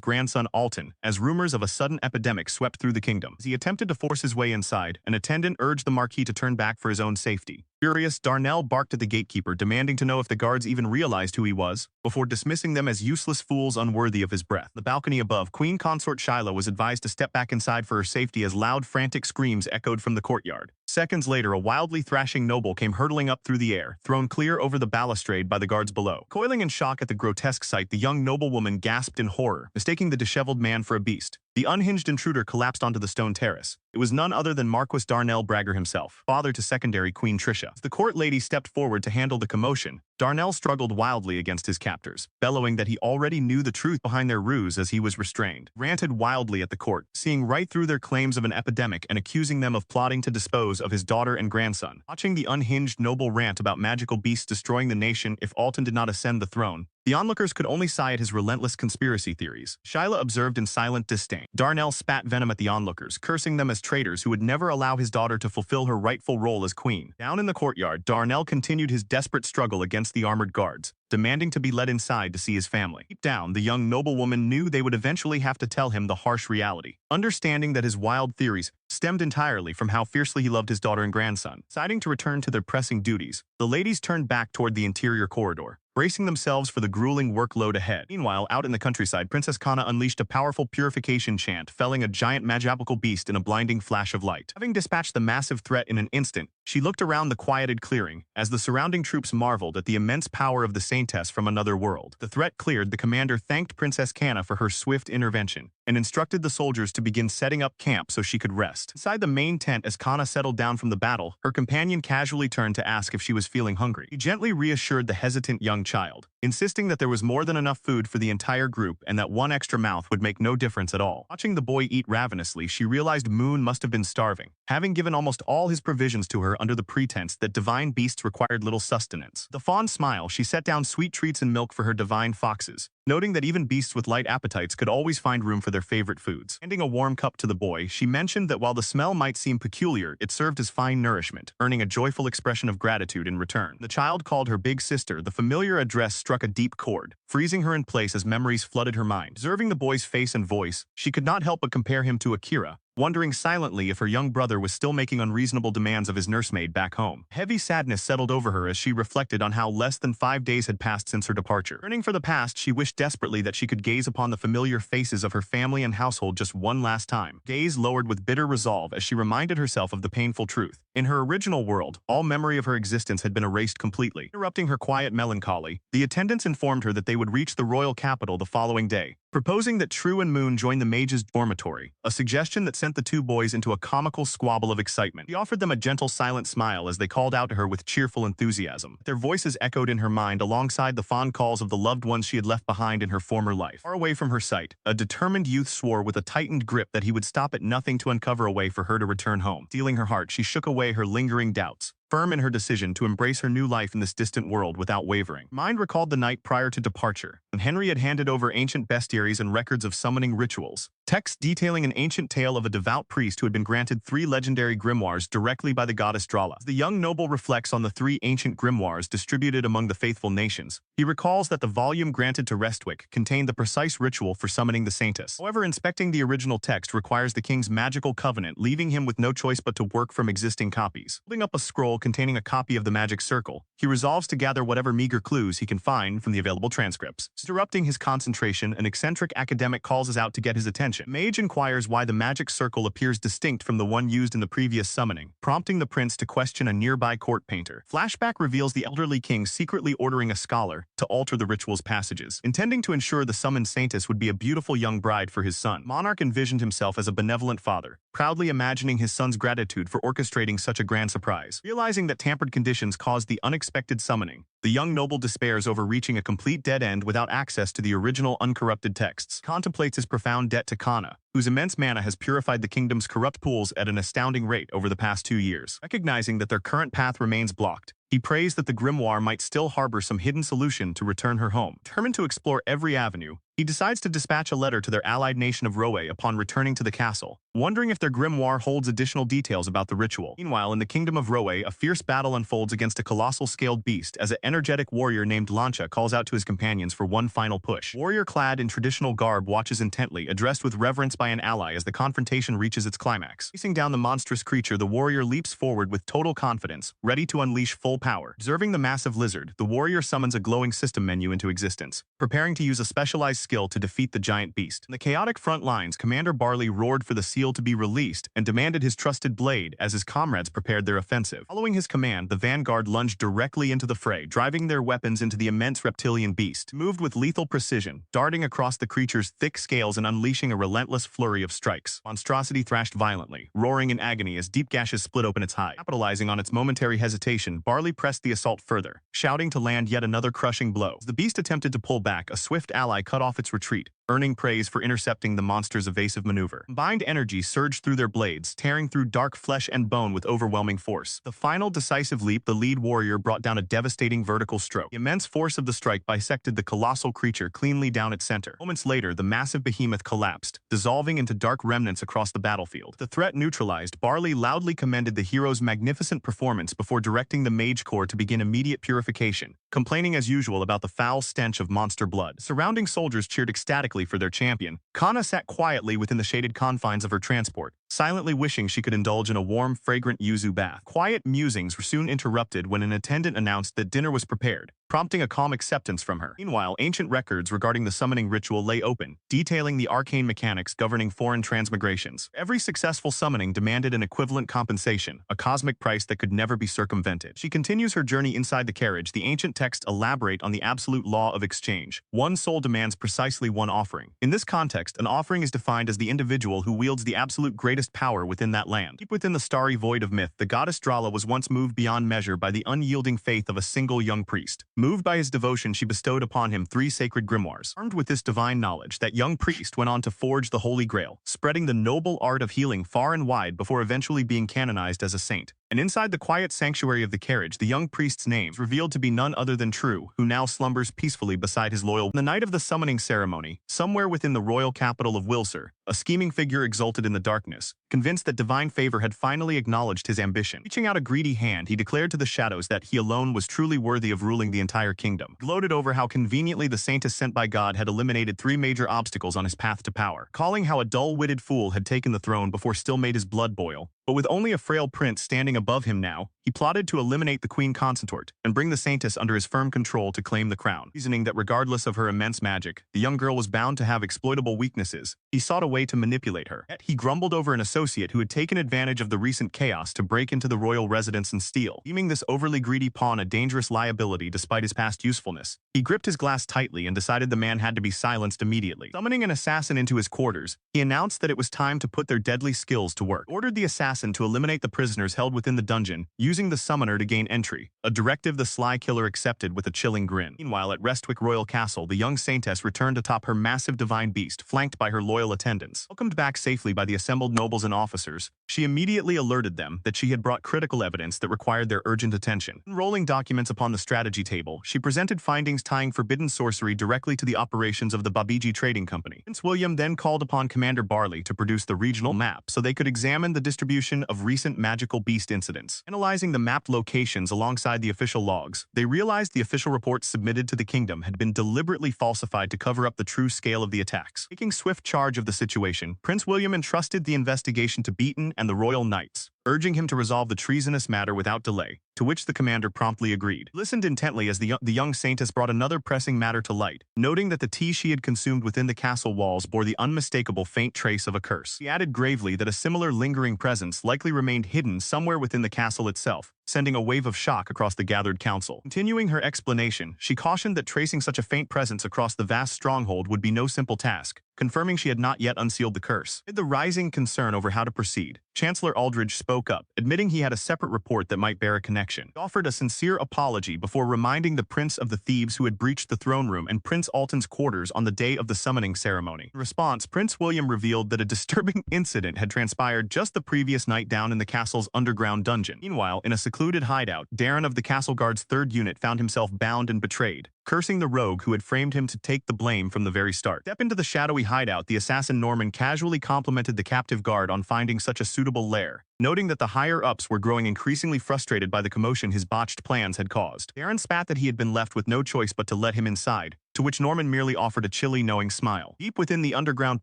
grandson Alton, as rumors of a sudden epidemic swept through the kingdom. As he attempted to force his way inside, an attendant urged the Marquis to turn back for his own safety. Furious, Darnell barked at the gatekeeper, demanding to know if the guards even realized who he was, before dismissing them as useless fools unworthy of his breath. The balcony above, Queen Consort Shyla was advised to step back inside for her safety as loud, frantic screams echoed from the courtyard. Seconds later, a wildly thrashing noble came hurtling up through the air, thrown clear over the balustrade by the guards below. Coiling in shock at the grotesque sight, the young noblewoman gasped in horror, mistaking the disheveled man for a beast. The unhinged intruder collapsed onto the stone terrace. It was none other than Marquis Darnell Bragger himself, father to secondary Queen Tricia. As the court lady stepped forward to handle the commotion, Darnell struggled wildly against his captors, bellowing that he already knew the truth behind their ruse as he was restrained. Ranted wildly at the court, seeing right through their claims of an epidemic and accusing them of plotting to dispose of his daughter and grandson. Watching the unhinged noble rant about magical beasts destroying the nation if Alton did not ascend the throne, the onlookers could only sigh at his relentless conspiracy theories. Shyla observed in silent disdain. Darnell spat venom at the onlookers, cursing them as traitors who would never allow his daughter to fulfill her rightful role as queen. Down in the courtyard, Darnell continued his desperate struggle against the armored guards, demanding to be let inside to see his family. Deep down, the young noblewoman knew they would eventually have to tell him the harsh reality, understanding that his wild theories stemmed entirely from how fiercely he loved his daughter and grandson. Deciding to return to their pressing duties, the ladies turned back toward the interior corridor, bracing themselves for the grueling workload ahead. Meanwhile, out in the countryside, Princess Kana unleashed a powerful purification chant, felling a giant magical beast in a blinding flash of light. Having dispatched the massive threat in an instant, she looked around the quieted clearing, as the surrounding troops marveled at the immense power of the SAINTESS from another world. The threat cleared, the commander thanked Princess Kana for her swift intervention, and instructed the soldiers to begin setting up camp so she could rest. Inside the main tent, as Kana settled down from the battle, her companion casually turned to ask if she was feeling hungry. He gently reassured the hesitant young child, insisting that there was more than enough food for the entire group and that one extra mouth would make no difference at all. Watching the boy eat ravenously, she realized Moon must have been starving, having given almost all his provisions to her under the pretense that divine beasts required little sustenance. With a fond smile, she set down sweet treats and milk for her divine foxes, noting that even beasts with light appetites could always find room for their favorite foods. Handing a warm cup to the boy, she mentioned that while the smell might seem peculiar, it served as fine nourishment, earning a joyful expression of gratitude in return. The child called her big sister. The familiar address struck a deep chord, freezing her in place as memories flooded her mind. Observing the boy's face and voice, she could not help but compare him to Akira, wondering silently if her young brother was still making unreasonable demands of his nursemaid back home. Heavy sadness settled over her as she reflected on how less than 5 days had passed since her departure. Yearning for the past, she wished desperately that she could gaze upon the familiar faces of her family and household just one last time. Gaze lowered with bitter resolve as she reminded herself of the painful truth. In her original world, all memory of her existence had been erased completely. Interrupting her quiet melancholy, the attendants informed her that they would reach the royal capital the following day, proposing that True and Moon join the mage's dormitory, a suggestion that sent the two boys into a comical squabble of excitement. He offered them a gentle, silent smile as they called out to her with cheerful enthusiasm. Their voices echoed in her mind alongside the fond calls of the loved ones she had left behind in her former life. Far away from her sight, a determined youth swore with a tightened grip that he would stop at nothing to uncover a way for her to return home. Steeling her heart, she shook away her lingering doubts, firm in her decision to embrace her new life in this distant world without wavering. Mind recalled the night prior to departure, when Henry had handed over ancient bestiaries and records of summoning rituals, texts detailing an ancient tale of a devout priest who had been granted 3 legendary grimoires directly by the goddess Drala. As the young noble reflects on the 3 ancient grimoires distributed among the faithful nations, he recalls that the volume granted to Restwick contained the precise ritual for summoning the Saintess. However, inspecting the original text requires the king's magical covenant, leaving him with no choice but to work from existing copies. Holding up a scroll containing a copy of the magic circle, he resolves to gather whatever meager clues he can find from the available transcripts. Interrupting his concentration, an eccentric academic calls out to get his attention. Mage inquires why the magic circle appears distinct from the one used in the previous summoning, prompting the prince to question a nearby court painter. Flashback reveals the elderly king secretly ordering a scholar to alter the ritual's passages, intending to ensure the summoned Saintess would be a beautiful young bride for his son. Monarch envisioned himself as a benevolent father, proudly imagining his son's gratitude for orchestrating such a grand surprise. Realizing that tampered conditions caused the unexpected summoning, the young noble despairs over reaching a complete dead end without access to the original uncorrupted texts. Contemplates his profound debt to Kana, whose immense mana has purified the kingdom's corrupt pools at an astounding rate over the past 2 years. Recognizing that their current path remains blocked, he prays that the grimoire might still harbor some hidden solution to return her home. Determined to explore every avenue, he decides to dispatch a letter to their allied nation of Roe upon returning to the castle, wondering if their grimoire holds additional details about the ritual. Meanwhile, in the kingdom of Roe, a fierce battle unfolds against a colossal scaled beast as an energetic warrior named Lancha calls out to his companions for one final push. Warrior clad in traditional garb watches intently, addressed with reverence by an ally as the confrontation reaches its climax. Facing down the monstrous creature, the warrior leaps forward with total confidence, ready to unleash full power. Observing the massive lizard, the warrior summons a glowing system menu into existence, preparing to use a specialized skill to defeat the giant beast. In the chaotic front lines, Commander Barley roared for the seal to be released and demanded his trusted blade as his comrades prepared their offensive. Following his command, the vanguard lunged directly into the fray, driving their weapons into the immense reptilian beast. Moved with lethal precision, darting across the creature's thick scales and unleashing a relentless flurry of strikes. Monstrosity thrashed violently, roaring in agony as deep gashes split open its hide. Capitalizing on its momentary hesitation, Barley pressed the assault further, shouting to land yet another crushing blow. As the beast attempted to pull back, a swift ally cut off its retreat, earning praise for intercepting the monster's evasive maneuver. Combined energy surged through their blades, tearing through dark flesh and bone with overwhelming force. The final decisive leap, the lead warrior brought down a devastating vertical stroke. The immense force of the strike bisected the colossal creature cleanly down its center. Moments later, the massive behemoth collapsed, dissolving into dark remnants across the battlefield. The threat neutralized, Barley loudly commended the hero's magnificent performance before directing the mage corps to begin immediate purification, complaining as usual about the foul stench of monster blood. Surrounding soldiers cheered ecstatically for their champion. Kana sat quietly within the shaded confines of her transport, silently wishing she could indulge in a warm, fragrant yuzu bath. Quiet musings were soon interrupted when an attendant announced that dinner was prepared, prompting a calm acceptance from her. Meanwhile, ancient records regarding the summoning ritual lay open, detailing the arcane mechanics governing foreign transmigrations. Every successful summoning demanded an equivalent compensation, a cosmic price that could never be circumvented. She continues her journey inside the carriage. The ancient texts elaborate on the absolute law of exchange. One soul demands precisely one offering. In this context, an offering is defined as the individual who wields the absolute greatest power within that land. Deep within the starry void of myth, the goddess Drala was once moved beyond measure by the unyielding faith of a single young priest. Moved by his devotion, she bestowed upon him 3 sacred grimoires. Armed with this divine knowledge, that young priest went on to forge the Holy Grail, spreading the noble art of healing far and wide before eventually being canonized as a saint. And inside the quiet sanctuary of the carriage, the young priest's name is revealed to be none other than True, who now slumbers peacefully beside his loyal. On the night of the summoning ceremony, somewhere within the royal capital of Wilsur, a scheming figure exulted in the darkness, convinced that divine favor had finally acknowledged his ambition. Reaching out a greedy hand, he declared to the shadows that he alone was truly worthy of ruling the entire kingdom. Gloated over how conveniently the saintess sent by God had eliminated 3 major obstacles on his path to power, calling how a dull-witted fool had taken the throne before still made his blood boil. But with only a frail prince standing above him now, he plotted to eliminate the queen consort and bring the saintess under his firm control to claim the crown. Reasoning that regardless of her immense magic, the young girl was bound to have exploitable weaknesses, he sought a way to manipulate her. Yet he grumbled over an associate who had taken advantage of the recent chaos to break into the royal residence and steal. Deeming this overly greedy pawn a dangerous liability despite his past usefulness, he gripped his glass tightly and decided the man had to be silenced immediately. Summoning an assassin into his quarters, he announced that it was time to put their deadly skills to work. He ordered the assassin to eliminate the prisoners held within the dungeon, using the summoner to gain entry, a directive the sly killer accepted with a chilling grin. Meanwhile, at Restwick Royal Castle, the young saintess returned atop her massive divine beast, flanked by her loyal attendants. Welcomed back safely by the assembled nobles and officers, she immediately alerted them that she had brought critical evidence that required their urgent attention. Unrolling documents upon the strategy table, she presented findings tying forbidden sorcery directly to the operations of the Babiji Trading Company. Prince William then called upon Commander Barley to produce the regional map so they could examine the distribution of recent magical beast incidents. Analyzing the mapped locations alongside the official logs, they realized the official reports submitted to the kingdom had been deliberately falsified to cover up the true scale of the attacks. Taking swift charge of the situation, Prince William entrusted the investigation to Beaton and the Royal Knights, urging him to resolve the treasonous matter without delay, to which the commander promptly agreed. He listened intently as the young saintess brought another pressing matter to light, noting that the tea she had consumed within the castle walls bore the unmistakable faint trace of a curse. He added gravely that a similar lingering presence likely remained hidden somewhere within the castle itself, sending a wave of shock across the gathered council. Continuing her explanation, she cautioned that tracing such a faint presence across the vast stronghold would be no simple task, confirming she had not yet unsealed the curse. Amid the rising concern over how to proceed, Chancellor Aldridge spoke up, admitting he had a separate report that might bear a connection. He offered a sincere apology before reminding the Prince of the thieves who had breached the throne room and Prince Alton's quarters on the day of the summoning ceremony. In response, Prince William revealed that a disturbing incident had transpired just the previous night down in the castle's underground dungeon. Meanwhile, in a secluded hideout, Darren of the Castle Guard's 3rd unit found himself bound and betrayed, cursing the rogue who had framed him to take the blame from the very start. Step into the shadowy hideout, the assassin Norman casually complimented the captive guard on finding such a suitable lair, noting that the higher-ups were growing increasingly frustrated by the commotion his botched plans had caused. Darren spat that he had been left with no choice but to let him inside, to which Norman merely offered a chilly, knowing smile. Deep within the underground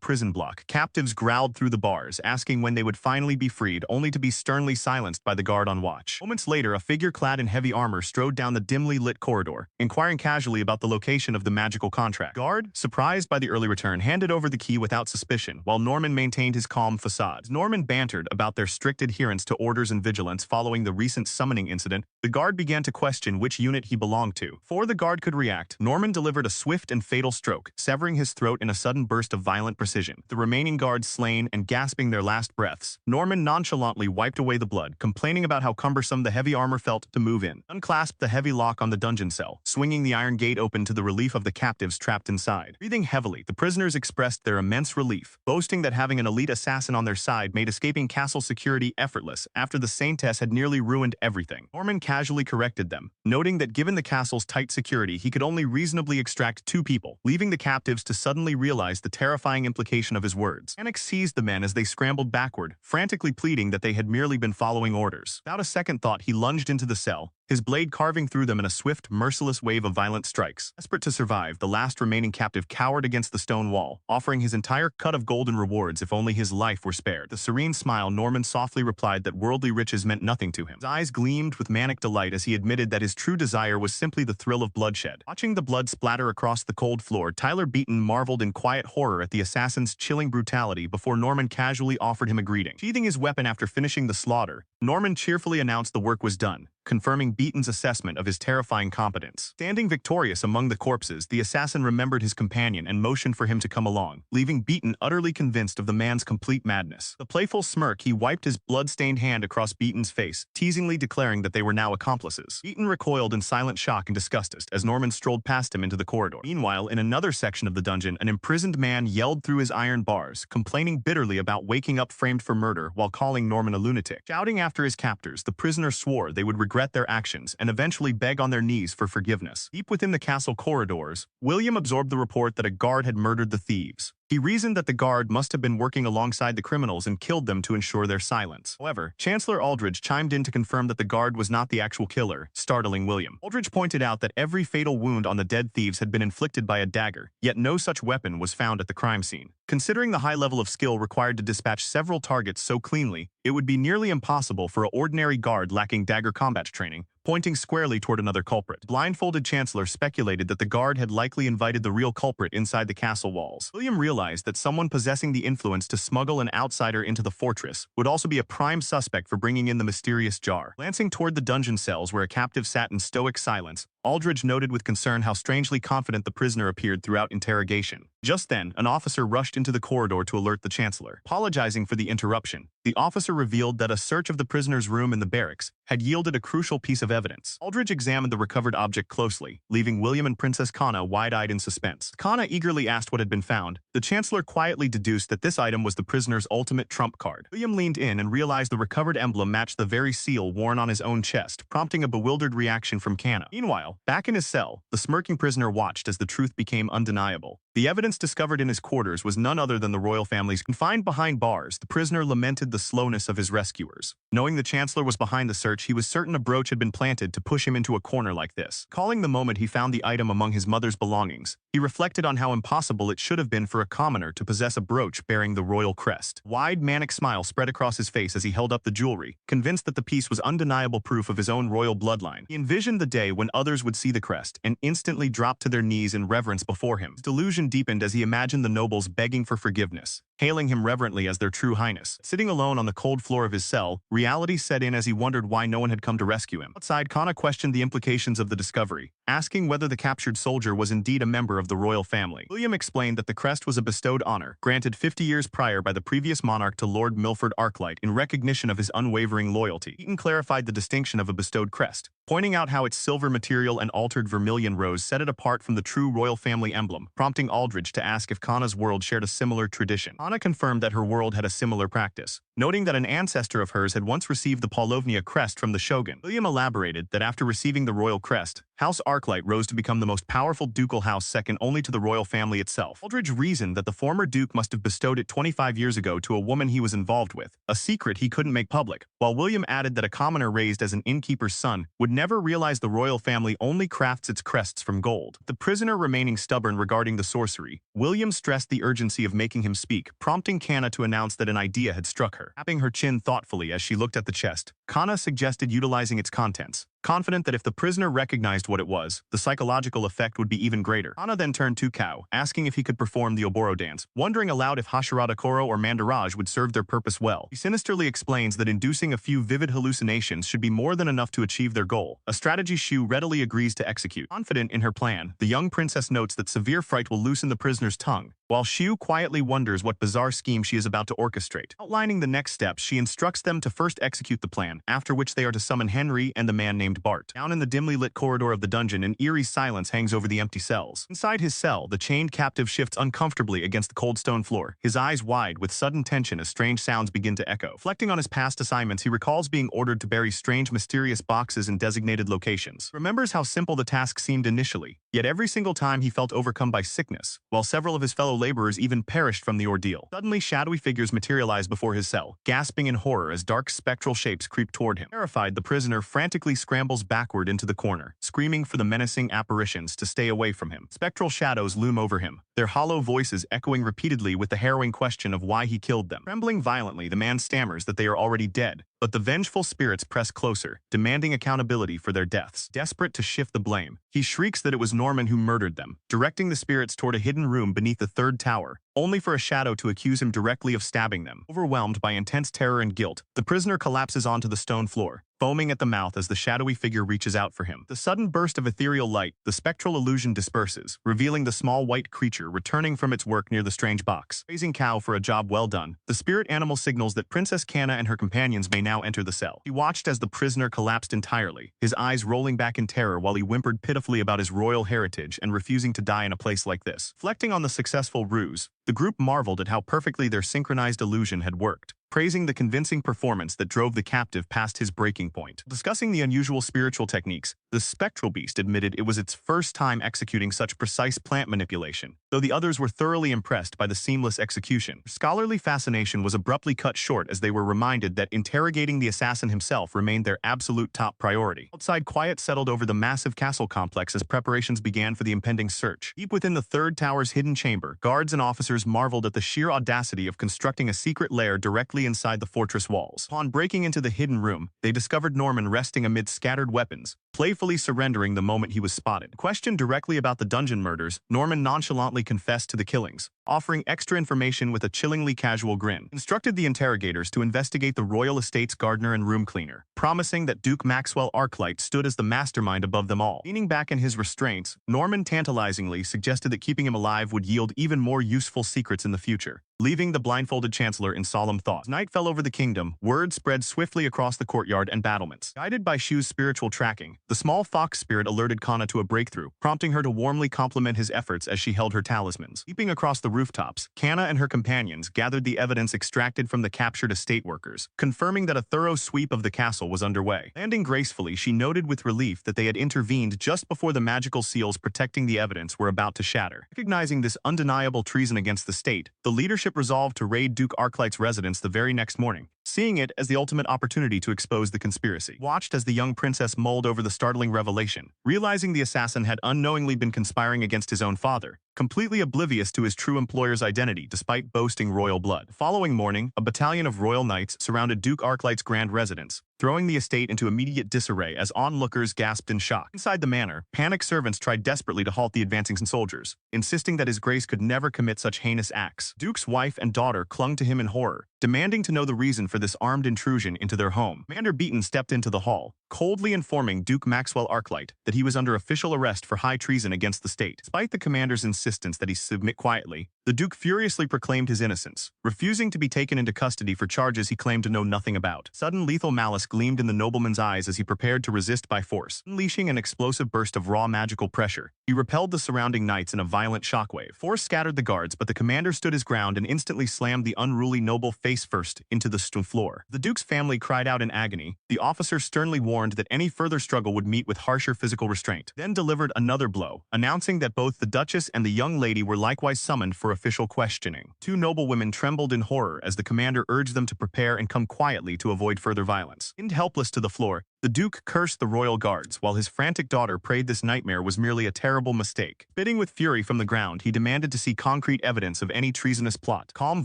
prison block, captives growled through the bars, asking when they would finally be freed, only to be sternly silenced by the guard on watch. Moments later, a figure clad in heavy armor strode down the dimly lit corridor, inquiring casually about the location of the magical contract. Guard, surprised by the early return, handed over the key without suspicion, while Norman maintained his calm facade. As Norman bantered about their strict adherence to orders and vigilance following the recent summoning incident, the guard began to question which unit he belonged to. Before the guard could react, Norman delivered a swift and fatal stroke, severing his throat in a sudden burst of violent precision. The remaining guards slain and gasping their last breaths, Norman nonchalantly wiped away the blood, complaining about how cumbersome the heavy armor felt to move in. Unclasped the heavy lock on the dungeon cell, swinging the iron gate open to the relief of the captives trapped inside. Breathing heavily, the prisoners expressed their immense relief, boasting that having an elite assassin on their side made escaping castle security effortless after the Saintess had nearly ruined everything. Norman casually corrected them, noting that given the castle's tight security, he could only reasonably extract 2 people, leaving the captives to suddenly realize the terrifying implication of his words. Panic seized the men as they scrambled backward, frantically pleading that they had merely been following orders. Without a second thought, he lunged into the cell, his blade carving through them in a swift, merciless wave of violent strikes. Desperate to survive, the last remaining captive cowered against the stone wall, offering his entire cut of golden rewards if only his life were spared. With a serene smile, Norman softly replied that worldly riches meant nothing to him. His eyes gleamed with manic delight as he admitted that his true desire was simply the thrill of bloodshed. Watching the blood splatter across the cold floor, Tyler Beaton marveled in quiet horror at the assassin's chilling brutality before Norman casually offered him a greeting. Sheathing his weapon after finishing the slaughter, Norman cheerfully announced the work was done, confirming Beaton's assessment of his terrifying competence. Standing victorious among the corpses, the assassin remembered his companion and motioned for him to come along, leaving Beaton utterly convinced of the man's complete madness. The playful smirk, he wiped his blood-stained hand across Beaton's face, teasingly declaring that they were now accomplices. Beaton recoiled in silent shock and disgust as Norman strolled past him into the corridor. Meanwhile, in another section of the dungeon, an imprisoned man yelled through his iron bars, complaining bitterly about waking up framed for murder while calling Norman a lunatic. Shouting after his captors, the prisoner swore they would regret their actions and eventually beg on their knees for forgiveness. Deep within the castle corridors, William absorbed the report that a guard had murdered the thieves. He reasoned that the guard must have been working alongside the criminals and killed them to ensure their silence. However, Chancellor Aldridge chimed in to confirm that the guard was not the actual killer, startling William. Aldridge pointed out that every fatal wound on the dead thieves had been inflicted by a dagger, yet no such weapon was found at the crime scene. Considering the high level of skill required to dispatch several targets so cleanly, it would be nearly impossible for an ordinary guard lacking dagger combat training, pointing squarely toward another culprit. The blindfolded Chancellor speculated that the guard had likely invited the real culprit inside the castle walls. William realized that someone possessing the influence to smuggle an outsider into the fortress would also be a prime suspect for bringing in the mysterious jar. Glancing toward the dungeon cells where a captive sat in stoic silence, Aldridge noted with concern how strangely confident the prisoner appeared throughout interrogation. Just then, an officer rushed into the corridor to alert the Chancellor. Apologizing for the interruption, the officer revealed that a search of the prisoner's room in the barracks had yielded a crucial piece of evidence. Aldridge examined the recovered object closely, leaving William and Princess Kana wide-eyed in suspense. Kana eagerly asked what had been found. The Chancellor quietly deduced that this item was the prisoner's ultimate trump card. William leaned in and realized the recovered emblem matched the very seal worn on his own chest, prompting a bewildered reaction from Kana. Meanwhile, back in his cell, the smirking prisoner watched as the truth became undeniable. The evidence discovered in his quarters was none other than the royal family's. Confined behind bars, the prisoner lamented the slowness of his rescuers. Knowing the Chancellor was behind the search, he was certain a brooch had been planted to push him into a corner like this. Calling the moment he found the item among his mother's belongings, he reflected on how impossible it should have been for a commoner to possess a brooch bearing the royal crest. A wide, manic smile spread across his face as he held up the jewelry, convinced that the piece was undeniable proof of his own royal bloodline. He envisioned the day when others would see the crest and instantly drop to their knees in reverence before him. His delusion deepened as he imagined the nobles begging for forgiveness, hailing him reverently as their true highness. Sitting alone on the cold floor of his cell, reality set in as he wondered why no one had come to rescue him. Outside, Kana questioned the implications of the discovery, asking whether the captured soldier was indeed a member of the royal family. William explained that the crest was a bestowed honor, granted 50 years prior by the previous monarch to Lord Milford Arclight in recognition of his unwavering loyalty. Eaton clarified the distinction of a bestowed crest, pointing out how its silver material and altered vermilion rose set it apart from the true royal family emblem, prompting Aldridge to ask if Kana's world shared a similar tradition. Kana confirmed that her world had a similar practice, noting that an ancestor of hers had once received the Paulovnia crest from the shogun. William elaborated that after receiving the royal crest, House Arclight rose to become the most powerful ducal house second only to the royal family itself. Aldridge reasoned that the former duke must have bestowed it 25 years ago to a woman he was involved with, a secret he couldn't make public, while William added that a commoner raised as an innkeeper's son would never realize the royal family only crafts its crests from gold. The prisoner remaining stubborn regarding the sorcery, William stressed the urgency of making him speak, prompting Kana to announce that an idea had struck her. Tapping her chin thoughtfully as she looked at the chest, Kana suggested utilizing its contents, confident that if the prisoner recognized what it was, the psychological effect would be even greater. Kana then turned to Kao, asking if he could perform the Oboro dance, wondering aloud if Hasharada Koro or Mandaraj would serve their purpose well. He sinisterly explains that inducing a few vivid hallucinations should be more than enough to achieve their goal, a strategy Shu readily agrees to execute. Confident in her plan, the young princess notes that severe fright will loosen the prisoner's tongue, while Shu quietly wonders what bizarre scheme she is about to orchestrate. Outlining the next steps, she instructs them to first execute the plan, after which they are to summon Henry and the man named Bart. Down in the dimly lit corridor of the dungeon, an eerie silence hangs over the empty cells. Inside his cell, the chained captive shifts uncomfortably against the cold stone floor, his eyes wide with sudden tension as strange sounds begin to echo. Reflecting on his past assignments, he recalls being ordered to bury strange, mysterious boxes in designated locations. Remembers how simple the task seemed initially, yet every single time he felt overcome by sickness, while several of his fellow laborers even perished from the ordeal. Suddenly, shadowy figures materialize before his cell, gasping in horror as dark spectral shapes creep toward him. Terrified, the prisoner frantically scrambles scrambles backward into the corner, screaming for the menacing apparitions to stay away from him. Spectral shadows loom over him, their hollow voices echoing repeatedly with the harrowing question of why he killed them. Trembling violently, the man stammers that they are already dead, but the vengeful spirits press closer, demanding accountability for their deaths. Desperate to shift the blame, he shrieks that it was Norman who murdered them, directing the spirits toward a hidden room beneath the third tower, only for a shadow to accuse him directly of stabbing them. Overwhelmed by intense terror and guilt, the prisoner collapses onto the stone floor, foaming at the mouth as the shadowy figure reaches out for him. The sudden burst of ethereal light, the spectral illusion disperses, revealing the small white creature returning from its work near the strange box. Praising Cow for a job well done, the spirit animal signals that Princess Kanna and her companions may now enter the cell. He watched as the prisoner collapsed entirely, his eyes rolling back in terror while he whimpered pitifully about his royal heritage and refusing to die in a place like this. Reflecting on the successful ruse, the group marveled at how perfectly their synchronized illusion had worked, praising the convincing performance that drove the captive past his breaking point. Discussing the unusual spiritual techniques, the spectral beast admitted it was its first time executing such precise plant manipulation, though the others were thoroughly impressed by the seamless execution. Scholarly fascination was abruptly cut short as they were reminded that interrogating the assassin himself remained their absolute top priority. Outside, quiet settled over the massive castle complex as preparations began for the impending search. Deep within the third tower's hidden chamber, guards and officers marveled at the sheer audacity of constructing a secret lair directly inside the fortress walls. Upon breaking into the hidden room, they discovered Norman resting amid scattered weapons, playfully surrendering the moment he was spotted. Questioned directly about the dungeon murders, Norman nonchalantly confessed to the killings, offering extra information with a chillingly casual grin. Instructed the interrogators to investigate the royal estate's gardener and room cleaner, promising that Duke Maxwell Arclight stood as the mastermind above them all. Leaning back in his restraints, Norman tantalizingly suggested that keeping him alive would yield even more useful secrets in the future, leaving the blindfolded chancellor in solemn thought. As night fell over the kingdom, word spread swiftly across the courtyard and battlements. Guided by Shu's spiritual tracking, the small fox spirit alerted Kanna to a breakthrough, prompting her to warmly compliment his efforts as she held her talismans. Leaping across the rooftops, Kanna and her companions gathered the evidence extracted from the captured estate workers, confirming that a thorough sweep of the castle was underway. Landing gracefully, she noted with relief that they had intervened just before the magical seals protecting the evidence were about to shatter. Recognizing this undeniable treason against the state, the leadership resolved to raid Duke Arclight's residence the very next morning, seeing it as the ultimate opportunity to expose the conspiracy. Watched as the young princess mulled over the startling revelation, realizing the assassin had unknowingly been conspiring against his own father, completely oblivious to his true employer's identity despite boasting royal blood. The following morning, a battalion of royal knights surrounded Duke Arclight's grand residence, throwing the estate into immediate disarray as onlookers gasped in shock. Inside the manor, panicked servants tried desperately to halt the advancing soldiers, insisting that his grace could never commit such heinous acts. Duke's wife and daughter clung to him in horror, demanding to know the reason for this armed intrusion into their home. Commander Beaton stepped into the hall, coldly informing Duke Maxwell Arclight that he was under official arrest for high treason against the state. Despite the commander's insistence that he submit quietly, the Duke furiously proclaimed his innocence, refusing to be taken into custody for charges he claimed to know nothing about. Sudden lethal malice gleamed in the nobleman's eyes as he prepared to resist by force. Unleashing an explosive burst of raw magical pressure, he repelled the surrounding knights in a violent shockwave. Force scattered the guards, but the commander stood his ground and instantly slammed the unruly noble face first into the stone floor. The Duke's family cried out in agony. The officer sternly warned that any further struggle would meet with harsher physical restraint, then delivered another blow, announcing that both the Duchess and the young lady were likewise summoned for official questioning. Two noblewomen trembled in horror as the commander urged them to prepare and come quietly to avoid further violence. Pinned helpless to the floor, the Duke cursed the royal guards, while his frantic daughter prayed this nightmare was merely a terrible mistake. Spitting with fury from the ground, he demanded to see concrete evidence of any treasonous plot. Calm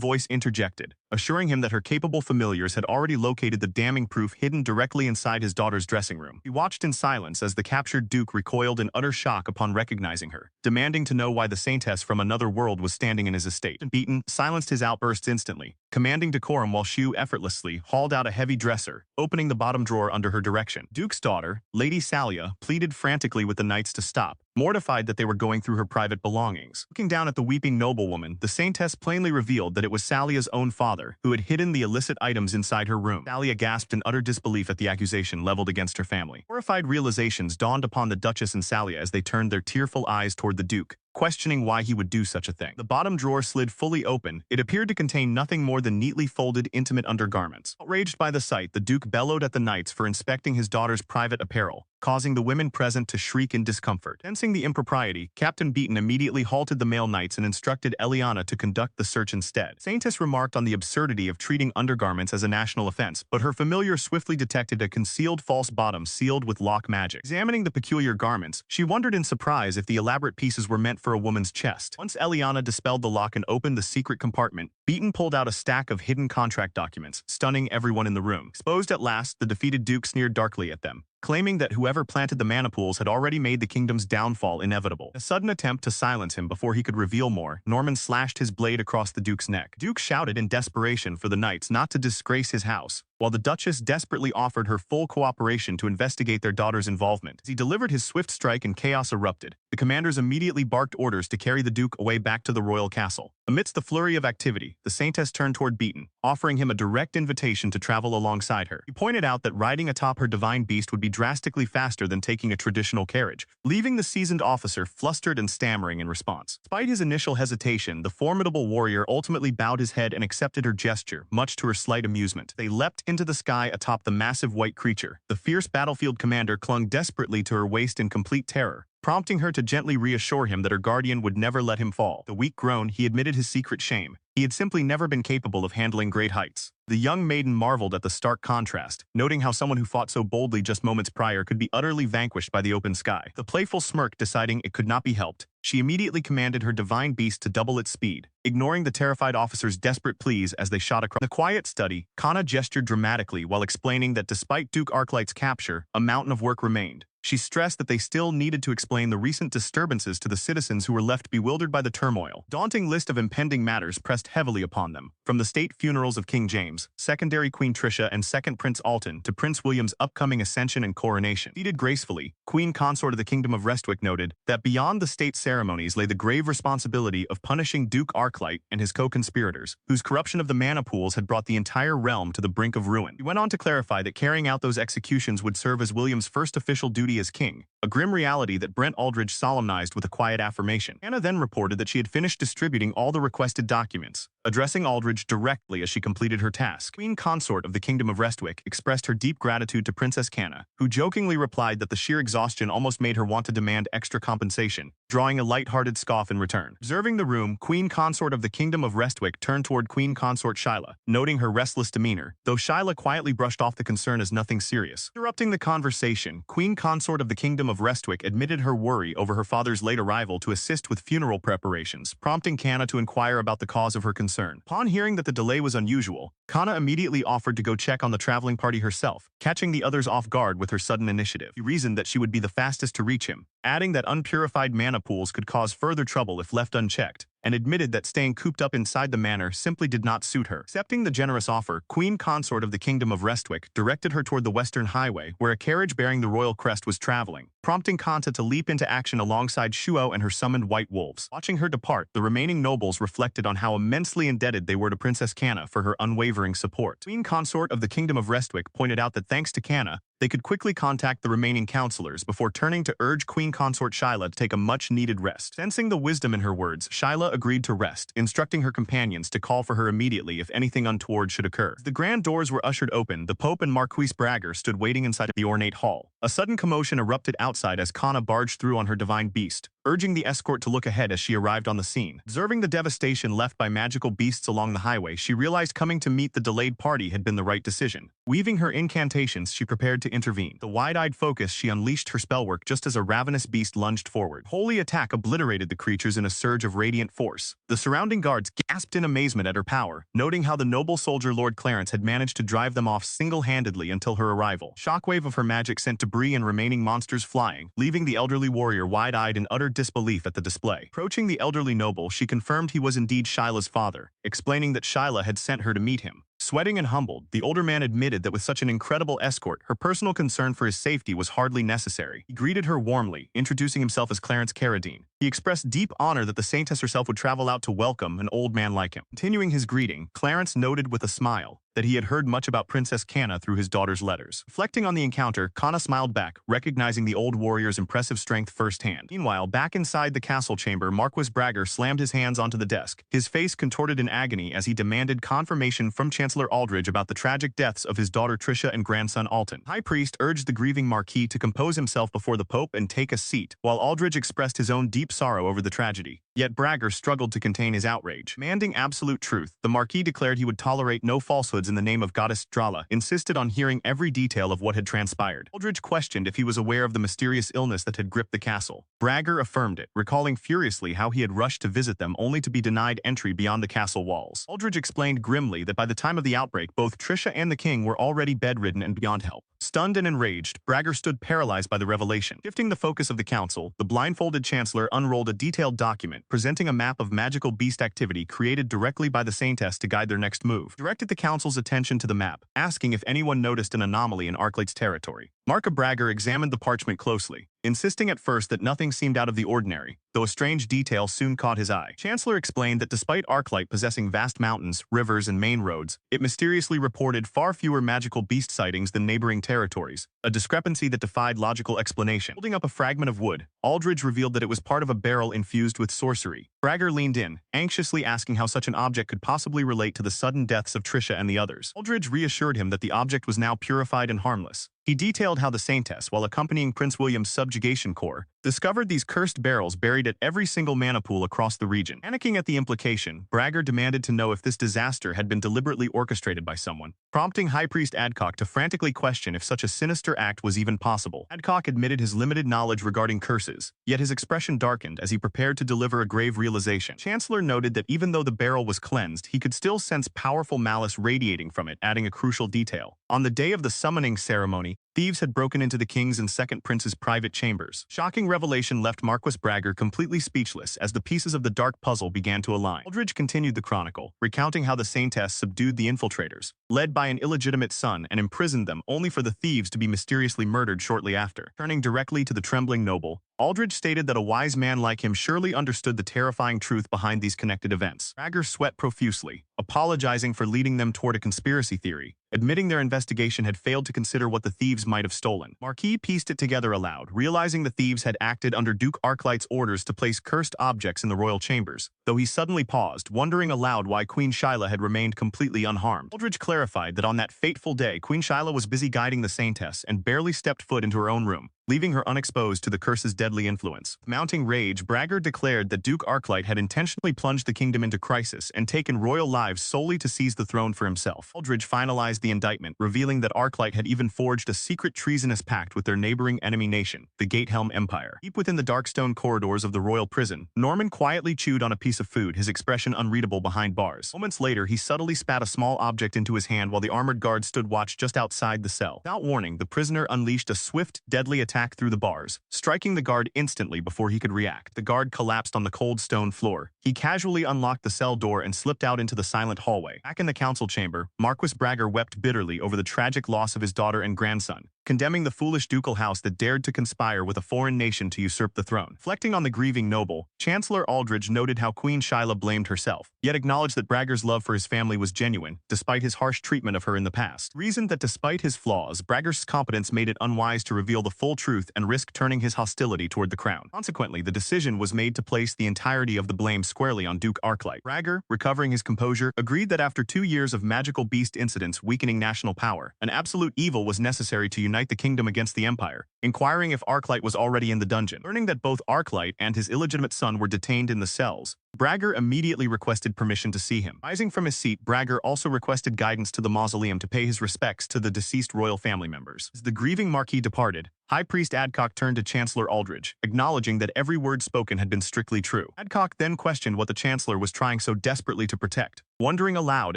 voice interjected, assuring him that her capable familiars had already located the damning proof hidden directly inside his daughter's dressing room. He watched in silence as the captured Duke recoiled in utter shock upon recognizing her, demanding to know why the Saintess from another world was standing in his estate. Beaton silenced his outbursts instantly, commanding decorum while Shu effortlessly hauled out a heavy dresser, opening the bottom drawer under her direction. Duke's daughter, Lady Salia, pleaded frantically with the knights to stop, mortified that they were going through her private belongings. Looking down at the weeping noblewoman, the Saintess plainly revealed that it was Salia's own father who had hidden the illicit items inside her room. Salia gasped in utter disbelief at the accusation leveled against her family. Horrified realizations dawned upon the Duchess and Salia as they turned their tearful eyes toward the Duke, questioning why he would do such a thing. The bottom drawer slid fully open. It appeared to contain nothing more than neatly folded, intimate undergarments. Outraged by the sight, the Duke bellowed at the knights for inspecting his daughter's private apparel, causing the women present to shriek in discomfort. Sensing the impropriety, Captain Beaton immediately halted the male knights and instructed Eliana to conduct the search instead. SAINTESS remarked on the absurdity of treating undergarments as a national offense, but her familiar swiftly detected a concealed false bottom sealed with lock magic. Examining the peculiar garments, she wondered in surprise if the elaborate pieces were meant for a woman's chest. Once Eliana dispelled the lock and opened the secret compartment, Beaton pulled out a stack of hidden contract documents, stunning everyone in the room. Exposed at last, the defeated Duke sneered darkly at them, claiming that whoever planted the manipools had already made the kingdom's downfall inevitable. A sudden attempt to silence him before he could reveal more, Norman slashed his blade across the Duke's neck. Duke shouted in desperation for the knights not to disgrace his house, while the Duchess desperately offered her full cooperation to investigate their daughter's involvement. As he delivered his swift strike and chaos erupted, the commanders immediately barked orders to carry the Duke away back to the royal castle. Amidst the flurry of activity, the Saintess turned toward Beaton, offering him a direct invitation to travel alongside her. He pointed out that riding atop her divine beast would be drastically faster than taking a traditional carriage, leaving the seasoned officer flustered and stammering in response. Despite his initial hesitation, the formidable warrior ultimately bowed his head and accepted her gesture, much to her slight amusement. They leapt into the sky atop the massive white creature. The fierce battlefield commander clung desperately to her waist in complete terror, prompting her to gently reassure him that her guardian would never let him fall. The weak groan, he admitted his secret shame. He had simply never been capable of handling great heights. The young maiden marveled at the stark contrast, noting how someone who fought so boldly just moments prior could be utterly vanquished by the open sky. The playful smirk deciding it could not be helped, she immediately commanded her divine beast to double its speed, ignoring the terrified officer's desperate pleas as they shot across. In the quiet study, Kana gestured dramatically while explaining that despite Duke Arclight's capture, a mountain of work remained. She stressed that they still needed to explain the recent disturbances to the citizens who were left bewildered by the turmoil. Daunting list of impending matters pressed heavily upon them, from the state funerals of King James, secondary Queen Tricia and second Prince Alton to Prince William's upcoming ascension and coronation. Seated gracefully, Queen Consort of the Kingdom of Restwick noted that beyond the state ceremonies lay the grave responsibility of punishing Duke Arclight and his co-conspirators, whose corruption of the mana pools had brought the entire realm to the brink of ruin. He went on to clarify that carrying out those executions would serve as William's first official duty as king, a grim reality that Brent Aldridge solemnized with a quiet affirmation. Anna then reported that she had finished distributing all the requested documents, addressing Aldridge directly as she completed her task. Queen Consort of the Kingdom of Restwick expressed her deep gratitude to Princess Canna, who jokingly replied that the sheer exhaustion almost made her want to demand extra compensation, drawing a light-hearted scoff in return. Observing the room, Queen Consort of the Kingdom of Restwick turned toward Queen Consort Shyla, noting her restless demeanor, though Shyla quietly brushed off the concern as nothing serious. Interrupting the conversation, Queen Consort of the Kingdom of Restwick admitted her worry over her father's late arrival to assist with funeral preparations, prompting Canna to inquire about the cause of her concern. Upon hearing that the delay was unusual, Canna immediately offered to go check on the traveling party herself, catching the others off guard with her sudden initiative. She reasoned that she would be the fastest to reach him, adding that unpurified mana pools could cause further trouble if left unchecked, and admitted that staying cooped up inside the manor simply did not suit her. Accepting the generous offer, Queen Consort of the Kingdom of Restwick directed her toward the Western Highway, where a carriage bearing the royal crest was traveling, prompting Kanta to leap into action alongside Shuo and her summoned white wolves. Watching her depart, the remaining nobles reflected on how immensely indebted they were to Princess Canna for her unwavering support. Queen Consort of the Kingdom of Restwick pointed out that thanks to Canna, they could quickly contact the remaining counselors before turning to urge Queen Consort Shyla to take a much-needed rest. Sensing the wisdom in her words, Shyla agreed to rest, instructing her companions to call for her immediately if anything untoward should occur. As the grand doors were ushered open, the Pope and Marquise Bragger stood waiting inside the ornate hall. A sudden commotion erupted outside as Kana barged through on her divine beast, urging the escort to look ahead as she arrived on the scene. Observing the devastation left by magical beasts along the highway, she realized coming to meet the delayed party had been the right decision. Weaving her incantations, she prepared to intervene. The wide-eyed focus, she unleashed her spellwork just as a ravenous beast lunged forward. Holy attack obliterated the creatures in a surge of radiant force. The surrounding guards gasped in amazement at her power, noting how the noble soldier Lord Clarence had managed to drive them off single-handedly until her arrival. Shockwave of her magic sent debris and remaining monsters flying, leaving the elderly warrior wide-eyed in utter disbelief at the display. Approaching the elderly noble, she confirmed he was indeed Shyla's father, explaining that Shyla had sent her to meet him. Sweating and humbled, the older man admitted that with such an incredible escort, her personal concern for his safety was hardly necessary. He greeted her warmly, introducing himself as Clarence Carradine. He expressed deep honor that the Saintess herself would travel out to welcome an old man like him. Continuing his greeting, Clarence noted with a smile that he had heard much about Princess Canna through his daughter's letters. Reflecting on the encounter, Kana smiled back, recognizing the old warrior's impressive strength firsthand. Meanwhile, back inside the castle chamber, Marquis Bragger slammed his hands onto the desk, his face contorted in agony as he demanded confirmation from Chancellor Chancellor Aldridge about the tragic deaths of his daughter Trisha and grandson Alton. High Priest urged the grieving Marquis to compose himself before the Pope and take a seat, while Aldridge expressed his own deep sorrow over the tragedy. Yet Bragger struggled to contain his outrage. Demanding absolute truth, the Marquis declared he would tolerate no falsehoods in the name of Goddess Drala, insisted on hearing every detail of what had transpired. Aldridge questioned if he was aware of the mysterious illness that had gripped the castle. Bragger affirmed it, recalling furiously how he had rushed to visit them only to be denied entry beyond the castle walls. Aldridge explained grimly that by the time of the outbreak, both Trisha and the king were already bedridden and beyond help. Stunned and enraged, Bragger stood paralyzed by the revelation. Shifting the focus of the council, the blindfolded chancellor unrolled a detailed document presenting a map of magical beast activity created directly by the SAINTESS to guide their next move. Directed the council's attention to the map, asking if anyone noticed an anomaly in Arclight's territory. Marca Bragger examined the parchment closely, insisting at first that nothing seemed out of the ordinary, though a strange detail soon caught his eye. Chancellor explained that despite Arclight possessing vast mountains, rivers, and main roads, it mysteriously reported far fewer magical beast sightings than neighboring territories, a discrepancy that defied logical explanation. Holding up a fragment of wood, Aldridge revealed that it was part of a barrel infused with sorcery. Bragger leaned in, anxiously asking how such an object could possibly relate to the sudden deaths of Trisha and the others. Aldridge reassured him that the object was now purified and harmless. He detailed how the SAINTESS, while accompanying Prince William's subjugation corps, discovered these cursed barrels buried at every single mana pool across the region. Panicking at the implication, Bragger demanded to know if this disaster had been deliberately orchestrated by someone, prompting High Priest Adcock to frantically question if such a sinister act was even possible. Adcock admitted his limited knowledge regarding curses, yet his expression darkened as he prepared to deliver a grave realization. Chancellor noted that even though the barrel was cleansed, he could still sense powerful malice radiating from it, adding a crucial detail. On the day of the summoning ceremony, thieves had broken into the king's and second prince's private chambers. Shocking revelation left Marquis Bragger completely speechless as the pieces of the dark puzzle began to align. Aldridge continued the chronicle, recounting how the SAINTESS subdued the infiltrators, led by an illegitimate son, and imprisoned them only for the thieves to be mysteriously murdered shortly after. Turning directly to the trembling noble, Aldridge stated that a wise man like him surely understood the terrifying truth behind these connected events. Bragger sweat profusely, apologizing for leading them toward a conspiracy theory, admitting their investigation had failed to consider what the thieves might have stolen. Marquis pieced it together aloud, realizing the thieves had acted under Duke Arclight's orders to place cursed objects in the royal chambers, though he suddenly paused, wondering aloud why Queen Shyla had remained completely unharmed. Aldridge clarified that on that fateful day, Queen Shyla was busy guiding the SAINTESS and barely stepped foot into her own room, leaving her unexposed to the curse's deadly influence. Mounting rage, Bragger declared that Duke Arclight had intentionally plunged the kingdom into crisis and taken royal lives solely to seize the throne for himself. Aldridge finalized the indictment, revealing that Arclight had even forged a secret treasonous pact with their neighboring enemy nation, the Gatehelm Empire. Deep within the dark stone corridors of the royal prison, Norman quietly chewed on a piece of food, his expression unreadable behind bars. Moments later, he subtly spat a small object into his hand while the armored guard stood watch just outside the cell. Without warning, the prisoner unleashed a swift, deadly attack through the bars, striking the guard instantly before he could react. The guard collapsed on the cold stone floor. He casually unlocked the cell door and slipped out into the silent hallway. Back in the council chamber, Marquis Bragger wept bitterly over the tragic loss of his daughter and grandson, condemning the foolish ducal house that dared to conspire with a foreign nation to usurp the throne. Reflecting on the grieving noble, Chancellor Aldridge noted how Queen Shyla blamed herself, yet acknowledged that Bragger's love for his family was genuine, despite his harsh treatment of her in the past. Reasoned that despite his flaws, Bragger's competence made it unwise to reveal the full truth and risk turning his hostility toward the crown. Consequently, the decision was made to place the entirety of the blame squarely on Duke Arclight. Bragger, recovering his composure, agreed that after 2 years of magical beast incidents weakening national power, an absolute evil was necessary to unite the kingdom against the empire, inquiring if Arclight was already in the dungeon. Learning that both Arclight and his illegitimate son were detained in the cells, Bragger immediately requested permission to see him. Rising from his seat, Bragger also requested guidance to the mausoleum to pay his respects to the deceased royal family members. As the grieving Marquis departed, High Priest Adcock turned to Chancellor Aldridge, acknowledging that every word spoken had been strictly true. Adcock then questioned what the Chancellor was trying so desperately to protect, wondering aloud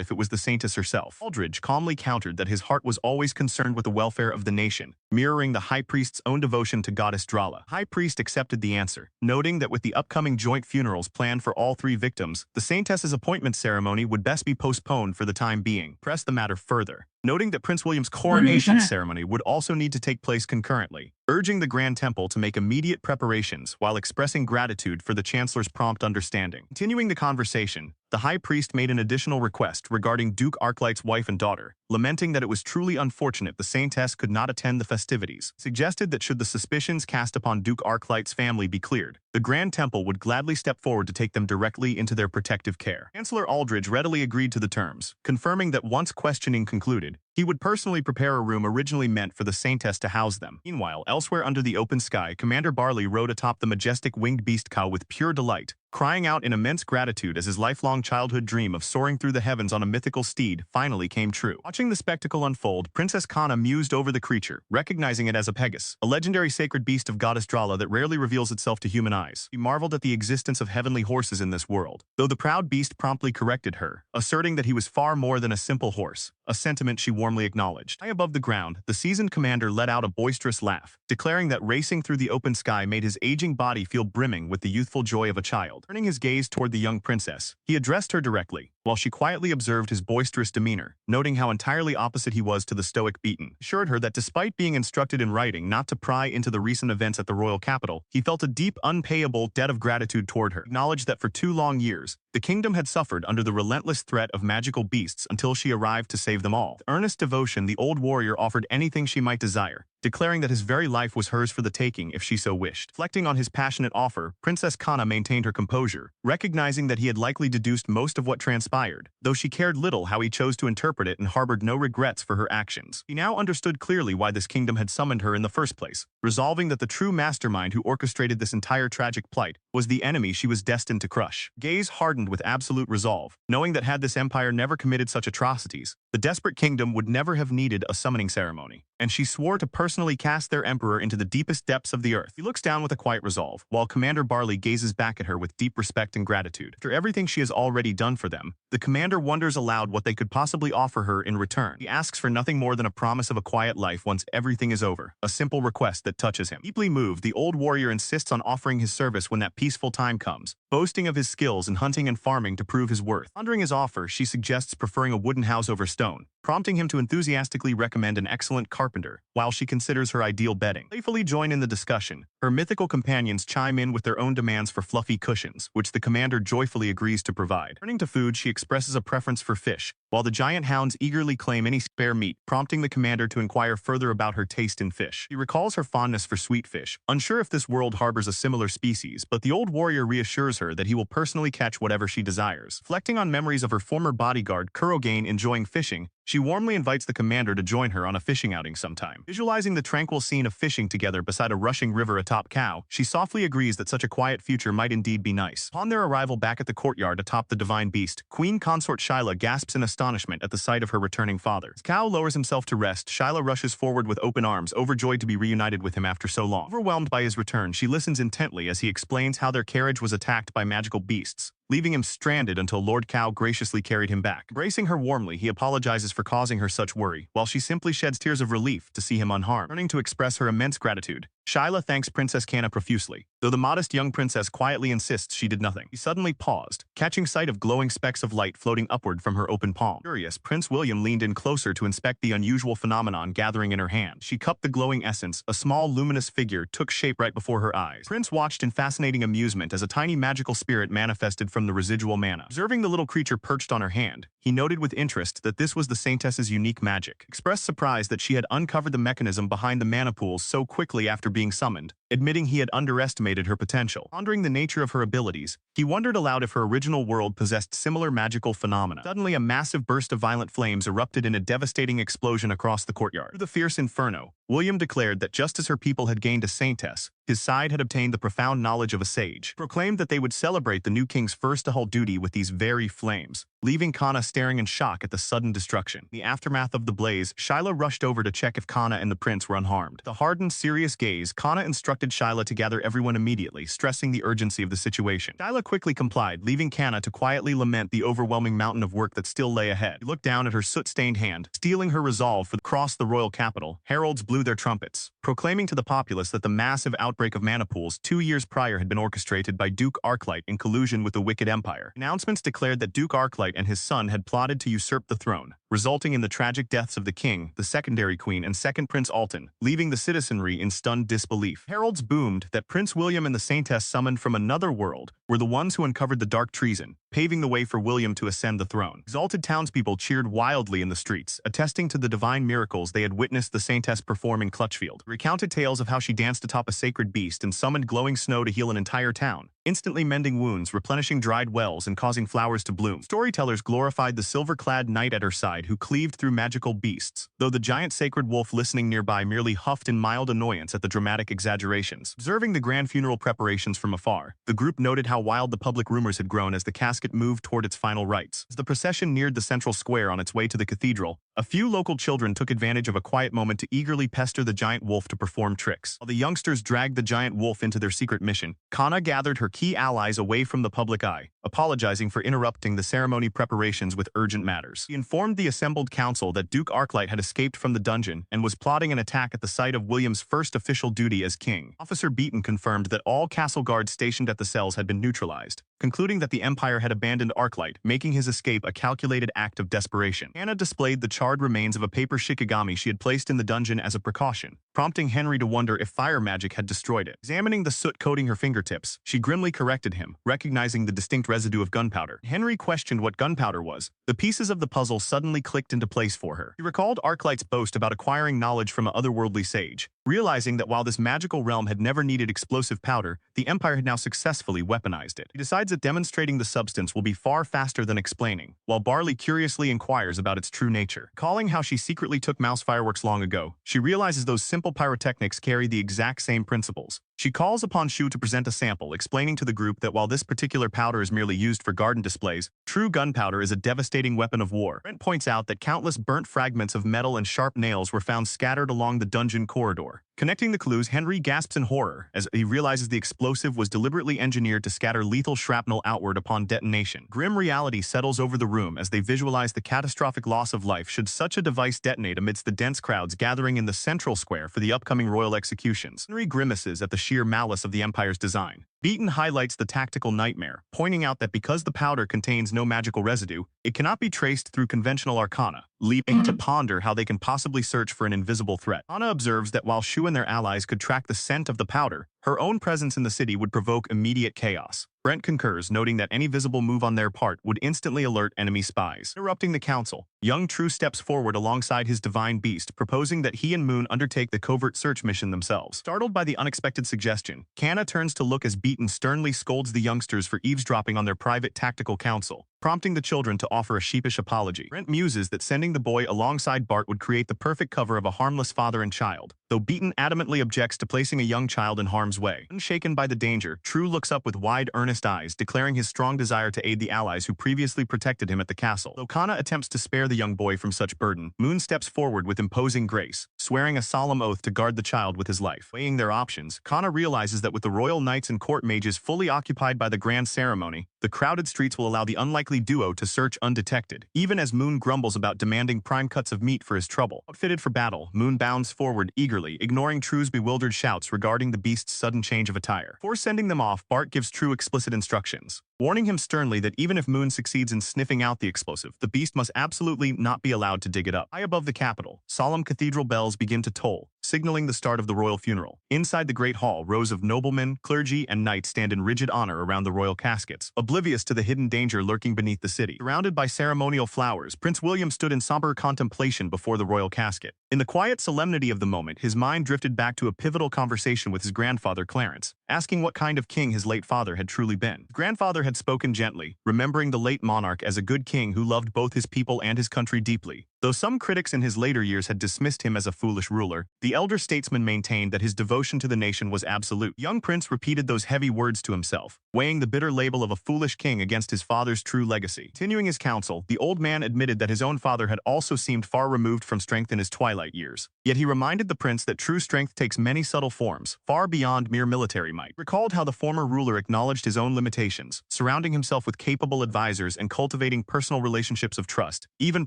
if it was the Saintess herself. Aldridge calmly countered that his heart was always concerned with the welfare of the nation, mirroring the High Priest's own devotion to Goddess Drala. High Priest accepted the answer, noting that with the upcoming joint funerals planned for all 3 victims, the Saintess's appointment ceremony would best be postponed for the time being. Pressed the matter further, noting that Prince William's coronation ceremony would also need to take place concurrently, urging the Grand Temple to make immediate preparations while expressing gratitude for the Chancellor's prompt understanding. Continuing the conversation, the High Priest made an additional request regarding Duke Arclight's wife and daughter, lamenting that it was truly unfortunate the Saintess could not attend the festivities, suggested that should the suspicions cast upon Duke Arclight's family be cleared, the Grand Temple would gladly step forward to take them directly into their protective care. Chancellor Aldridge readily agreed to the terms, confirming that once questioning concluded, he would personally prepare a room originally meant for the Saintess to house them. Meanwhile, elsewhere under the open sky, Commander Barley rode atop the majestic winged beast cow with pure delight, crying out in immense gratitude as his lifelong childhood dream of soaring through the heavens on a mythical steed finally came true. Watching the spectacle unfold, Princess Kana mused over the creature, recognizing it as a Pegasus, a legendary sacred beast of goddess Drala that rarely reveals itself to human eyes. She marveled at the existence of heavenly horses in this world, though the proud beast promptly corrected her, asserting that he was far more than a simple horse, a sentiment she warmly acknowledged. High above the ground, the seasoned commander let out a boisterous laugh, declaring that racing through the open sky made his aging body feel brimming with the youthful joy of a child. Turning his gaze toward the young princess, he addressed her directly, while she quietly observed his boisterous demeanor, noting how entirely opposite he was to the stoic Beaton. Assured her that despite being instructed in writing not to pry into the recent events at the royal capital, he felt a deep, unpayable debt of gratitude toward her. Acknowledged that for 2 long years, the kingdom had suffered under the relentless threat of magical beasts until she arrived to save them all. With earnest devotion, the old warrior offered anything she might desire, declaring that his very life was hers for the taking if she so wished. Reflecting on his passionate offer, Princess Kana maintained her composure, recognizing that he had likely deduced most of what transpired, though she cared little how he chose to interpret it and harbored no regrets for her actions. He now understood clearly why this kingdom had summoned her in the first place, resolving that the true mastermind who orchestrated this entire tragic plight was the enemy she was destined to crush. Gaze hardened with absolute resolve, knowing that had this empire never committed such atrocities, the desperate kingdom would never have needed a summoning ceremony, and she swore to personally cast their emperor into the deepest depths of the earth. He looks down with a quiet resolve, while Commander Barley gazes back at her with deep respect and gratitude. After everything she has already done for them, the commander wonders aloud what they could possibly offer her in return. He asks for nothing more than a promise of a quiet life once everything is over, a simple request that touches him. Deeply moved, the old warrior insists on offering his service when that peaceful time comes, boasting of his skills in hunting and farming to prove his worth. Pondering his offer, she suggests preferring a wooden house over stone, prompting him to enthusiastically recommend an excellent carpenter, while she considers her ideal bedding. Playfully join in the discussion, her mythical companions chime in with their own demands for fluffy cushions, which the commander joyfully agrees to provide. Turning to food, she expresses a preference for fish, while the giant hounds eagerly claim any spare meat, prompting the commander to inquire further about her taste in fish. She recalls her fondness for sweet fish, unsure if this world harbors a similar species, but the old warrior reassures her that he will personally catch whatever she desires. Reflecting on memories of her former bodyguard Kurogane enjoying fishing, she warmly invites the commander to join her on a fishing outing sometime. Visualizing the tranquil scene of fishing together beside a rushing river atop Cow, she softly agrees that such a quiet future might indeed be nice. Upon their arrival back at the courtyard atop the divine beast, Queen Consort Shyla gasps in astonishment at the sight of her returning father. As Cow lowers himself to rest, Shyla rushes forward with open arms, overjoyed to be reunited with him after so long. Overwhelmed by his return, she listens intently as he explains how their carriage was attacked by magical beasts, leaving him stranded until Lord Cow graciously carried him back. Embracing her warmly, he apologizes for causing her such worry, while she simply sheds tears of relief to see him unharmed. Turning to express her immense gratitude, Shyla thanks Princess Kana profusely, though the modest young princess quietly insists she did nothing. He suddenly paused, catching sight of glowing specks of light floating upward from her open palm. Curious, Prince William leaned in closer to inspect the unusual phenomenon gathering in her hand. She cupped the glowing essence. A small luminous figure took shape right before her eyes. Prince watched in fascinating amusement as a tiny magical spirit manifested from the residual mana. Observing the little creature perched on her hand, he noted with interest that this was the Saintess's unique magic. Expressed surprise that she had uncovered the mechanism behind the mana pools so quickly after being summoned, admitting he had underestimated her potential. Pondering the nature of her abilities, he wondered aloud if her original world possessed similar magical phenomena. Suddenly, a massive burst of violent flames erupted in a devastating explosion across the courtyard. Through the fierce inferno, William declared that just as her people had gained a saintess, his side had obtained the profound knowledge of a sage. Proclaimed that they would celebrate the new king's first to hold duty with these very flames, leaving Kana staring in shock at the sudden destruction. In the aftermath of the blaze, Shyla rushed over to check if Kana and the prince were unharmed. The hardened, serious gaze, Kana instructed Shyla to gather everyone immediately, stressing the urgency of the situation. Shyla quickly complied, leaving Kana to quietly lament the overwhelming mountain of work that still lay ahead. He looked down at her soot-stained hand, steeling her resolve for across the royal capital. Heralds blew their trumpets, proclaiming to the populace that the massive outbreak of mana pools 2 years prior had been orchestrated by Duke Arclight in collusion with the Wicked Empire. Announcements declared that Duke Arclight and his son had plotted to usurp the throne, resulting in the tragic deaths of the king, the secondary queen, and second Prince Alton, leaving the citizenry in stunned disbelief. Heralds boomed that Prince William and the Saintess summoned from another world were the ones who uncovered the dark treason, paving the way for William to ascend the throne. Exalted townspeople cheered wildly in the streets, attesting to the divine miracles they had witnessed the Saintess perform in Clutchfield. Recounted tales of how she danced atop a sacred beast and summoned glowing snow to heal an entire town, instantly mending wounds, replenishing dried wells, and causing flowers to bloom. Storytellers glorified the silver-clad knight at her side who cleaved through magical beasts, though the giant sacred wolf listening nearby merely huffed in mild annoyance at the dramatic exaggerations. Observing the grand funeral preparations from afar, the group noted how wild the public rumors had grown as the casket moved toward its final rites. As the procession neared the central square on its way to the cathedral, a few local children took advantage of a quiet moment to eagerly pester the giant wolf to perform tricks. While the youngsters dragged the giant wolf into their secret mission, Kana gathered her key allies away from the public eye, apologizing for interrupting the ceremony preparations with urgent matters. He informed the assembled council that Duke Arclight had escaped from the dungeon and was plotting an attack at the site of William's first official duty as king. Officer Beaton confirmed that all castle guards stationed at the cells had been neutralized, concluding that the Empire had abandoned Arclight, making his escape a calculated act of desperation. Anna displayed the charred remains of a paper shikigami she had placed in the dungeon as a precaution, prompting Henry to wonder if fire magic had destroyed it. Examining the soot coating her fingertips, she grimly corrected him, recognizing the distinct residue of gunpowder. Henry questioned what gunpowder was. The pieces of the puzzle suddenly clicked into place for her. She recalled Arclight's boast about acquiring knowledge from an otherworldly sage, realizing that while this magical realm had never needed explosive powder, the Empire had now successfully weaponized it. He decides that demonstrating the substance will be far faster than explaining, while Barley curiously inquires about its true nature. Recalling how she secretly took mouse fireworks long ago, she realizes those simple pyrotechnics carry the exact same principles. She calls upon Shu to present a sample, explaining to the group that while this particular powder is merely used for garden displays, true gunpowder is a devastating weapon of war. Brent points out that countless burnt fragments of metal and sharp nails were found scattered along the dungeon corridor. Connecting the clues, Henry gasps in horror as he realizes the explosive was deliberately engineered to scatter lethal shrapnel outward upon detonation. Grim reality settles over the room as they visualize the catastrophic loss of life should such a device detonate amidst the dense crowds gathering in the central square for the upcoming royal executions. Henry grimaces at the sheer malice of the Empire's design. Beaton highlights the tactical nightmare, pointing out that because the powder contains no magical residue, it cannot be traced through conventional arcana, leaping to ponder how they can possibly search for an invisible threat. Anna observes that while Shu and their allies could track the scent of the powder, her own presence in the city would provoke immediate chaos. Brent concurs, noting that any visible move on their part would instantly alert enemy spies. Interrupting the council, young True steps forward alongside his divine beast, proposing that he and Moon undertake the covert search mission themselves. Startled by the unexpected suggestion, Kana turns to look as Beaton sternly scolds the youngsters for eavesdropping on their private tactical council, prompting the children to offer a sheepish apology. Brent muses that sending the boy alongside Bart would create the perfect cover of a harmless father and child, though Beaton adamantly objects to placing a young child in harm's way. Unshaken by the danger, True looks up with wide, earnest eyes, declaring his strong desire to aid the allies who previously protected him at the castle. Though Kana attempts to spare the young boy from such burden, Moon steps forward with imposing grace, swearing a solemn oath to guard the child with his life. Weighing their options, Kana realizes that with the royal knights and court mages fully occupied by the grand ceremony, the crowded streets will allow the unlikely duo to search undetected. Even as Moon grumbles about demanding prime cuts of meat for his trouble. Outfitted for battle, Moon bounds forward eagerly, ignoring True's bewildered shouts regarding the beast's sudden change of attire. Before sending them off, Bart gives True explicit instructions, warning him sternly that even if Moon succeeds in sniffing out the explosive, the beast must absolutely not be allowed to dig it up. High above the capital, solemn cathedral bells begin to toll, signaling the start of the royal funeral. Inside the great hall, rows of noblemen, clergy, and knights stand in rigid honor around the royal caskets, oblivious to the hidden danger lurking beneath the city. Surrounded by ceremonial flowers, Prince William stood in somber contemplation before the royal casket. In the quiet solemnity of the moment, his mind drifted back to a pivotal conversation with his grandfather Clarence, asking what kind of king his late father had truly been. His grandfather had spoken gently, remembering the late monarch as a good king who loved both his people and his country deeply. Though some critics in his later years had dismissed him as a foolish ruler, the elder statesman maintained that his devotion to the nation was absolute. Young Prince repeated those heavy words to himself, weighing the bitter label of a foolish king against his father's true legacy. Continuing his counsel, the old man admitted that his own father had also seemed far removed from strength in his twilight years. Yet he reminded the prince that true strength takes many subtle forms, far beyond mere military might. Recalled how the former ruler acknowledged his own limitations, surrounding himself with capable advisors and cultivating personal relationships of trust, even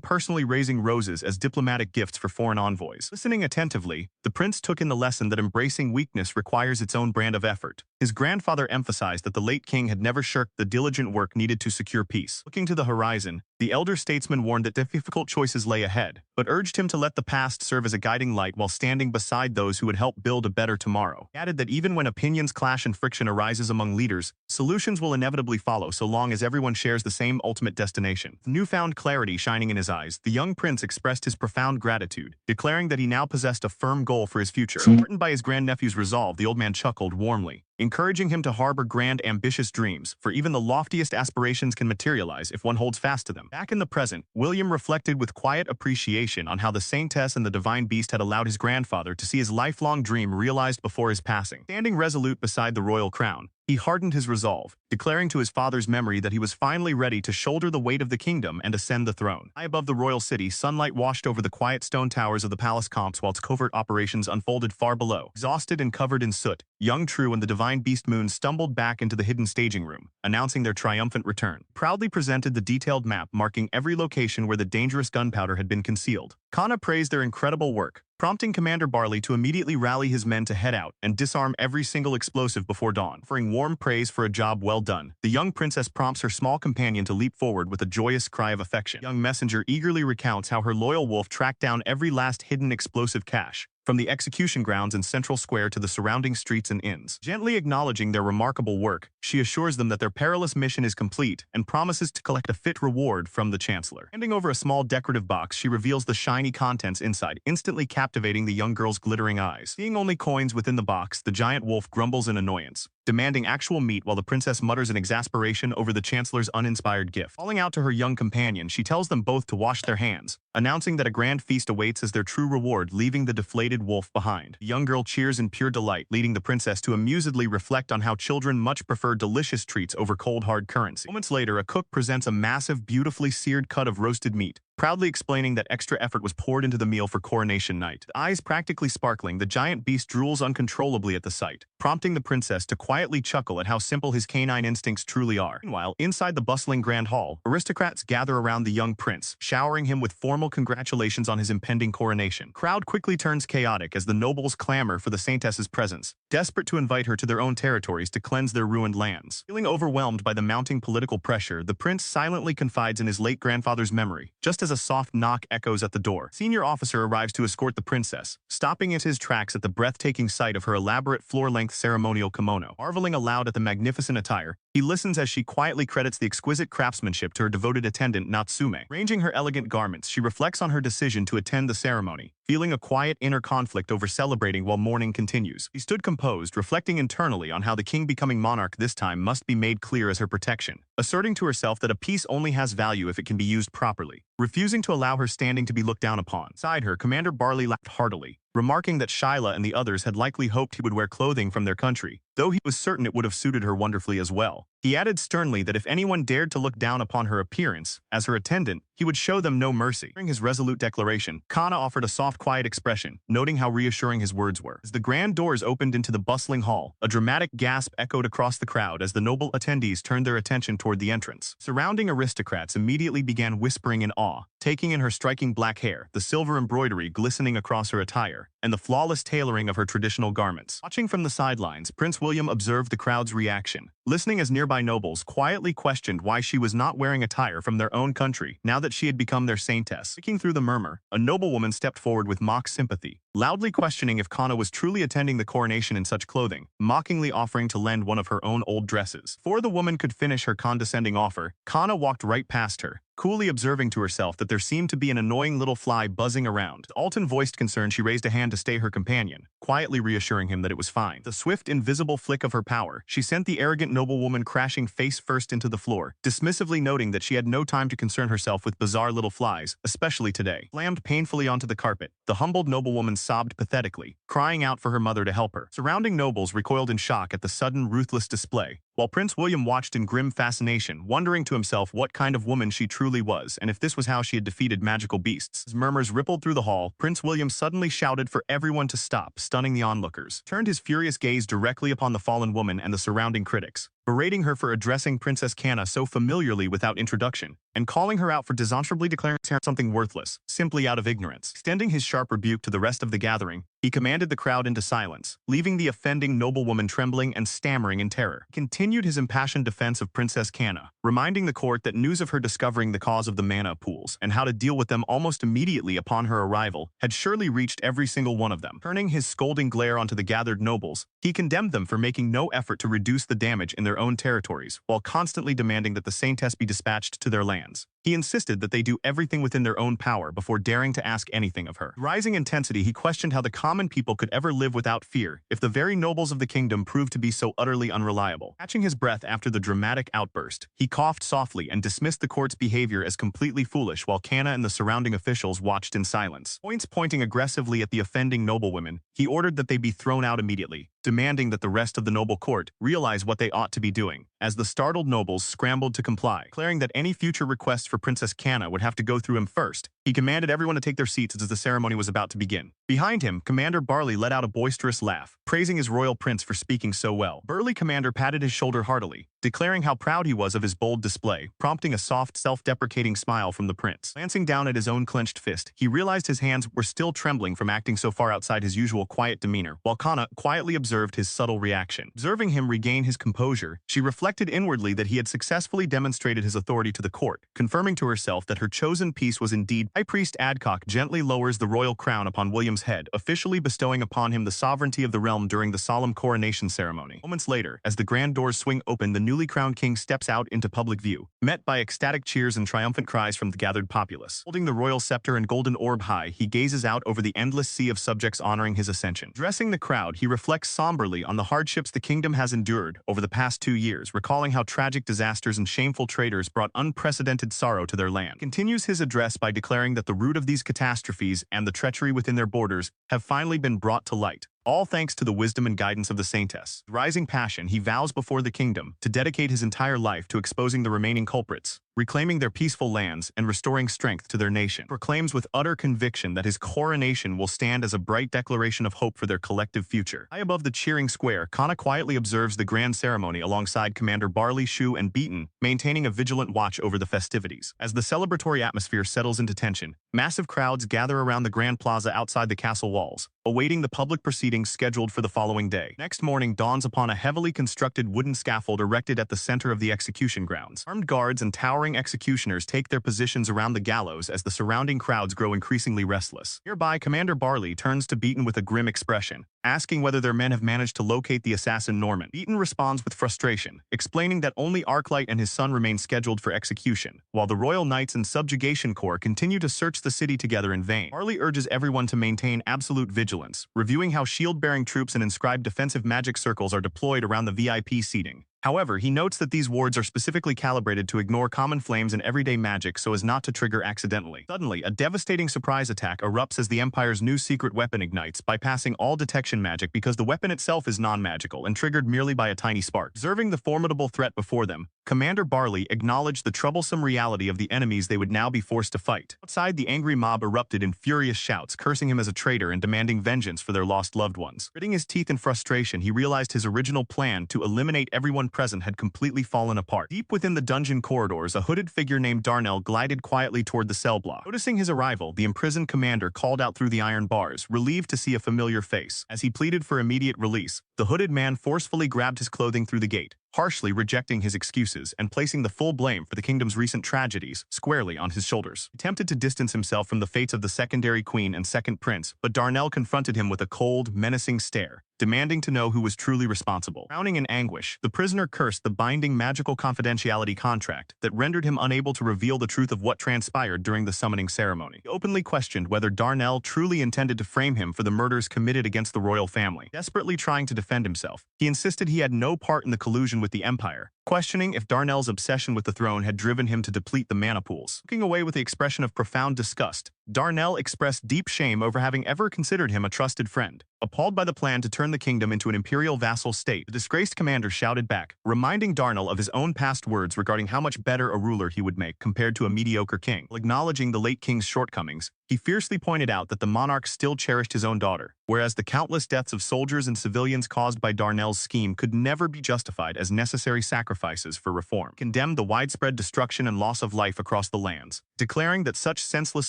personally raising roses as diplomatic gifts for foreign envoys. Listening attentively, the prince took in the lesson that embracing weakness requires its own brand of effort. His grandfather emphasized that the late king had never shirked the diligent work needed to secure peace. Looking to the horizon, the elder statesman warned that difficult choices lay ahead, but urged him to let the past serve as a guiding light while standing beside those who would help build a better tomorrow. He added that even when opinions clash and friction arises among leaders, solutions will inevitably follow so long as everyone shares the same ultimate destination. With newfound clarity shining in his eyes, the young prince expressed his profound gratitude, declaring that he now possessed a firm goal for his future. Heartened by his grandnephew's resolve, the old man chuckled warmly, encouraging him to harbor grand, ambitious dreams, for even the loftiest aspirations can materialize if one holds fast to them. Back in the present, William reflected with quiet appreciation on how the saintess and the divine beast had allowed his grandfather to see his lifelong dream realized before his passing. Standing resolute beside the royal crown, he hardened his resolve, declaring to his father's memory that he was finally ready to shoulder the weight of the kingdom and ascend the throne. High above the royal city, sunlight washed over the quiet stone towers of the palace comps whilst covert operations unfolded far below. Exhausted and covered in soot, young True and the divine beast Moon stumbled back into the hidden staging room, announcing their triumphant return. Proudly presented the detailed map marking every location where the dangerous gunpowder had been concealed. Kana praised their incredible work, prompting Commander Barley to immediately rally his men to head out and disarm every single explosive before dawn. Offering warm praise for a job well done, the young princess prompts her small companion to leap forward with a joyous cry of affection. The young messenger eagerly recounts how her loyal wolf tracked down every last hidden explosive cache, from the execution grounds in Central Square to the surrounding streets and inns. Gently acknowledging their remarkable work, she assures them that their perilous mission is complete and promises to collect a fit reward from the Chancellor. Handing over a small decorative box, she reveals the shiny contents inside, instantly captivating the young girl's glittering eyes. Seeing only coins within the box, the giant wolf grumbles in annoyance, demanding actual meat while the princess mutters in exasperation over the Chancellor's uninspired gift. Calling out to her young companion, she tells them both to wash their hands, announcing that a grand feast awaits as their true reward, leaving the deflated wolf behind. The young girl cheers in pure delight, leading the princess to amusedly reflect on how children much prefer delicious treats over cold hard currency. Moments later, a cook presents a massive, beautifully seared cut of roasted meat, proudly explaining that extra effort was poured into the meal for coronation night. Eyes practically sparkling, the giant beast drools uncontrollably at the sight, prompting the princess to quietly chuckle at how simple his canine instincts truly are. Meanwhile, inside the bustling grand hall, aristocrats gather around the young prince, showering him with formal congratulations on his impending coronation. Crowd quickly turns chaotic as the nobles clamor for the saintess's presence, desperate to invite her to their own territories to cleanse their ruined lands. Feeling overwhelmed by the mounting political pressure, the prince silently confides in his late grandfather's memory, just as a soft knock echoes at the door. Senior officer arrives to escort the princess, stopping at his tracks at the breathtaking sight of her elaborate floor-length ceremonial kimono. Marveling aloud at the magnificent attire, he listens as she quietly credits the exquisite craftsmanship to her devoted attendant Natsume. Ranging her elegant garments, she reflects on her decision to attend the ceremony, feeling a quiet inner conflict over celebrating while mourning continues. He stood composed, reflecting internally on how the king becoming monarch this time must be made clear as her protection, asserting to herself that a piece only has value if it can be used properly, refusing to allow her standing to be looked down upon. Beside her, Commander Barley laughed heartily, remarking that Shyla and the others had likely hoped he would wear clothing from their country, though he was certain it would have suited her wonderfully as well. He added sternly that if anyone dared to look down upon her appearance, as her attendant, he would show them no mercy. During his resolute declaration, Kana offered a soft, quiet expression, noting how reassuring his words were. As the grand doors opened into the bustling hall, a dramatic gasp echoed across the crowd as the noble attendees turned their attention toward the entrance. Surrounding aristocrats immediately began whispering in awe, taking in her striking black hair, the silver embroidery glistening across her attire, and the flawless tailoring of her traditional garments. Watching from the sidelines, Prince William observed the crowd's reaction, listening as nearby nobles quietly questioned why she was not wearing attire from their own country now that she had become their saintess. Breaking through the murmur, a noblewoman stepped forward with mock sympathy, loudly questioning if Kana was truly attending the coronation in such clothing, mockingly offering to lend one of her own old dresses. Before the woman could finish her condescending offer, Kana walked right past her, coolly observing to herself that there seemed to be an annoying little fly buzzing around. Alton voiced concern, she raised a hand to stay her companion, quietly reassuring him that it was fine. The swift, invisible flick of her power, she sent the arrogant noblewoman crashing face first into the floor, dismissively noting that she had no time to concern herself with bizarre little flies, especially today. Slammed painfully onto the carpet, the humbled noblewoman sobbed pathetically, crying out for her mother to help her. Surrounding nobles recoiled in shock at the sudden, ruthless display, while Prince William watched in grim fascination, wondering to himself what kind of woman she truly was and if this was how she had defeated magical beasts. As murmurs rippled through the hall, Prince William suddenly shouted for everyone to stop, stunning the onlookers, turned his furious gaze directly upon the fallen woman and the surrounding critics, berating her for addressing Princess Kanna so familiarly without introduction, and calling her out for dishonorably declaring something worthless, simply out of ignorance. Extending his sharp rebuke to the rest of the gathering, he commanded the crowd into silence, leaving the offending noblewoman trembling and stammering in terror. He continued his impassioned defense of Princess Kanna, reminding the court that news of her discovering the cause of the manhwa pools and how to deal with them almost immediately upon her arrival had surely reached every single one of them. Turning his scolding glare onto the gathered nobles, he condemned them for making no effort to reduce the damage in their own territories, while constantly demanding that the SAINTESS be dispatched to their lands. He insisted that they do everything within their own power before daring to ask anything of her. With rising intensity, he questioned how the common people could ever live without fear if the very nobles of the kingdom proved to be so utterly unreliable. Catching his breath after the dramatic outburst, he coughed softly and dismissed the court's behavior as completely foolish while Kanna and the surrounding officials watched in silence. Pointing aggressively at the offending noblewomen, he ordered that they be thrown out immediately, demanding that the rest of the noble court realize what they ought to be doing, as the startled nobles scrambled to comply. Declaring that any future requests for Princess Kanna would have to go through him first, he commanded everyone to take their seats as the ceremony was about to begin. Behind him, Commander Barley let out a boisterous laugh, praising his royal prince for speaking so well. Burly Commander patted his shoulder heartily, declaring how proud he was of his bold display, prompting a soft, self-deprecating smile from the prince. Glancing down at his own clenched fist, he realized his hands were still trembling from acting so far outside his usual quiet demeanor, while Kanna quietly observed his subtle reaction. Observing him regain his composure, she reflected inwardly that he had successfully demonstrated his authority to the court, confirming to herself that her chosen piece was indeed. High Priest Adcock gently lowers the royal crown upon William's head, officially bestowing upon him the sovereignty of the realm during the solemn coronation ceremony. Moments later, as the grand doors swing open, the newly crowned king steps out into public view, met by ecstatic cheers and triumphant cries from the gathered populace. Holding the royal scepter and golden orb high, he gazes out over the endless sea of subjects honoring his ascension. Addressing the crowd, he reflects somberly on the hardships the kingdom has endured over the past 2 years, recalling how tragic disasters and shameful traitors brought unprecedented sorrow to their land. He continues his address by declaring that the root of these catastrophes and the treachery within their borders have finally been brought to light, all thanks to the wisdom and guidance of the SAINTESS. With rising passion, he vows before the kingdom to dedicate his entire life to exposing the remaining culprits, reclaiming their peaceful lands, and restoring strength to their nation. Proclaims with utter conviction that his coronation will stand as a bright declaration of hope for their collective future. High above the cheering square, Kanna quietly observes the grand ceremony alongside Commander Barley, Shu, and Beaton, maintaining a vigilant watch over the festivities. As the celebratory atmosphere settles into tension, massive crowds gather around the grand plaza outside the castle walls, awaiting the public proceedings scheduled for the following day. Next morning dawns upon a heavily constructed wooden scaffold erected at the center of the execution grounds. Armed guards and towering executioners take their positions around the gallows as the surrounding crowds grow increasingly restless. Nearby, Commander Barley turns to Beaton with a grim expression, asking whether their men have managed to locate the assassin Norman. Beaton responds with frustration, explaining that only Arclight and his son remain scheduled for execution, while the Royal Knights and Subjugation Corps continue to search the city together in vain. Barley urges everyone to maintain absolute vigilance, reviewing how shield-bearing troops and inscribed defensive magic circles are deployed around the VIP seating. However, he notes that these wards are specifically calibrated to ignore common flames and everyday magic so as not to trigger accidentally. Suddenly, a devastating surprise attack erupts as the Empire's new secret weapon ignites, bypassing all detection magic because the weapon itself is non-magical and triggered merely by a tiny spark. Observing the formidable threat before them, Commander Barley acknowledged the troublesome reality of the enemies they would now be forced to fight. Outside, the angry mob erupted in furious shouts, cursing him as a traitor and demanding vengeance for their lost loved ones. Gritting his teeth in frustration, he realized his original plan to eliminate everyone present had completely fallen apart. Deep within the dungeon corridors, a hooded figure named Darnell glided quietly toward the cell block. Noticing his arrival, the imprisoned commander called out through the iron bars, relieved to see a familiar face. As he pleaded for immediate release, the hooded man forcefully grabbed his clothing through the gate, harshly rejecting his excuses and placing the full blame for the kingdom's recent tragedies squarely on his shoulders. He attempted to distance himself from the fates of the secondary queen and second prince, but Darnell confronted him with a cold, menacing stare, demanding to know who was truly responsible. Drowning in anguish, the prisoner cursed the binding magical confidentiality contract that rendered him unable to reveal the truth of what transpired during the summoning ceremony. He openly questioned whether Darnell truly intended to frame him for the murders committed against the royal family. Desperately trying to defend himself, he insisted he had no part in the collusion with the Empire, questioning if Darnell's obsession with the throne had driven him to deplete the mana pools. Looking away with the expression of profound disgust, Darnell expressed deep shame over having ever considered him a trusted friend. Appalled by the plan to turn the kingdom into an imperial vassal state, the disgraced commander shouted back, reminding Darnell of his own past words regarding how much better a ruler he would make compared to a mediocre king. While acknowledging the late king's shortcomings, he fiercely pointed out that the monarch still cherished his own daughter, whereas the countless deaths of soldiers and civilians caused by Darnell's scheme could never be justified as necessary sacrifices for reform. Condemned the widespread destruction and loss of life across the lands, declaring that such senseless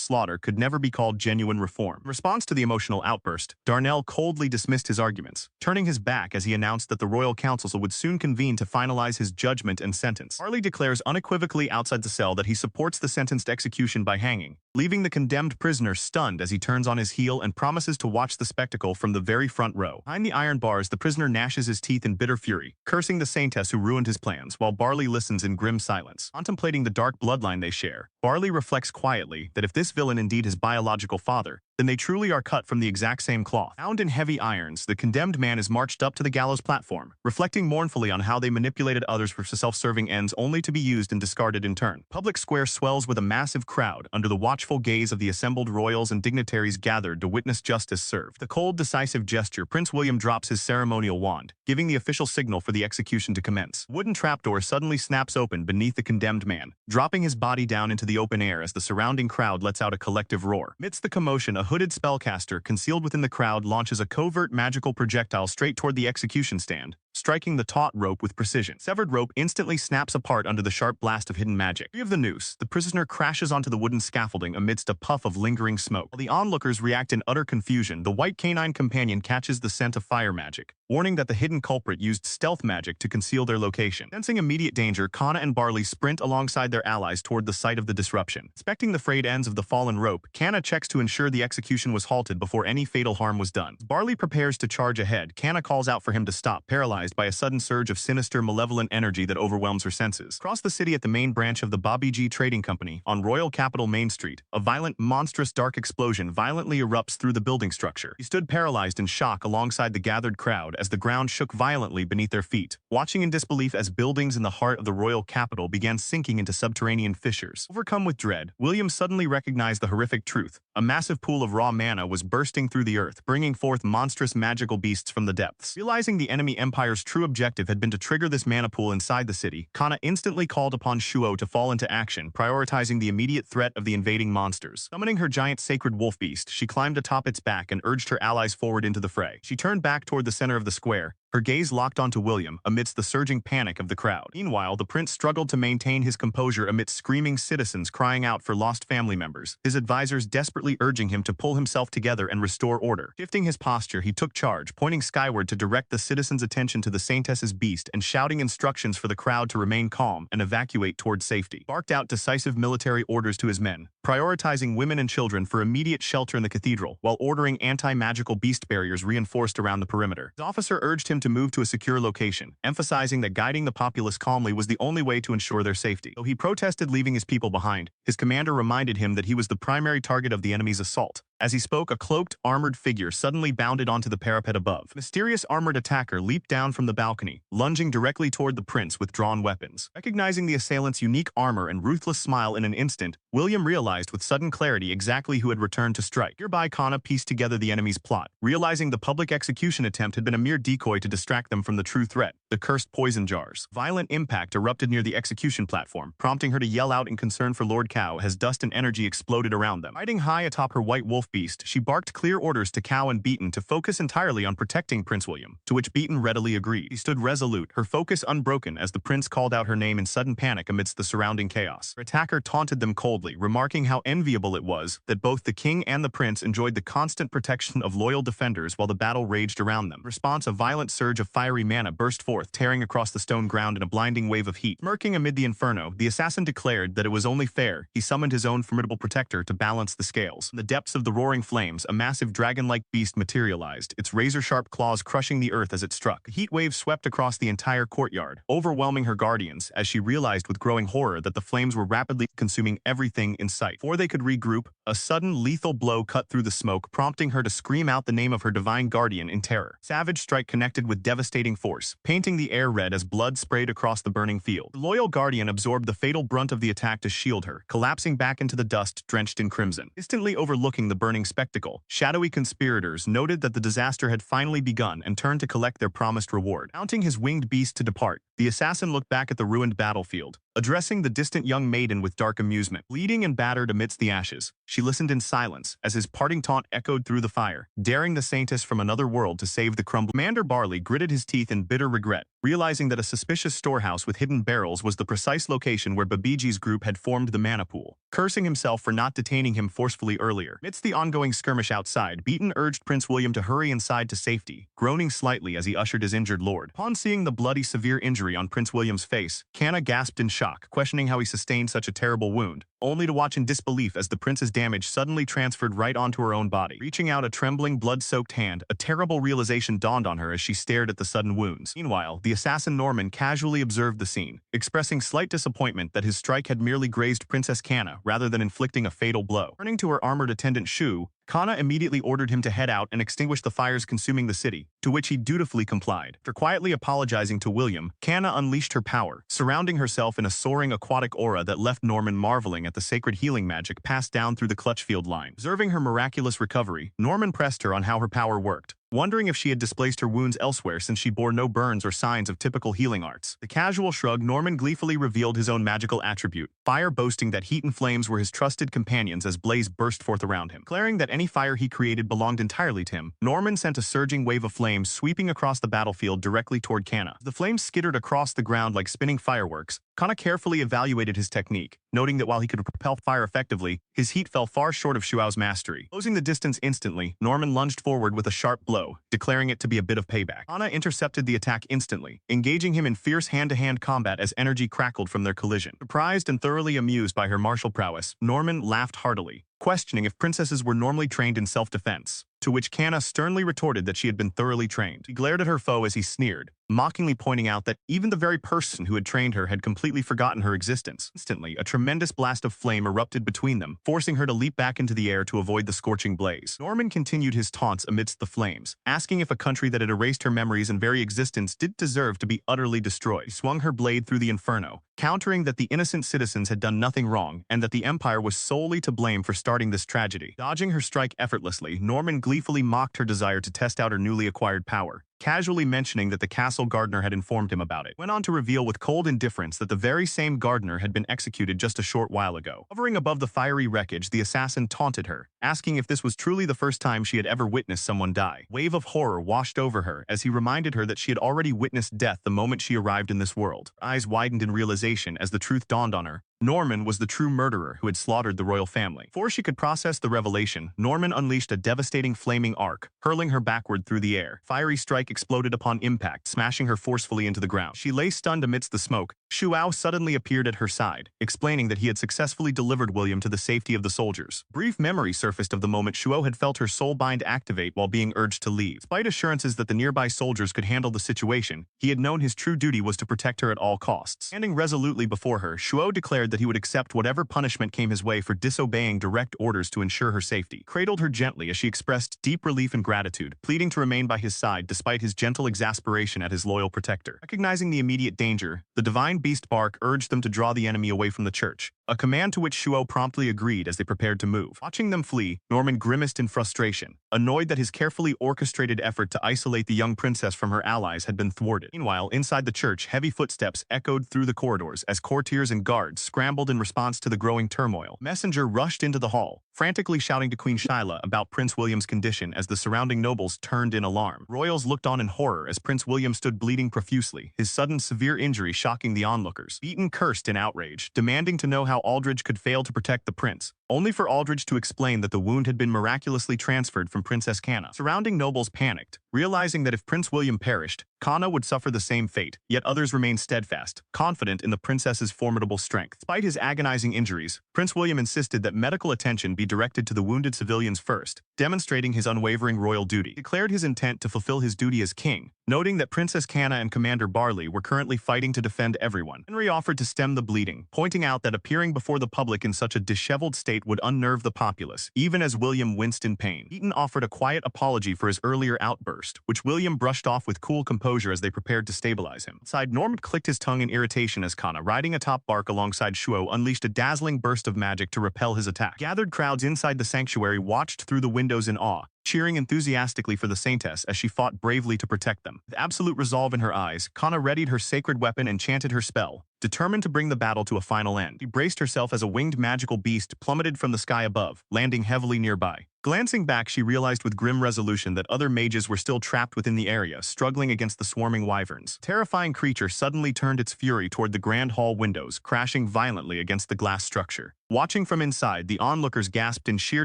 slaughter could never be called genuine reform. In response to the emotional outburst, Darnell coldly dismissed his arguments, turning his back as he announced that the royal council would soon convene to finalize his judgment and sentence. Barley declares unequivocally outside the cell that he supports the sentenced execution by hanging, leaving the condemned prisoner stunned as he turns on his heel and promises to watch the spectacle from the very front row. Behind the iron bars, the prisoner gnashes his teeth in bitter fury, cursing the Saintess who ruined his plans, while Barley listens in grim silence. Contemplating the dark bloodline they share, Barley reflects quietly that if this villain indeed his biological father, then they truly are cut from the exact same cloth. Bound in heavy irons, the condemned man is marched up to the gallows platform, reflecting mournfully on how they manipulated others for self-serving ends only to be used and discarded in turn. Public square swells with a massive crowd under the watchful gaze of the assembled royals and dignitaries gathered to witness justice served. The cold, decisive gesture, Prince William drops his ceremonial wand, giving the official signal for the execution to commence. A wooden trapdoor suddenly snaps open beneath the condemned man, dropping his body down into the open air as the surrounding crowd lets out a collective roar. Amidst the commotion, a hooded spellcaster concealed within the crowd launches a covert magical projectile straight toward the execution stand, striking the taut rope with precision. Severed rope instantly snaps apart under the sharp blast of hidden magic. Free of the noose, the prisoner crashes onto the wooden scaffolding amidst a puff of lingering smoke. While the onlookers react in utter confusion, the white canine companion catches the scent of fire magic, warning that the hidden culprit used stealth magic to conceal their location. Sensing immediate danger, Kana and Barley sprint alongside their allies toward the site of the disruption. Inspecting the frayed ends of the fallen rope, Kana checks to ensure the execution was halted before any fatal harm was done. As Barley prepares to charge ahead, Kana calls out for him to stop, paralyzed by a sudden surge of sinister, malevolent energy that overwhelms her senses. Across the city at the main branch of the Babiji Trading Company, on Royal Capital Main Street, a violent, monstrous dark explosion violently erupts through the building structure. He stood paralyzed in shock alongside the gathered crowd as the ground shook violently beneath their feet, watching in disbelief as buildings in the heart of the royal capital began sinking into subterranean fissures. Overcome with dread, William suddenly recognized the horrific truth. A massive pool of raw mana was bursting through the earth, bringing forth monstrous magical beasts from the depths. Realizing the enemy empire's true objective had been to trigger this mana pool inside the city, Kana instantly called upon Shuo to fall into action, prioritizing the immediate threat of the invading monsters. Summoning her giant sacred wolf beast, she climbed atop its back and urged her allies forward into the fray. She turned back toward the center of the square, her gaze locked onto William amidst the surging panic of the crowd. Meanwhile, the prince struggled to maintain his composure amidst screaming citizens crying out for lost family members, his advisors desperately urging him to pull himself together and restore order. Shifting his posture, he took charge, pointing skyward to direct the citizens' attention to the Saintess's beast and shouting instructions for the crowd to remain calm and evacuate toward safety. Barked out decisive military orders to his men, prioritizing women and children for immediate shelter in the cathedral, while ordering anti-magical beast barriers reinforced around the perimeter. His officer urged him to move to a secure location, emphasizing that guiding the populace calmly was the only way to ensure their safety. Though he protested leaving his people behind, his commander reminded him that he was the primary target of the enemy's assault. As he spoke, a cloaked, armored figure suddenly bounded onto the parapet above. A mysterious armored attacker leaped down from the balcony, lunging directly toward the prince with drawn weapons. Recognizing the assailant's unique armor and ruthless smile in an instant, William realized with sudden clarity exactly who had returned to strike. Hereby, Kana pieced together the enemy's plot, realizing the public execution attempt had been a mere decoy to distract them from the true threat, the cursed poison jars. Violent impact erupted near the execution platform, prompting her to yell out in concern for Lord Cow as dust and energy exploded around them. Riding high atop her white wolf beast, she barked clear orders to Cow and Beaton to focus entirely on protecting Prince William, to which Beaton readily agreed. She stood resolute, her focus unbroken as the prince called out her name in sudden panic amidst the surrounding chaos. Her attacker taunted them coldly, remarking how enviable it was that both the king and the prince enjoyed the constant protection of loyal defenders while the battle raged around them. In response, a violent surge of fiery mana burst forth, tearing across the stone ground in a blinding wave of heat. Smirking amid the inferno, the assassin declared that it was only fair. He summoned his own formidable protector to balance the scales. In the depths of the roaring flames, a massive dragon-like beast materialized, its razor-sharp claws crushing the earth as it struck. The heat wave swept across the entire courtyard, overwhelming her guardians as she realized with growing horror that the flames were rapidly consuming everything in sight. Before they could regroup, a sudden lethal blow cut through the smoke, prompting her to scream out the name of her divine guardian in terror. Savage strike connected with devastating force, painting the air red as blood sprayed across the burning field. The loyal guardian absorbed the fatal brunt of the attack to shield her, collapsing back into the dust drenched in crimson. Instantly overlooking the burning spectacle, shadowy conspirators noted that the disaster had finally begun and turned to collect their promised reward. Mounting his winged beast to depart, the assassin looked back at the ruined battlefield, addressing the distant young maiden with dark amusement. Bleeding and battered amidst the ashes, she listened in silence as his parting taunt echoed through the fire, daring the Saintess from another world to save the crumbling. Commander Barley gritted his teeth in bitter regret, realizing that a suspicious storehouse with hidden barrels was the precise location where Babiji's group had formed the mana pool, cursing himself for not detaining him forcefully earlier. Amidst the ongoing skirmish outside, Beaton urged Prince William to hurry inside to safety, groaning slightly as he ushered his injured lord. Upon seeing the bloody severe injury on Prince William's face, Kanna gasped in shock, questioning how he sustained such a terrible wound, only to watch in disbelief as the prince's damage suddenly transferred right onto her own body. Reaching out a trembling, blood-soaked hand, a terrible realization dawned on her as she stared at the sudden wounds. Meanwhile, the assassin Norman casually observed the scene, expressing slight disappointment that his strike had merely grazed Princess Kanna rather than inflicting a fatal blow. Turning to her armored attendant Shu, Kanna immediately ordered him to head out and extinguish the fires consuming the city, to which he dutifully complied. After quietly apologizing to William, Kanna unleashed her power, surrounding herself in a soaring aquatic aura that left Norman marveling at the sacred healing magic passed down through the Clutchfield line. Observing her miraculous recovery, Norman pressed her on how her power worked, wondering if she had displaced her wounds elsewhere since she bore no burns or signs of typical healing arts. The casual shrug, Norman gleefully revealed his own magical attribute, fire, boasting that heat and flames were his trusted companions as blaze burst forth around him. Declaring that any fire he created belonged entirely to him, Norman sent a surging wave of flames sweeping across the battlefield directly toward Kanna. The flames skittered across the ground like spinning fireworks. Kanna carefully evaluated his technique, noting that while he could propel fire effectively, his heat fell far short of Shuao's mastery. Closing the distance instantly, Norman lunged forward with a sharp blow, declaring it to be a bit of payback. Kanna intercepted the attack instantly, engaging him in fierce hand-to-hand combat as energy crackled from their collision. Surprised and thoroughly amused by her martial prowess, Norman laughed heartily, questioning if princesses were normally trained in self-defense, to which Kanna sternly retorted that she had been thoroughly trained. He glared at her foe as he sneered, mockingly pointing out that even the very person who had trained her had completely forgotten her existence. Instantly, a tremendous blast of flame erupted between them, forcing her to leap back into the air to avoid the scorching blaze. Norman continued his taunts amidst the flames, asking if a country that had erased her memories and very existence did deserve to be utterly destroyed. He swung her blade through the inferno, countering that the innocent citizens had done nothing wrong and that the Empire was solely to blame for starting this tragedy. Dodging her strike effortlessly, Norman gleefully mocked her desire to test out her newly acquired power, casually mentioning that the castle gardener had informed him about it. Went on to reveal with cold indifference that the very same gardener had been executed just a short while ago. Hovering above the fiery wreckage, the assassin taunted her, asking if this was truly the first time she had ever witnessed someone die. A wave of horror washed over her as he reminded her that she had already witnessed death the moment she arrived in this world. Her eyes widened in realization as the truth dawned on her. Norman was the true murderer who had slaughtered the royal family. Before she could process the revelation, Norman unleashed a devastating flaming arc, hurling her backward through the air. Fiery strike exploded upon impact, smashing her forcefully into the ground. She lay stunned amidst the smoke. Shuao suddenly appeared at her side, explaining that he had successfully delivered William to the safety of the soldiers. Brief memory surfaced of the moment Shuo had felt her soul bind activate while being urged to leave. Despite assurances that the nearby soldiers could handle the situation, he had known his true duty was to protect her at all costs. Standing resolutely before her, Shuo declared that he would accept whatever punishment came his way for disobeying direct orders to ensure her safety. Cradled her gently as she expressed deep relief and gratitude, pleading to remain by his side despite his gentle exasperation at his loyal protector. Recognizing the immediate danger, the divine beast Bark urged them to draw the enemy away from the church, a command to which Shuo promptly agreed as they prepared to move. Watching them flee, Norman grimaced in frustration, annoyed that his carefully orchestrated effort to isolate the young princess from her allies had been thwarted. Meanwhile, inside the church, heavy footsteps echoed through the corridors as courtiers and guards scrambled in response to the growing turmoil. Messenger rushed into the hall, frantically shouting to Queen Shyla about Prince William's condition as the surrounding nobles turned in alarm. Royals looked on in horror as Prince William stood bleeding profusely, his sudden severe injury shocking the onlookers. Beaton cursed in outrage, demanding to know how Aldridge could fail to protect the prince, only for Aldridge to explain that the wound had been miraculously transferred from Princess Kanna. Surrounding nobles panicked, realizing that if Prince William perished, Kanna would suffer the same fate, yet others remained steadfast, confident in the princess's formidable strength. Despite his agonizing injuries, Prince William insisted that medical attention be directed to the wounded civilians first, demonstrating his unwavering royal duty. He declared his intent to fulfill his duty as king, noting that Princess Kanna and Commander Barley were currently fighting to defend everyone. Henry offered to stem the bleeding, pointing out that appearing before the public in such a disheveled state would unnerve the populace, even as William winced in pain. Beaton offered a quiet apology for his earlier outburst, which William brushed off with cool composure as they prepared to stabilize him. Inside, Norman clicked his tongue in irritation as Kanna, riding atop Bark alongside Shuo, unleashed a dazzling burst of magic to repel his attack. Gathered crowd crowds inside the sanctuary watched through the windows in awe, cheering enthusiastically for the Saintess as she fought bravely to protect them. With absolute resolve in her eyes, Kana readied her sacred weapon and chanted her spell, determined to bring the battle to a final end. She braced herself as a winged magical beast plummeted from the sky above, landing heavily nearby. Glancing back, she realized with grim resolution that other mages were still trapped within the area, struggling against the swarming wyverns. The terrifying creature suddenly turned its fury toward the grand hall windows, crashing violently against the glass structure. Watching from inside, the onlookers gasped in sheer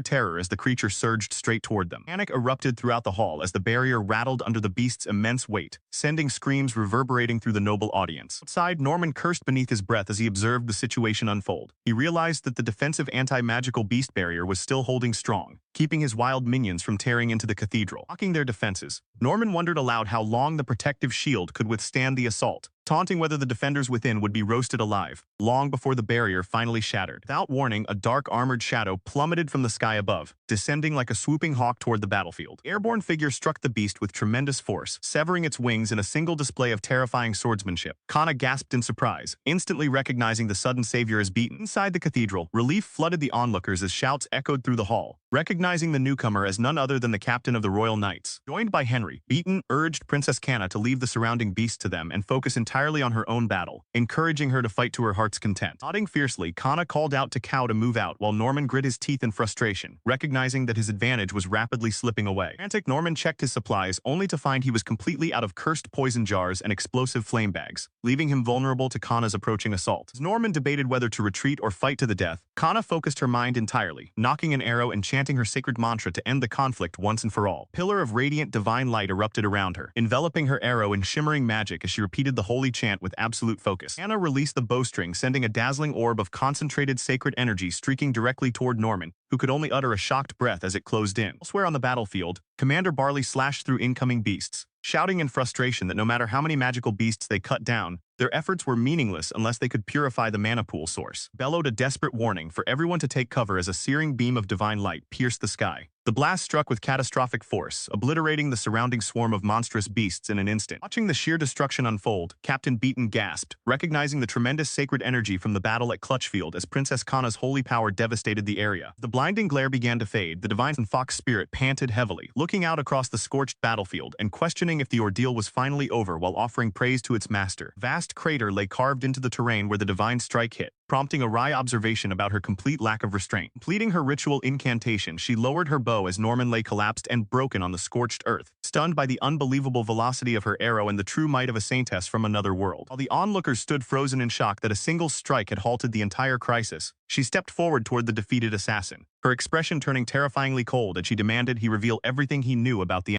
terror as the creature surged straight toward them. Panic erupted throughout the hall as the barrier rattled under the beast's immense weight, sending screams reverberating through the noble audience. Outside, Norman cursed beneath his breath as he observed the situation unfold. He realized that the defensive anti-magical beast barrier was still holding strong, keeping his wild minions from tearing into the cathedral. Blocking their defenses, Norman wondered aloud how long the protective shield could withstand the assault, taunting whether the defenders within would be roasted alive, long before the barrier finally shattered. Without warning, a dark armored shadow plummeted from the sky above, descending like a swooping hawk toward the battlefield. The airborne figure struck the beast with tremendous force, severing its wings in a single display of terrifying swordsmanship. Kana gasped in surprise, instantly recognizing the sudden savior as beaten. Inside the cathedral, relief flooded the onlookers as shouts echoed through the hall, recognizing the newcomer as none other than the captain of the Royal Knights. Joined by Henry, Beaton urged Princess Kana to leave the surrounding beasts to them and focus entirely on her own battle, encouraging her to fight to her heart's content. Nodding fiercely, Kana called out to Cow to move out while Norman grit his teeth in frustration, recognizing that his advantage was rapidly slipping away. Frantic, Norman checked his supplies only to find he was completely out of cursed poison jars and explosive flame bags, leaving him vulnerable to Kana's approaching assault. As Norman debated whether to retreat or fight to the death, Kana focused her mind entirely, knocking an arrow and chanting her sacred mantra to end the conflict once and for all. A pillar of radiant divine light erupted around her, enveloping her arrow in shimmering magic as she repeated the holy chant with absolute focus. Kana released the bowstring, sending a dazzling orb of concentrated sacred energy streaking directly toward Norman, who could only utter a shocked breath as it closed in. Elsewhere on the battlefield, Commander Barley slashed through incoming beasts, shouting in frustration that no matter how many magical beasts they cut down, their efforts were meaningless unless they could purify the mana pool source. Bellowed a desperate warning for everyone to take cover as a searing beam of divine light pierced the sky. The blast struck with catastrophic force, obliterating the surrounding swarm of monstrous beasts in an instant. Watching the sheer destruction unfold, Captain Beaton gasped, recognizing the tremendous sacred energy from the battle at Clutchfield as Princess Kana's holy power devastated the area. The blinding glare began to fade, the divine fox spirit panted heavily, looking out across the scorched battlefield and questioning if the ordeal was finally over while offering praise to its master. A vast crater lay carved into the terrain where the divine strike hit, prompting a wry observation about her complete lack of restraint. Completing her ritual incantation, she lowered her bow as Norman lay collapsed and broken on the scorched earth, stunned by the unbelievable velocity of her arrow and the true might of a saintess from another world. While the onlookers stood frozen in shock that a single strike had halted the entire crisis, she stepped forward toward the defeated assassin, her expression turning terrifyingly cold as she demanded he reveal everything he knew about the